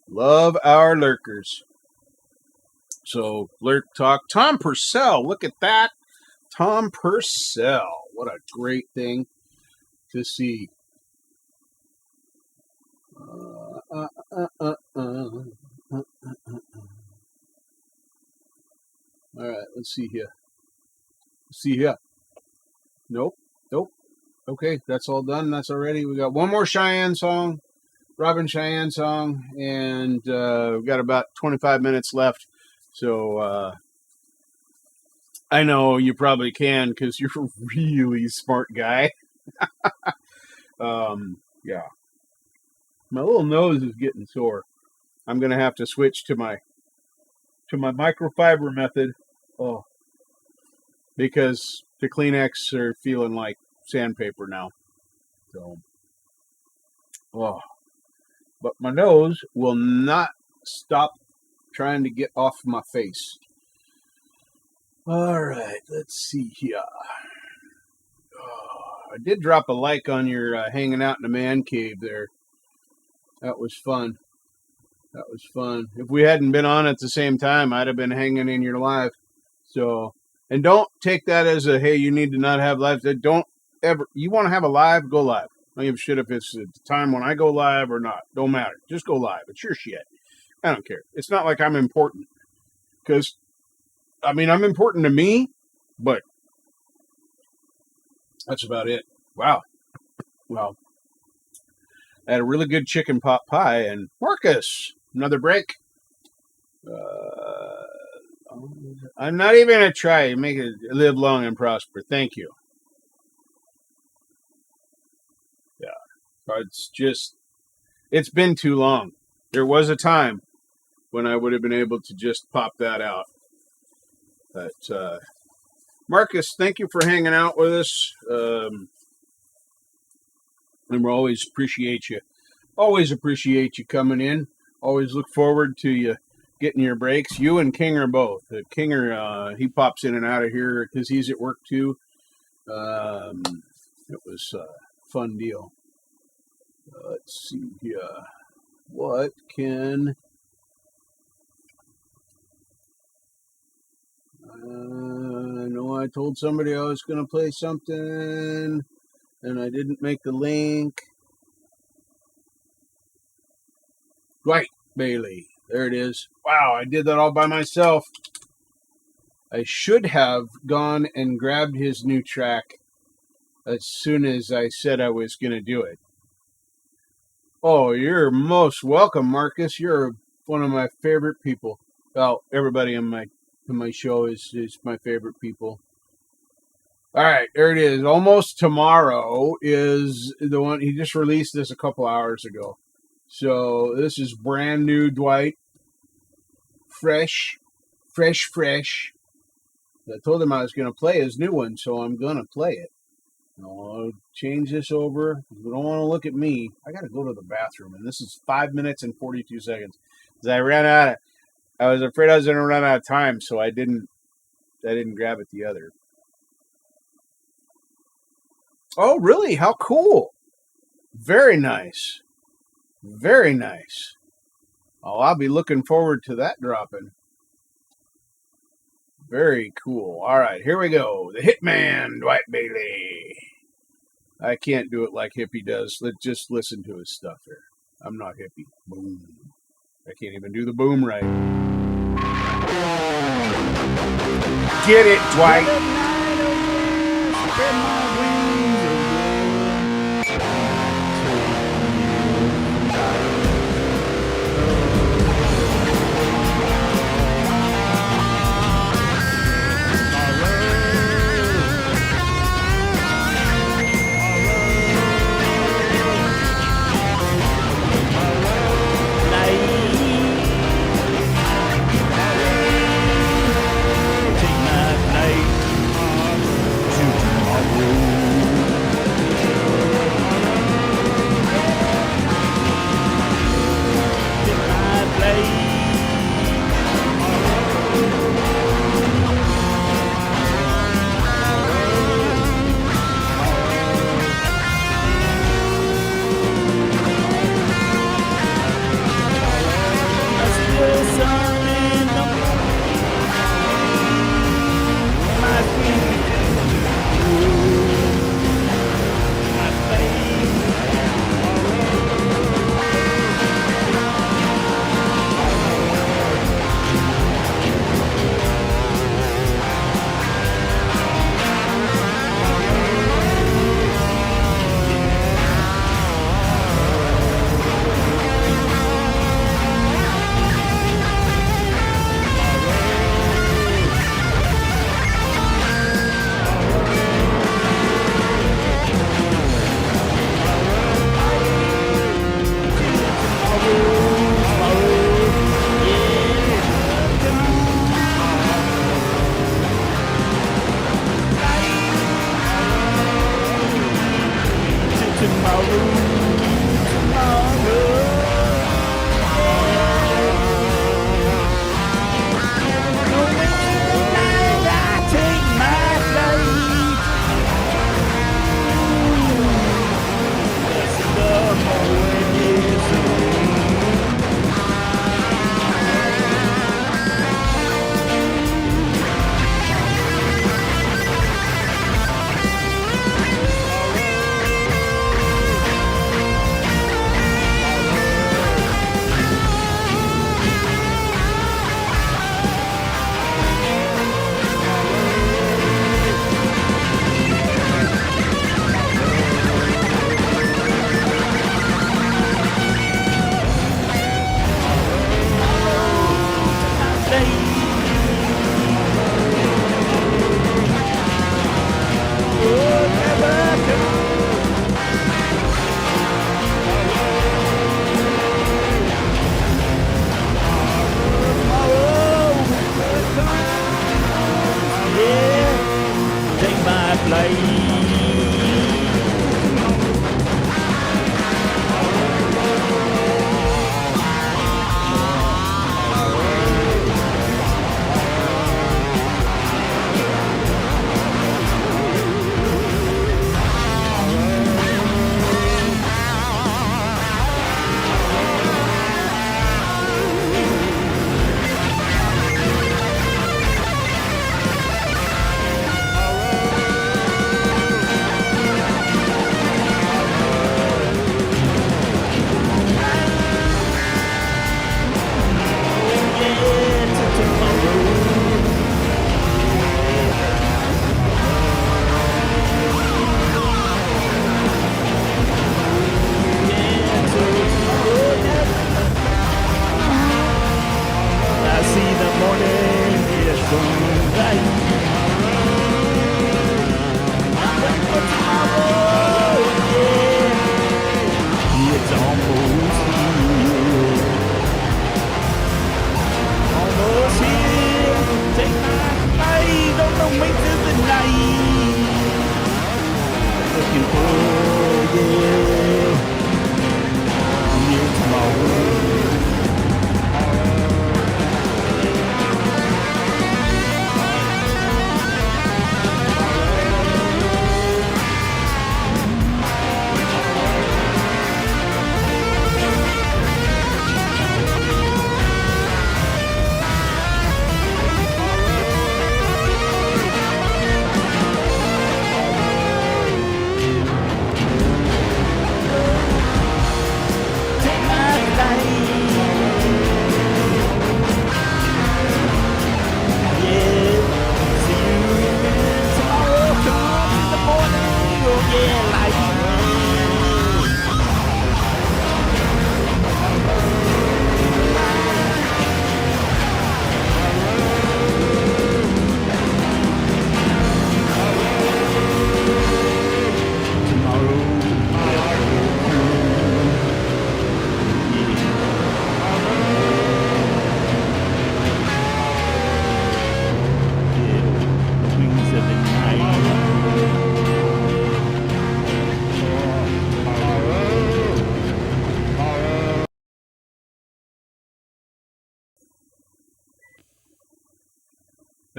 Love our lurkers. So, Lurk Talk. Tom Purcell. Look at that. Tom Purcell. What a great thing to see. All right, let's see here. Nope. Okay, that's all done. That's already. We got one more Cheyenne song, Robyn Cheynne song, and we've got about 25 minutes left. So I know you probably can because you're a really smart guy. Yeah. My little nose is getting sore. I'm gonna have to switch to my microfiber method. Oh, because the Kleenex are feeling like sandpaper now. So, oh, but my nose will not stop trying to get off my face. All right, let's see here. Oh, I did drop a like on your hanging out in the man cave there. That was fun. If we hadn't been on at the same time, I'd have been hanging in your live. So, and don't take that as a, hey, you need to not have live. Don't ever, you want to have a live, go live. I don't give a shit if it's the time when I go live or not. Don't matter. Just go live. It's your shit. I don't care. It's not like I'm important. Because, I mean, I'm important to me, but that's about it. Wow. Well, I had a really good chicken pot pie. And Marcus, another break. I'm not even going to try. Make it live long and prosper. Thank you. Yeah. It's been too long. There was a time when I would have been able to just pop that out. But, Marcus, thank you for hanging out with us. And we always appreciate you. Always appreciate you coming in. Always look forward to you getting your breaks. You and Kinger both. Kinger, he pops in and out of here because he's at work too. It was a fun deal. Let's see here. What can... I know I told somebody I was going to play something, and I didn't make the link. Dwight Bailey. There it is. Wow, I did that all by myself. I should have gone and grabbed his new track as soon as I said I was going to do it. Oh, you're most welcome, Marcus. You're one of my favorite people. Well, everybody in my show is my favorite people. All right, there it is. Almost Tomorrow is the one. He just released this a couple hours ago. So this is brand new Dwight. Fresh. I told him I was going to play his new one, so I'm going to play it. I'll change this over. You don't want to look at me. I got to go to the bathroom, and this is 5 minutes and 42 seconds. Because I was afraid I was going to run out of time, so I didn't grab it the other. Oh, really? How cool. Very nice. Very nice. Oh, I'll be looking forward to that dropping. Very cool. All right, here we go. The Hitman, Dwight Bailey. I can't do it like Hippie does. Let's just listen to his stuff here. I'm not Hippie. Boom. I can't even do the boom right. Get it, Dwight.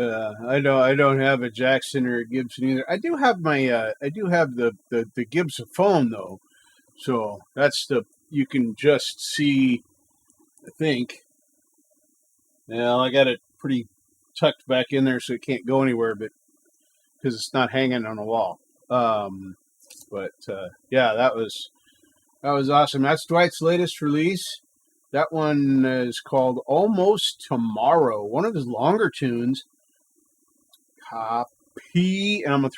I don't have a Jackson or a Gibson either. I do have the Gibson phone though, so that's you can just see. I think. Well, I got it pretty tucked back in there so it can't go anywhere, but because it's not hanging on a wall. Yeah, that was awesome. That's Dwight's latest release. That one is called Almost Tomorrow. One of his longer tunes. Copy, and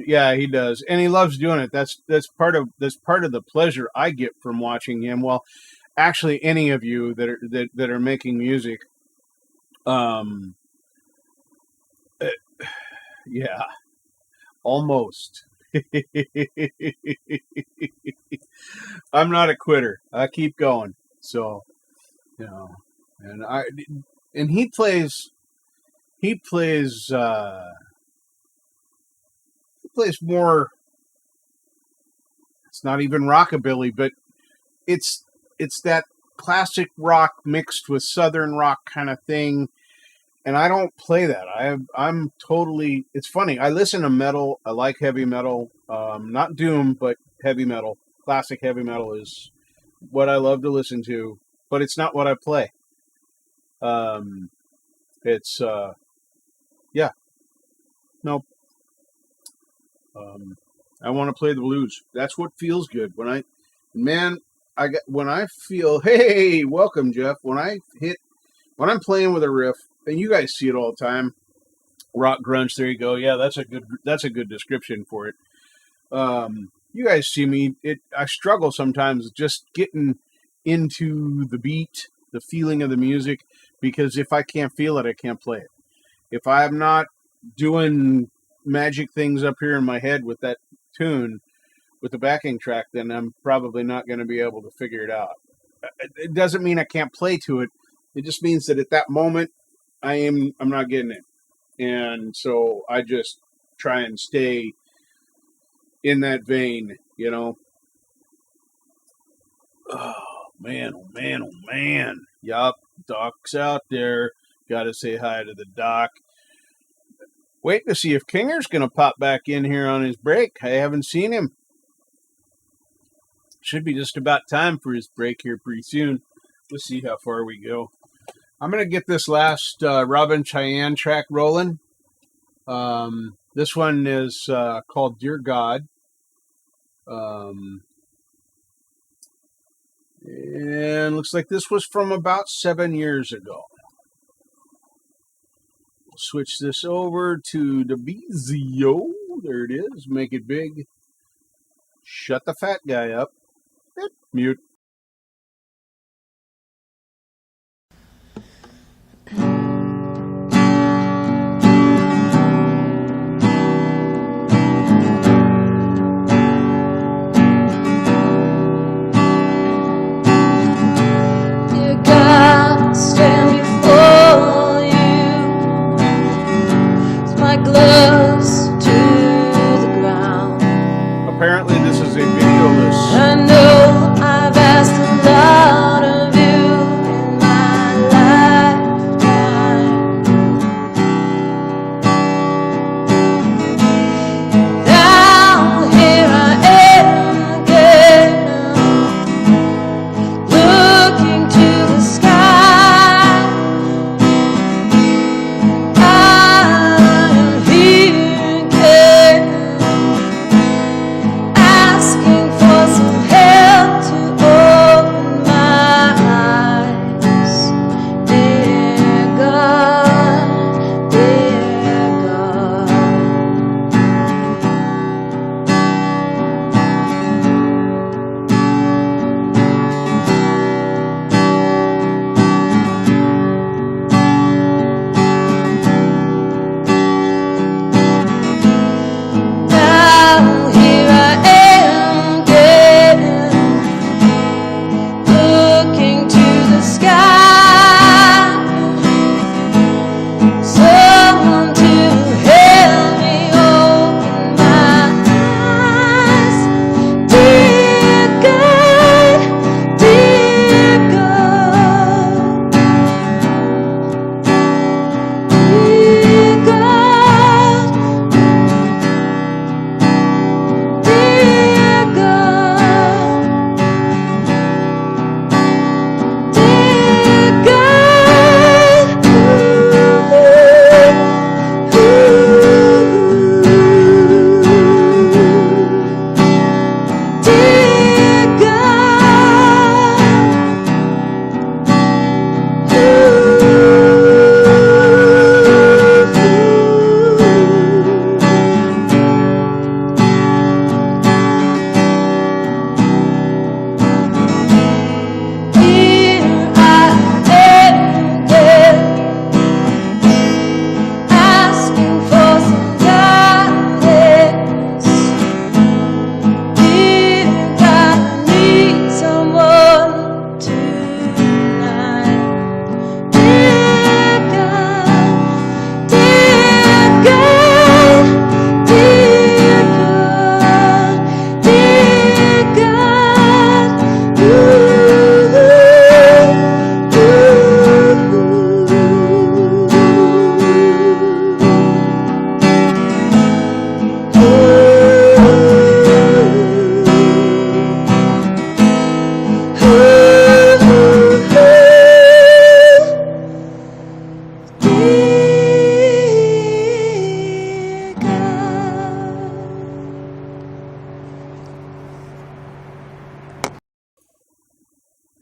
yeah, he does, and he loves doing it. That's part of the pleasure I get from watching him. Well, actually, any of you that are making music, yeah, almost. I'm not a quitter. I keep going. So, and he plays more. It's not even rockabilly, but it's that classic rock mixed with southern rock kind of thing. And I don't play that. I'm totally. It's funny. I listen to metal. I like heavy metal. Not doom, but heavy metal. Classic heavy metal is what I love to listen to, but it's not what I play. It's yeah. Nope. I want to play the blues. That's what feels good when I feel. Hey, welcome, Jeff. When I'm playing with a riff, and you guys see it all the time. Rock grunge. There you go. Yeah, that's a good description for it. You guys see me. I struggle sometimes just getting into the beat, the feeling of the music, because if I can't feel it, I can't play it. If I'm not doing magic things up here in my head with that tune, with the backing track, then I'm probably not going to be able to figure it out. It doesn't mean I can't play to it. It just means that at that moment, I'm not getting it. And so I just try and stay in that vein, Oh, man, oh, man, oh, man. Yup, Doc's out there. Got to say hi to the Doc. Waiting to see if Kinger's going to pop back in here on his break. I haven't seen him. Should be just about time for his break here pretty soon. Let's see how far we go. I'm going to get this last Robyn Cheynne track rolling. This one is called Dear God. And looks like this was from about 7 years ago. We'll switch this over to the Bezio. There it is. Make it big. Shut the fat guy up. Mute. Stand before you, my gloves to the ground. Apparently this is a video list. I know I've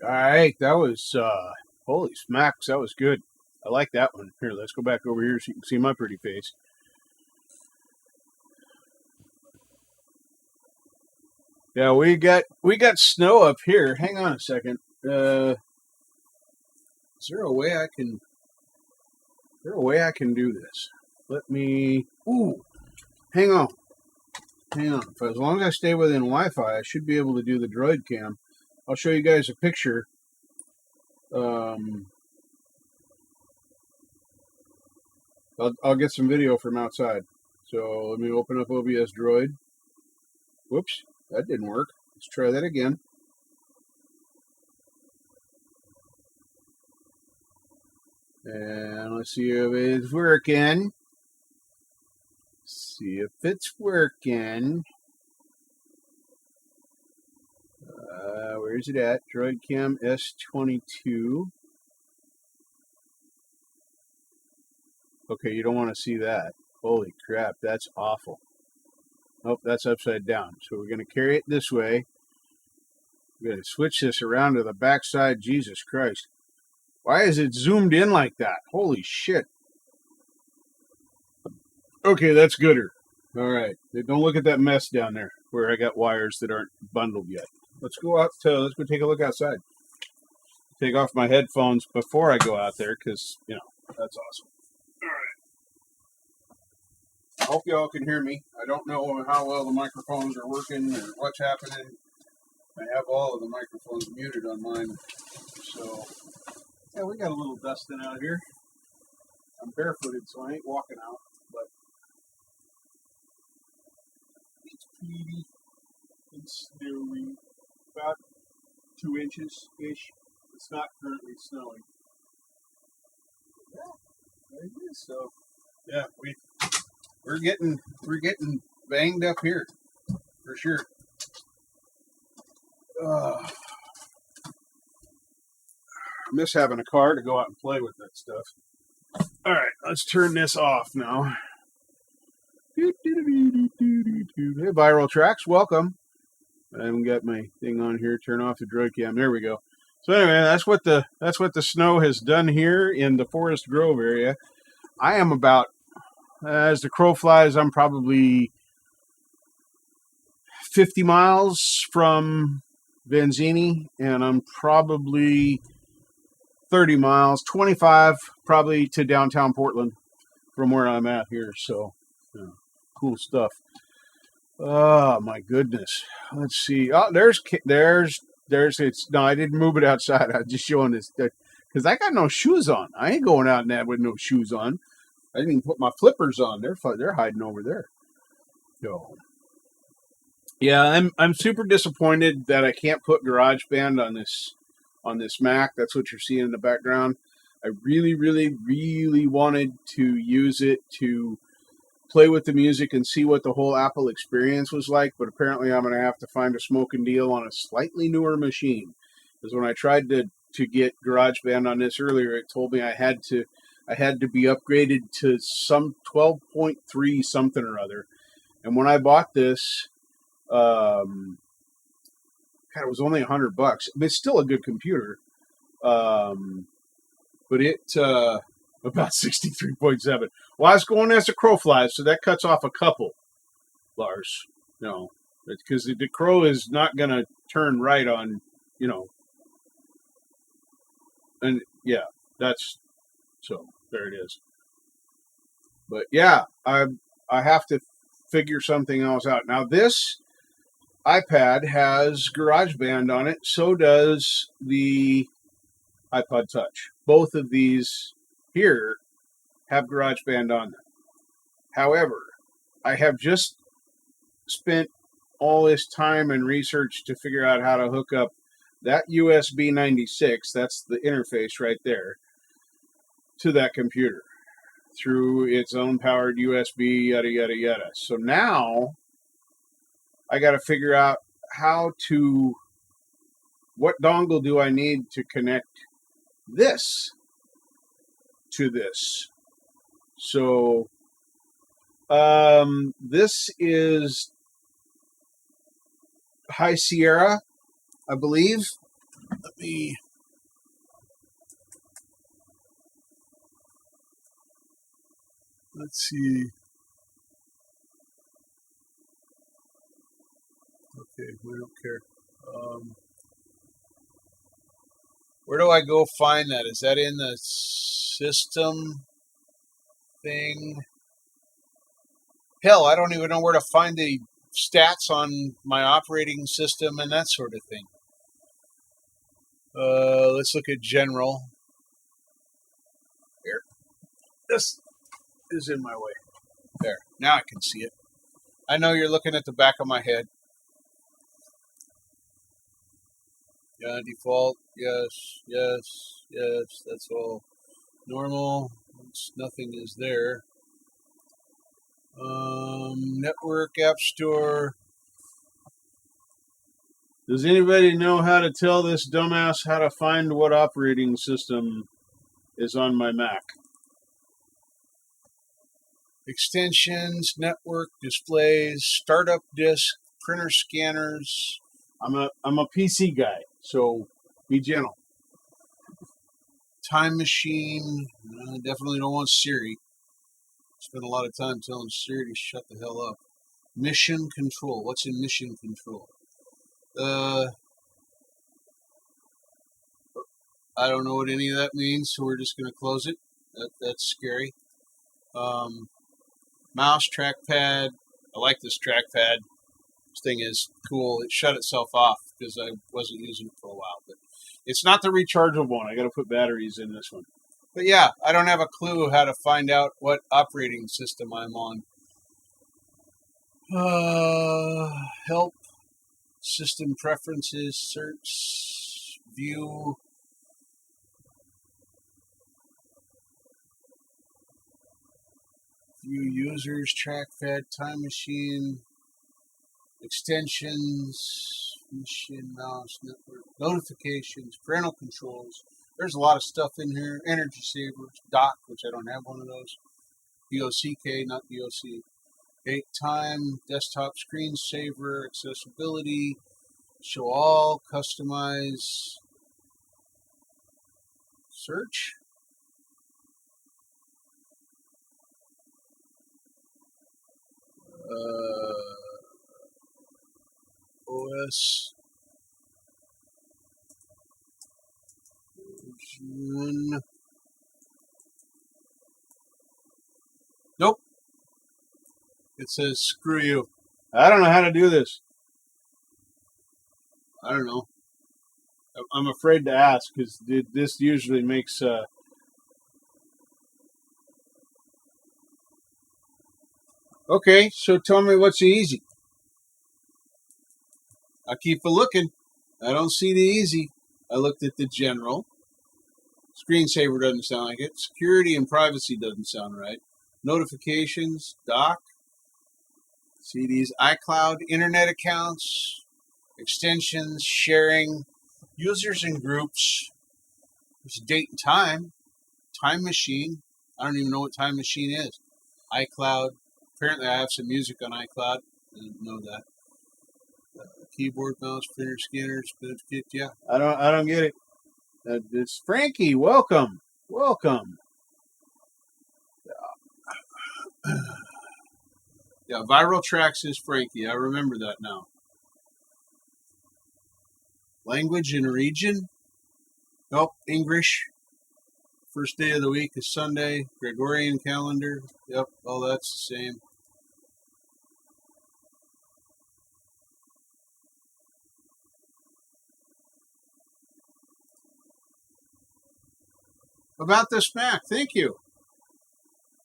All right, that was holy smacks. That was good. I like that one. Here, let's go back over here so you can see my pretty face. Yeah, we got snow up here. Hang on a second. Is there a way I can? Is there a way I can do this? Let me. Ooh, hang on. As long as I stay within Wi-Fi, I should be able to do the droid cam. I'll show you guys a picture. I'll get some video from outside. So let me open up OBS Droid. Whoops, that didn't work. Let's try that again. And let's see if it's working. See if it's working. Where's it at? Droid Cam S22. Okay, you don't want to see that. Holy crap, that's awful. Nope, that's upside down. So we're going to carry it this way. We're going to switch this around to the backside. Jesus Christ. Why is it zoomed in like that? Holy shit. Okay, that's gooder. All right. Don't look at that mess down there where I got wires that aren't bundled yet. Let's go take a look outside. Take off my headphones before I go out there because, you know, that's awesome. All right. I hope y'all can hear me. I don't know how well the microphones are working or what's happening. I have all of the microphones muted on mine. So, yeah, we got a little dusting out here. I'm barefooted, so I ain't walking out, but it's pretty and snowy. About 2 inches-ish. It's not currently snowing. Yeah, there it is. So, yeah, we're getting banged up here for sure. I miss having a car to go out and play with that stuff. All right, let's turn this off now. Hey, Viral Tracks, welcome. I haven't got my thing on here. Turn off the droid cam. There we go. So anyway, that's what the snow has done here in the Forest Grove area. I am about, as the crow flies, I'm probably 50 miles from Vanzini, and I'm probably 30 miles, 25 probably to downtown Portland from where I'm at here. So, cool stuff. Oh my goodness. Let's see. Oh, there's it's no, I didn't move it outside. I was just showing this because I got no shoes on. I ain't going out in that with no shoes on. I didn't even put my flippers on. They're hiding over there. So, yeah, I'm super disappointed that I can't put GarageBand on this Mac. That's what you're seeing in the background. I really, really, really wanted to use it to play with the music and see what the whole Apple experience was like, but apparently I'm going to have to find a smoking deal on a slightly newer machine. Because when I tried to get GarageBand on this earlier, it told me I had to be upgraded to some 12.3 something or other. And when I bought this, God, it was only $100. I mean, it's still a good computer, but it about 63.7. Well, I was going as a crow flies, so that cuts off a couple, Lars. No, because the crow is not going to turn right on, and yeah, that's so there it is. But yeah, I have to figure something else out. Now this iPad has GarageBand on it, so does the iPod Touch. Both of these here have GarageBand on them. However, I have just spent all this time and research to figure out how to hook up that USB 96, that's the interface right there, to that computer through its own powered USB, yada, yada, yada. So now I got to figure out what dongle do I need to connect this to this. So this is High Sierra, I believe. Let's see. Okay, we don't care. Where do I go find that? Is that in the system thing? Hell, I don't even know where to find the stats on my operating system and that sort of thing. Let's look at general. Here. This is in my way. There. Now I can see it. I know you're looking at the back of my head. Yeah, default. Yes, yes, yes. That's all normal. Nothing is there. Network, App Store. Does anybody know how to tell this dumbass how to find what operating system is on my Mac? Extensions, network, displays, startup disk, printer scanners. I'm a PC guy, so be gentle. Time machine. Definitely don't want Siri. Spend a lot of time telling Siri to shut the hell up. Mission control. What's in mission control? I don't know what any of that means, so we're just going to close it. That's scary. Mouse, trackpad. I like this trackpad. This thing is cool. It shut itself off because I wasn't using it for a while. But it's not the rechargeable one. I got to put batteries in this one. But yeah, I don't have a clue how to find out what operating system I'm on. Help, system preferences, search, view. View users, trackpad, time machine, extensions, machine, mouse, network, notifications, parental controls. There's a lot of stuff in here. Energy savers, dock, which I don't have one of those. DOCK, not DOC. Date time, desktop screensaver, accessibility, show all, customize, search. OS version. Nope. It says screw you. I don't know how to do this. I don't know. I'm afraid to ask because this usually makes Okay, so tell me what's easy. I keep looking. I don't see the easy. I looked at the general. Screensaver doesn't sound like it. Security and privacy doesn't sound right. Notifications, dock, CDs, iCloud, internet accounts, extensions, sharing, users and groups. There's date and time. Time machine. I don't even know what time machine is. iCloud. Apparently I have some music on iCloud. I didn't know that. Keyboard, mouse, printer, scanners, kit. Yeah, I don't get it. It's Frankie. Welcome. Yeah, Viral Tracks is Frankie. I remember that now. Language and region. Nope, English. First day of the week is Sunday. Gregorian calendar. Yep, all that's the same. About this Mac, thank you.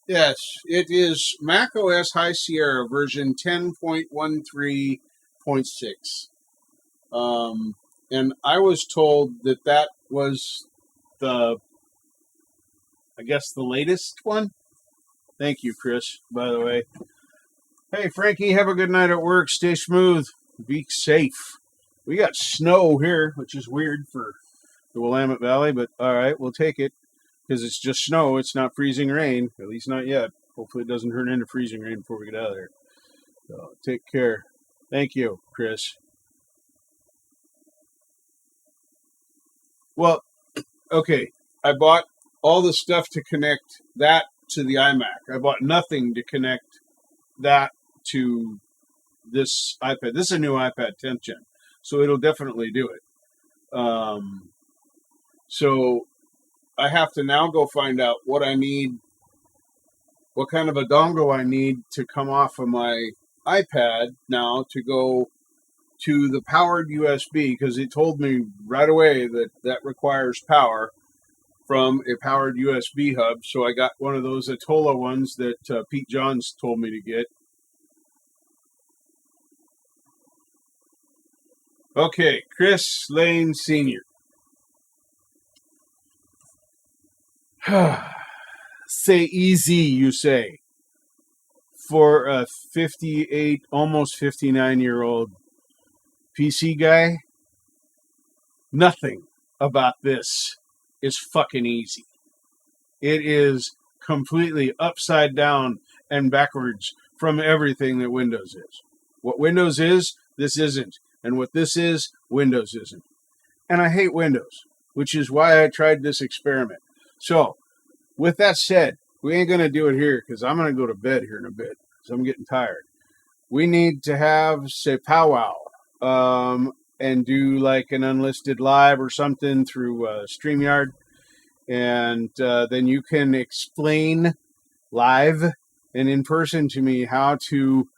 Yes, it is Mac OS High Sierra version 10.13.6. And I was told that was the latest one. Thank you, Chris, by the way. Hey, Frankie, have a good night at work. Stay smooth. Be safe. We got snow here, which is weird for the Willamette Valley, but all right, we'll take it. Because it's just snow, it's not freezing rain, at least not yet. Hopefully it doesn't turn into freezing rain before we get out of there. So take care. Thank you, Chris. Well, okay. I bought all the stuff to connect that to the iMac. I bought nothing to connect that to this iPad. This is a new iPad 10th gen, so it'll definitely do it. So I have to now go find out what I need, what kind of a dongle I need to come off of my iPad now to go to the powered USB, because it told me right away that that requires power from a powered USB hub. So I got one of those Atola ones that Pete Johns told me to get. Okay, Chris Lane Sr. Say easy, you say. For a 58, almost 59-year-old PC guy, nothing about this is fucking easy. It is completely upside down and backwards from everything that Windows is. What Windows is, this isn't. And what this is, Windows isn't. And I hate Windows, which is why I tried this experiment. So, with that said, we ain't going to do it here because I'm going to go to bed here in a bit because I'm getting tired. We need to have, say, powwow and do like an unlisted live or something through StreamYard. And then you can explain live and in person to me how to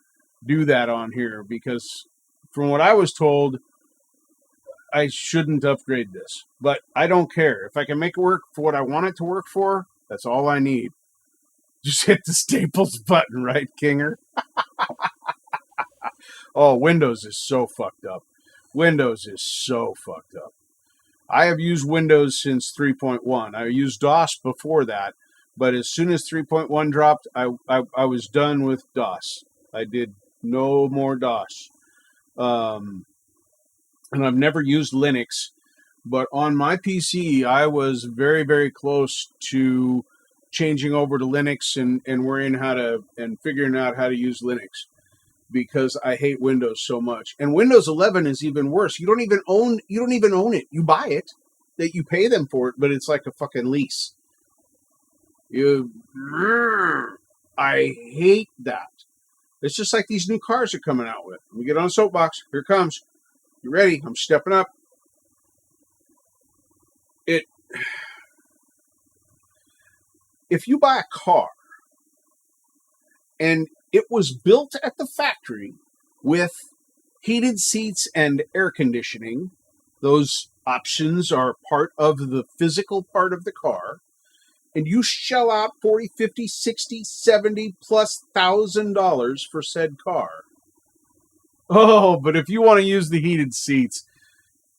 do that on here, because from what I was told, I shouldn't upgrade this. But I don't care. If I can make it work for what I want it to work for, that's all I need. Just hit the Staples button, right, Kinger? Oh, Windows is so fucked up. Windows is so fucked up. I have used Windows since 3.1. I used DOS before that, but as soon as 3.1 dropped, I was done with DOS. I did no more DOS. And I've never used Linux, but on my PC, I was very, very close to changing over to Linux and learning how to and figuring out how to use Linux, because I hate Windows so much. And Windows 11 is even worse. You don't even own it. You buy it, that you pay them for it, but it's like a fucking lease. I hate that. It's just like these new cars are coming out with. Let me get on a soapbox. Here it comes. You ready? I'm stepping up. If you buy a car and it was built at the factory with heated seats and air conditioning, those options are part of the physical part of the car, and you shell out $40, $50, $60, $70 plus $1,000 for said car. Oh, but if you want to use the heated seats,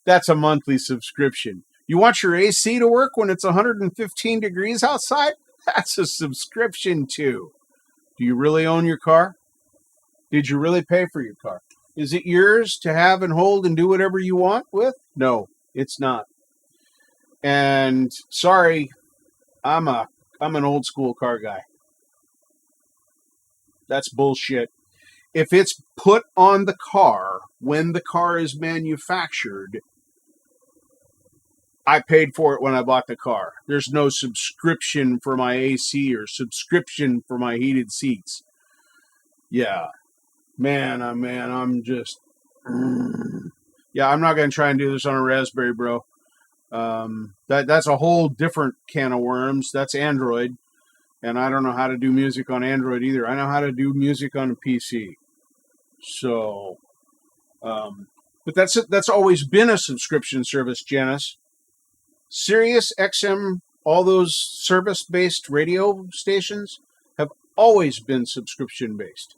that's a monthly subscription. You want your AC to work when it's 115 degrees outside? That's a subscription too. Do you really own your car? Did you really pay for your car? Is it yours to have and hold and do whatever you want with? No, it's not. And sorry, I'm an old school car guy. That's bullshit. If it's put on the car when the car is manufactured, I paid for it when I bought the car. There's no subscription for my AC or subscription for my heated seats. Yeah. Man, I'm just... Yeah, I'm not going to try and do this on a Raspberry, bro. That's a whole different can of worms. That's Android. And I don't know how to do music on Android either. I know how to do music on a PC. So... but that's always been a subscription service, Janice. Sirius XM, all those service-based radio stations have always been subscription-based.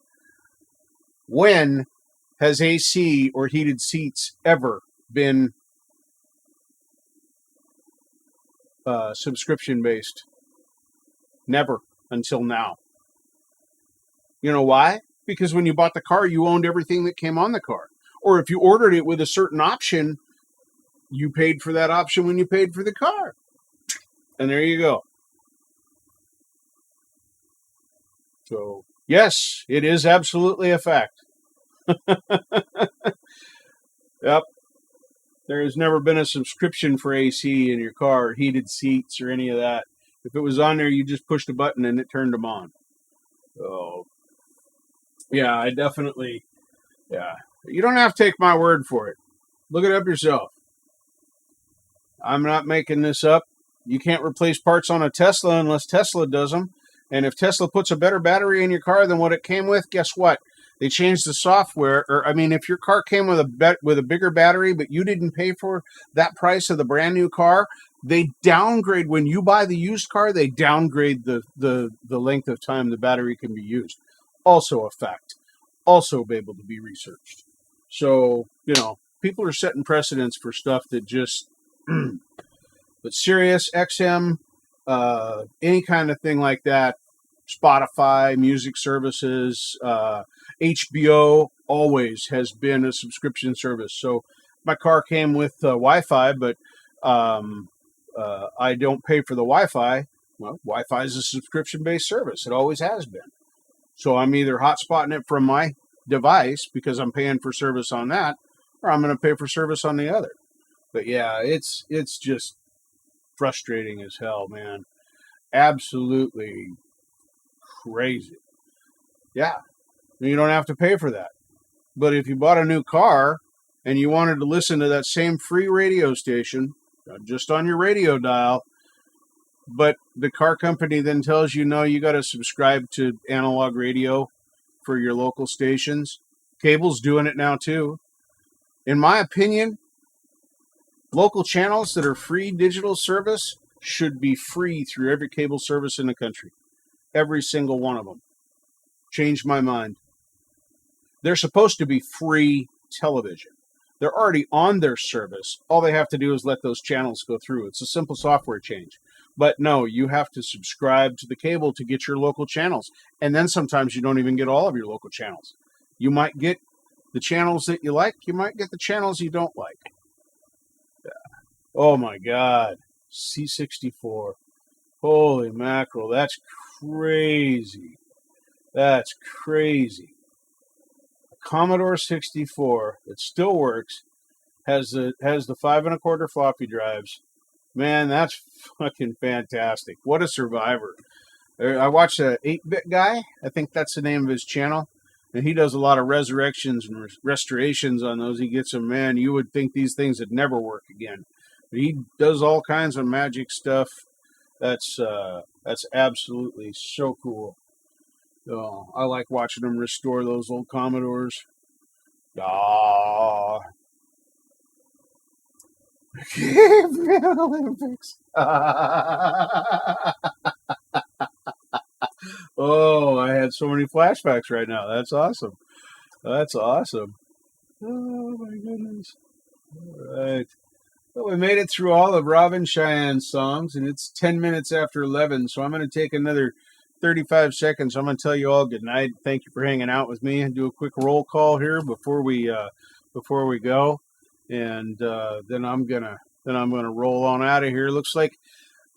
When has AC or heated seats ever been subscription-based? Never until now. You know why? Because when you bought the car, you owned everything that came on the car. Or if you ordered it with a certain option, you paid for that option when you paid for the car. And there you go. So, yes, it is absolutely a fact. Yep. There has never been a subscription for AC in your car, or heated seats, or any of that. If it was on there, you just pushed a button and it turned them on. So, yeah, I definitely, yeah. You don't have to take my word for it. Look it up yourself. I'm not making this up. You can't replace parts on a Tesla unless Tesla does them. And if Tesla puts a better battery in your car than what it came with, guess what? They changed the software. Or, I mean, if your car came with a bigger battery, but you didn't pay for that price of the brand new car, they downgrade. When you buy the used car, they downgrade the length of time the battery can be used. Also a fact. Also able to be researched. So, people are setting precedents for stuff that just... But Sirius XM, any kind of thing like that, Spotify, music services, HBO always has been a subscription service. So my car came with Wi-Fi, but I don't pay for the Wi-Fi. Well, Wi-Fi is a subscription-based service. It always has been. So I'm either hotspotting it from my device because I'm paying for service on that, or I'm going to pay for service on the other. But yeah, it's just frustrating as hell, man. Absolutely crazy. Yeah, you don't have to pay for that. But if you bought a new car and you wanted to listen to that same free radio station, just on your radio dial, but the car company then tells you, no, you got to subscribe to analog radio for your local stations. Cable's doing it now too. In my opinion, local channels that are free digital service should be free through every cable service in the country. Every single one of them. Changed my mind. They're supposed to be free television. They're already on their service. All they have to do is let those channels go through. It's a simple software change. But no, you have to subscribe to the cable to get your local channels. And then sometimes you don't even get all of your local channels. You might get the channels that you like. You might get the channels you don't like. Oh my God. C64. Holy mackerel. That's crazy. That's crazy. A Commodore 64 that still works, has the 5 1/4 floppy drives. Man, that's fucking fantastic. What a survivor. I watched a 8-bit guy. I think that's the name of his channel. And he does a lot of resurrections and restorations on those. He gets them, man, you would think these things would never work again. But he does all kinds of magic stuff. That's absolutely so cool. So I like watching him restore those old Commodores. Ah. Olympics. Oh, I had so many flashbacks right now. That's awesome. That's awesome. Oh my goodness. All right. Well, we made it through all of Robyn Cheynne's songs, and it's 10 minutes after 11, so I'm going to take another 35 seconds. I'm going to tell you all good night. Thank you for hanging out with me, and do a quick roll call here before we go, and then I'm gonna roll on out of here. Looks like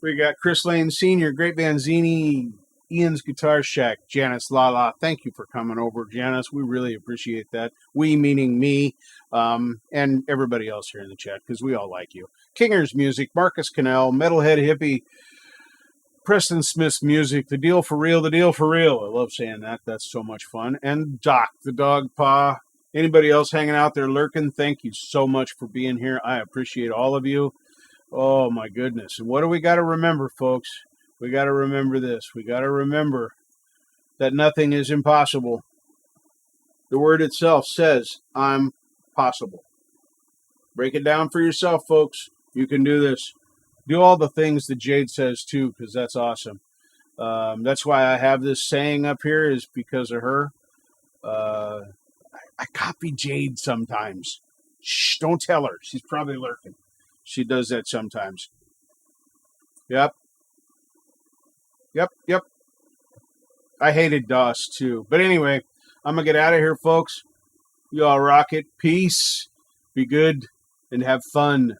we got Chris Lane Sr., Great Vanzini, Ian's Guitar Shack, Janice Lala. Thank you for coming over, Janice. We really appreciate that. We meaning me, and everybody else here in the chat, because we all like you. Kinger's Music, Marcus Cannell, Metalhead Hippie, Preston Smith's Music, The Deal for Real, The Deal for Real. I love saying that. That's so much fun. And Doc, the Dog Paw. Anybody else hanging out there lurking, thank you so much for being here. I appreciate all of you. Oh, my goodness. And what do we got to remember, folks? We got to remember this. We got to remember that nothing is impossible. The word itself says, I'm possible. Break it down for yourself, folks. You can do this. Do all the things that Jade says, too, because that's awesome. That's why I have this saying up here, is because of her. I copy Jade sometimes. Shh, don't tell her. She's probably lurking. She does that sometimes. Yep. I hated DOS, too. But anyway, I'm going to get out of here, folks. You all rock it. Peace. Be good. And have fun.